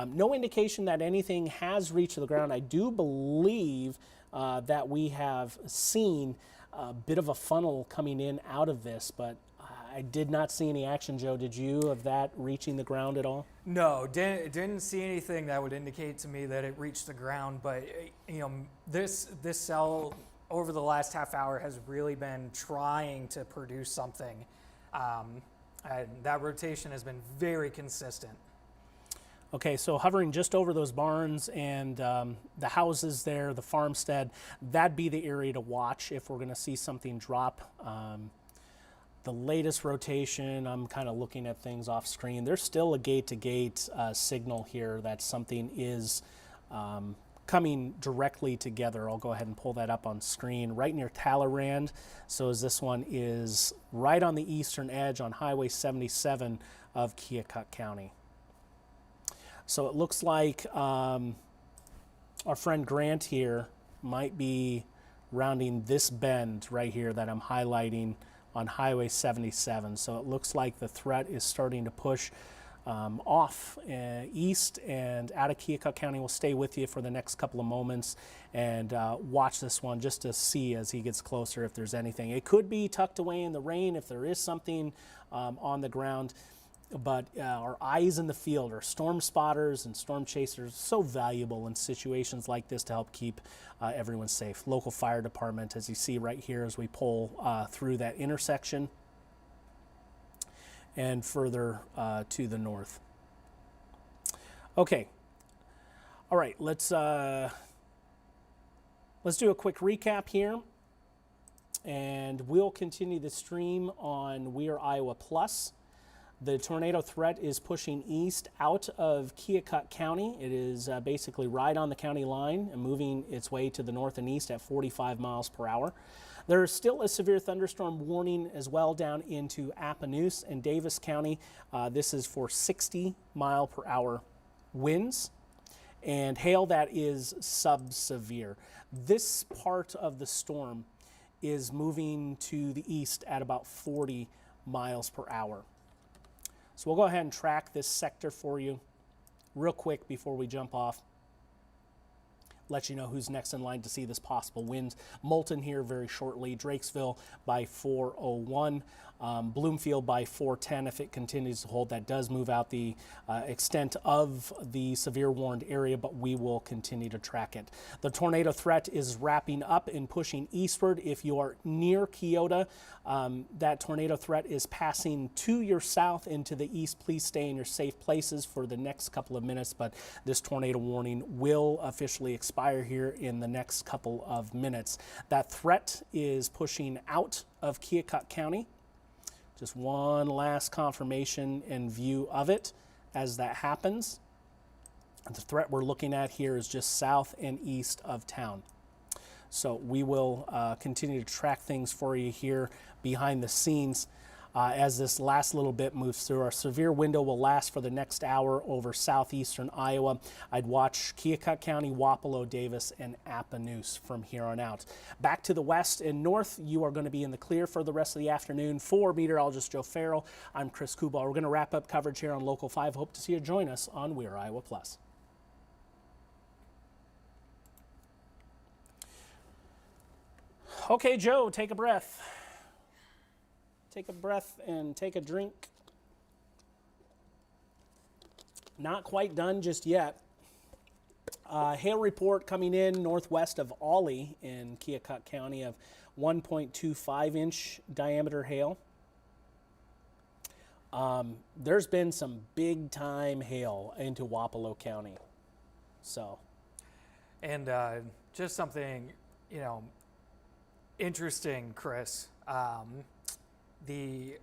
No indication that anything has reached the ground. I do believe that we have seen a bit of a funnel coming in out of this, but I did not see any action. Joe, did you, of that reaching the ground at all? No, didn't see anything that would indicate to me that it reached the ground. But you know, this cell over the last half hour has really been trying to produce something. And that rotation has been very consistent. Okay, so hovering just over those barns and the houses there, the farmstead, that'd be the area to watch if we're going to see something drop. The latest rotation, I'm kind of looking at things off screen. There's still a gate-to-gate signal here that something is coming directly together. I'll go ahead and pull that up on screen right near Talleyrand. So as this one is right on the eastern edge on Highway 77 of Keokuk County. So it looks like our friend Grant here might be rounding this bend right here that I'm highlighting on Highway 77. So it looks like the threat is starting to push off east and out of Keokuk County. We'll stay with you for the next couple of moments and watch this one just to see as he gets closer if there's anything. It could be tucked away in the rain if there is something on the ground. But our eyes in the field, our storm spotters and storm chasers, so valuable in situations like this to help keep everyone safe. Local fire department, as you see right here as we pull through that intersection and further to the north. Okay, all right, let's do a quick recap here, and we'll continue the stream on We're Iowa Plus. The tornado threat is pushing east out of Keokuk County. It is basically right on the county line and moving its way to the north and east at 45 miles per hour. There is still a severe thunderstorm warning as well down into Appanoose and Davis County. This is for 60 mile per hour winds and hail that is sub-severe. This part of the storm is moving to the east at about 40 miles per hour. So we'll go ahead and track this sector for you real quick before we jump off. Let you know who's next in line to see this possible wind. Moulton here very shortly. Drakesville by 4:01. Bloomfield by 4:10. If it continues to hold, that does move out the extent of the severe warned area, but we will continue to track it. The tornado threat is wrapping up and pushing eastward. If you are near Keota, that tornado threat is passing to your south and to the east. Please stay in your safe places for the next couple of minutes, but this tornado warning will officially expire here in the next couple of minutes. That threat is pushing out of Keokuk County. Just one last confirmation and view of it as that happens. The threat we're looking at here is just south and east of town. So we will continue to track things for you here behind the scenes as this last little bit moves through. Our severe window will last for the next hour over southeastern Iowa. I'd watch Keokuk County, Wapello, Davis, and Appanoose from here on out. Back to the west and north, you are going to be in the clear for the rest of the afternoon. For meteorologist Joe Farrell, I'm Chris Kubal. We're going to wrap up coverage here on Local 5. Hope to see you join us on We're Iowa Plus. Okay, Joe, take a breath. Take a breath and take a drink. Not quite done just yet. Hail report coming in northwest of Ollie in Keokuk County of 1.25 inch diameter hail. There's been some big time hail into Wapello County. So. And just something, interesting, Chris. The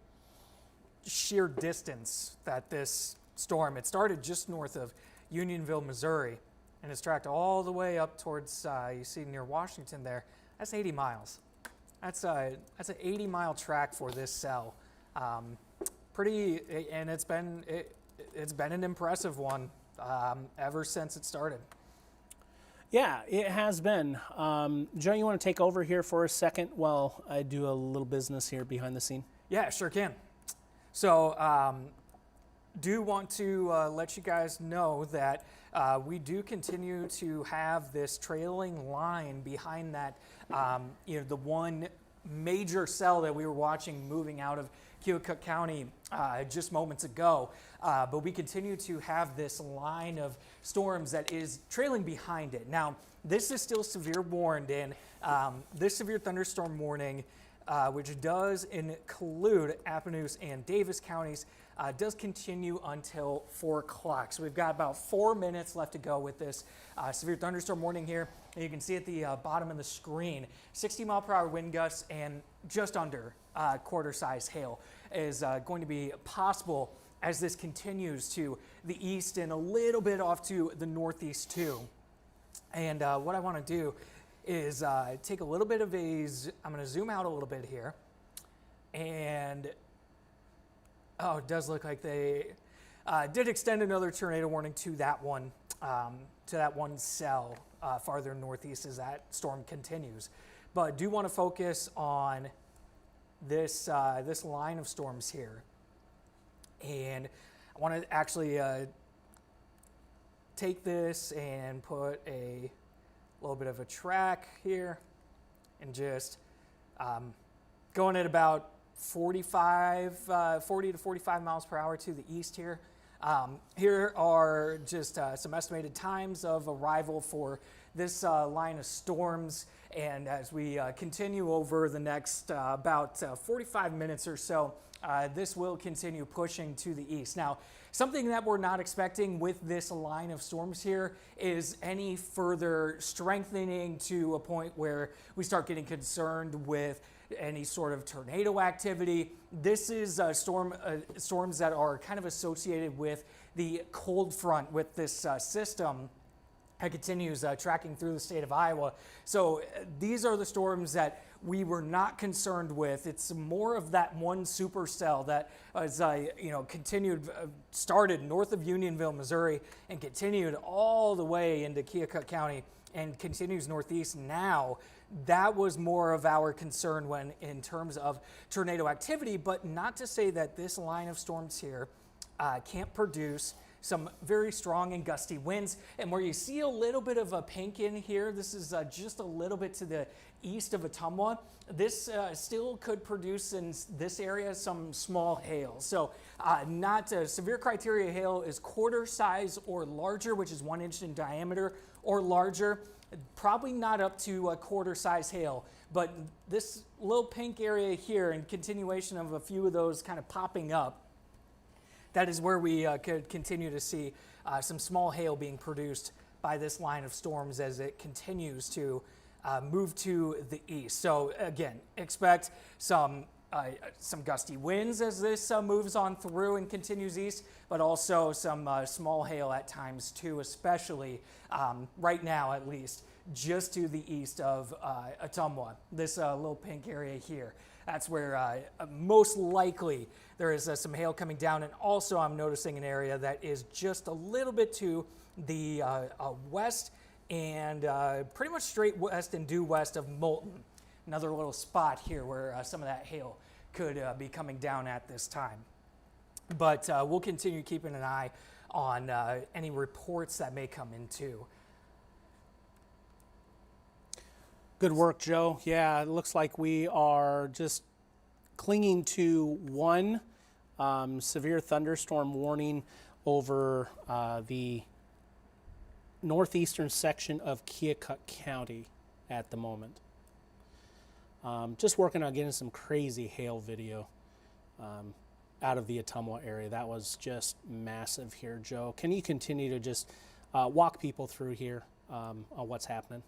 sheer distance that this storm, it started just north of Unionville, Missouri, and it's tracked all the way up towards, you see near Washington there. That's 80 miles. That's an 80-mile track for this cell. And it's been an impressive one ever since it started. Yeah, it has been. Joe, you want to take over here for a second while I do a little business here behind the scene? Yeah, sure can. So, do want to let you guys know that we do continue to have this trailing line behind that, the one major cell that we were watching moving out of Keokuk County just moments ago. But we continue to have this line of storms that is trailing behind it. Now, this is still severe warned, and this severe thunderstorm warning, which does include Appanoose and Davis counties, does continue until 4 o'clock. So we've got about 4 minutes left to go with this severe thunderstorm warning here. And you can see at the bottom of the screen, 60-mile-per-hour wind gusts and just under quarter-size hail is going to be possible as this continues to the east and a little bit off to the northeast too. And what I want to do is take a little bit of I'm going to zoom out a little bit here. And, oh, it does look like they did extend another tornado warning to that one cell farther northeast as that storm continues. But I do want to focus on this line of storms here. And I want to actually take this and put a little bit of a track here and just going at about 40 to 45 miles per hour to the east here. Here are just some estimated times of arrival for this line of storms, and as we continue over the next about 45 minutes or so, this will continue pushing to the east. Now, something that we're not expecting with this line of storms here is any further strengthening to a point where we start getting concerned with any sort of tornado activity. This is storms that are kind of associated with the cold front with this system that continues tracking through the state of Iowa. So these are the storms that we were not concerned with. It's more of that one supercell that was, started north of Unionville, Missouri, and continued all the way into Keokuk County and continues northeast now. That was more of our concern when in terms of tornado activity, but not to say that this line of storms here can't produce some very strong and gusty winds. And where you see a little bit of a pink in here, this is just a little bit to the east of Ottumwa. This still could produce in this area some small hail. So not severe criteria hail is quarter size or larger, which is 1 inch in diameter or larger. Probably not up to a quarter size hail, but this little pink area here and continuation of a few of those kind of popping up, that is where we could continue to see some small hail being produced by this line of storms as it continues to move to the east. So again, expect some gusty winds as this moves on through and continues east, but also some small hail at times too, especially right now at least, just to the east of Ottumwa, this little pink area here. That's where most likely there is some hail coming down. And also I'm noticing an area that is just a little bit to the west and pretty much straight west and due west of Moulton. Another little spot here where some of that hail could be coming down at this time. But we'll continue keeping an eye on any reports that may come in too. Good work, Joe. Yeah, it looks like we are just clinging to one severe thunderstorm warning over the northeastern section of Keokuk County at the moment. Just working on getting some crazy hail video out of the Ottumwa area. That was just massive here, Joe. Can you continue to just walk people through here on what's happening?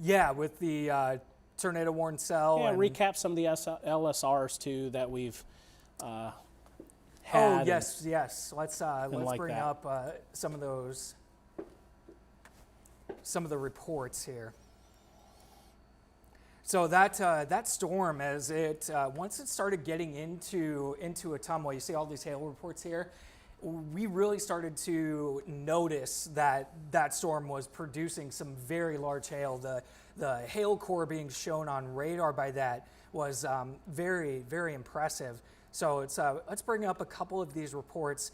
Yeah, with the tornado warn cell. Yeah, recap some of the LSRs too that we've had. Oh yes. Let's like bring that. up some of the reports here. So that storm, as it once it started getting into Ottumwa, you see all these hail reports here. We really started to notice that storm was producing some very large hail. The hail core being shown on radar by that was very, very impressive. So let's bring up a couple of these reports.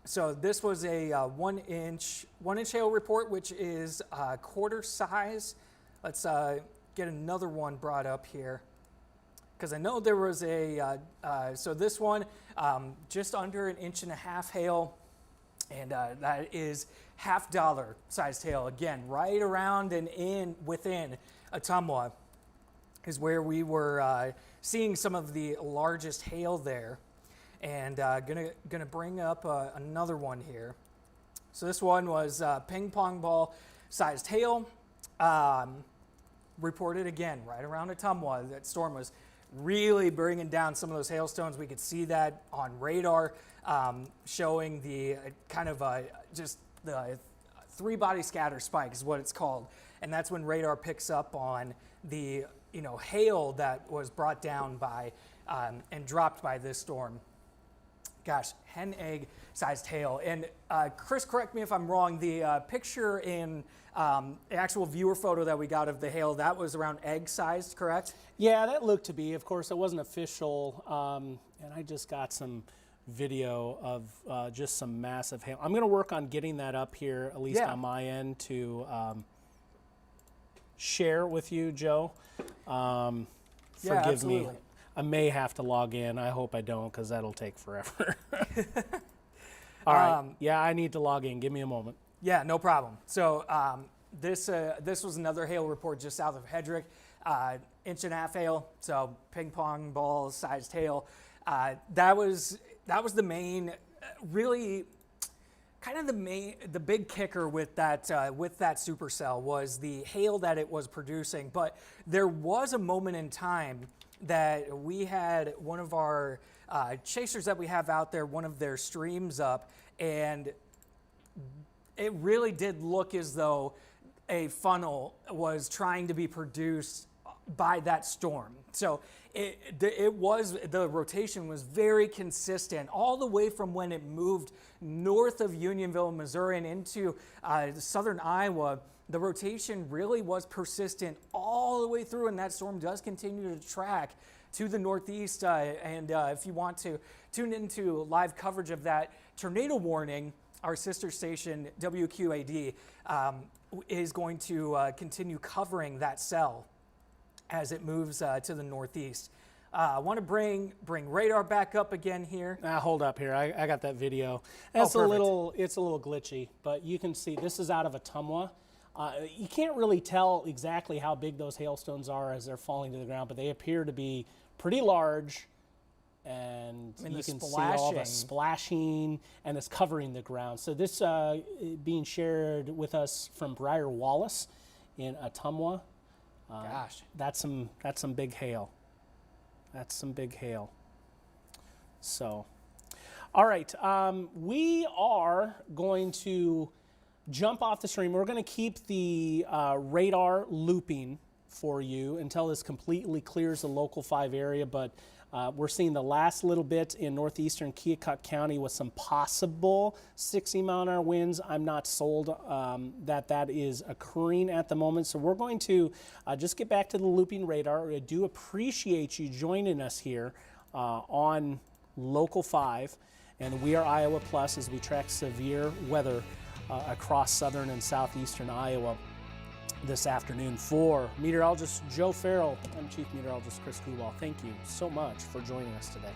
So this was a 1 inch hail report, which is quarter size. Let's get another one brought up here. because I know there was so this one, just under 1.5 inches hail, and that is $half sized hail. Again, right around and within Ottumwa is where we were seeing some of the largest hail there. And gonna bring up another one here. So this one was ping pong ball sized hail. Reported again right around Ottumwa. That storm was really bringing down some of those hailstones. We could see that on radar, showing the kind of just the three-body scatter spike is what it's called. And that's when radar picks up on the hail that was brought down by and dropped by this storm. Gosh, hen egg sized hail. And Chris, correct me if I'm wrong, the picture in the actual viewer photo that we got of the hail, that was around egg sized, correct? Yeah, that looked to be. Of course, it wasn't official. And I just got some video of just some massive hail. I'm going to work on getting that up here, at least on my end, to share with you, Joe. Forgive me. I may have to log in. I hope I don't, because that'll take forever. All right. Yeah, I need to log in. Give me a moment. Yeah, no problem. So this was another hail report just south of Hedrick. 1.5 inches hail, so ping pong ball sized hail. That was the main, really kind of the big kicker with that supercell was the hail that it was producing. But there was a moment in time that we had one of our chasers that we have out there, one of their streams up, and it really did look as though a funnel was trying to be produced by that storm. So the rotation was very consistent all the way from when it moved north of Unionville, Missouri, and into southern Iowa. The rotation really was persistent all the way through, and that storm does continue to track to the northeast. And if you want to tune into live coverage of that tornado warning, our sister station, WQAD, is going to continue covering that cell as it moves to the northeast. I want to bring radar back up again here. Hold up here. I got that video. It's a little glitchy, but you can see this is out of Ottumwa. You can't really tell exactly how big those hailstones are as they're falling to the ground, but they appear to be pretty large, and you can see all the splashing, and it's covering the ground. So this being shared with us from Briar Wallace in Ottumwa. Gosh, that's some big hail. That's some big hail. So, all right, we are going to jump off the stream. We're going to keep the radar looping for you until this completely clears the local 5 area, but we're seeing the last little bit in northeastern Keokuk County with some possible 60-mile-an-hour winds. I'm not sold that is occurring at the moment, so we're going to just get back to the looping radar. I do appreciate you joining us here on Local 5 and We Are Iowa Plus as we track severe weather across southern and southeastern Iowa this afternoon. For meteorologist Joe Farrell, I'm Chief Meteorologist Chris Kubal. Thank you so much for joining us today.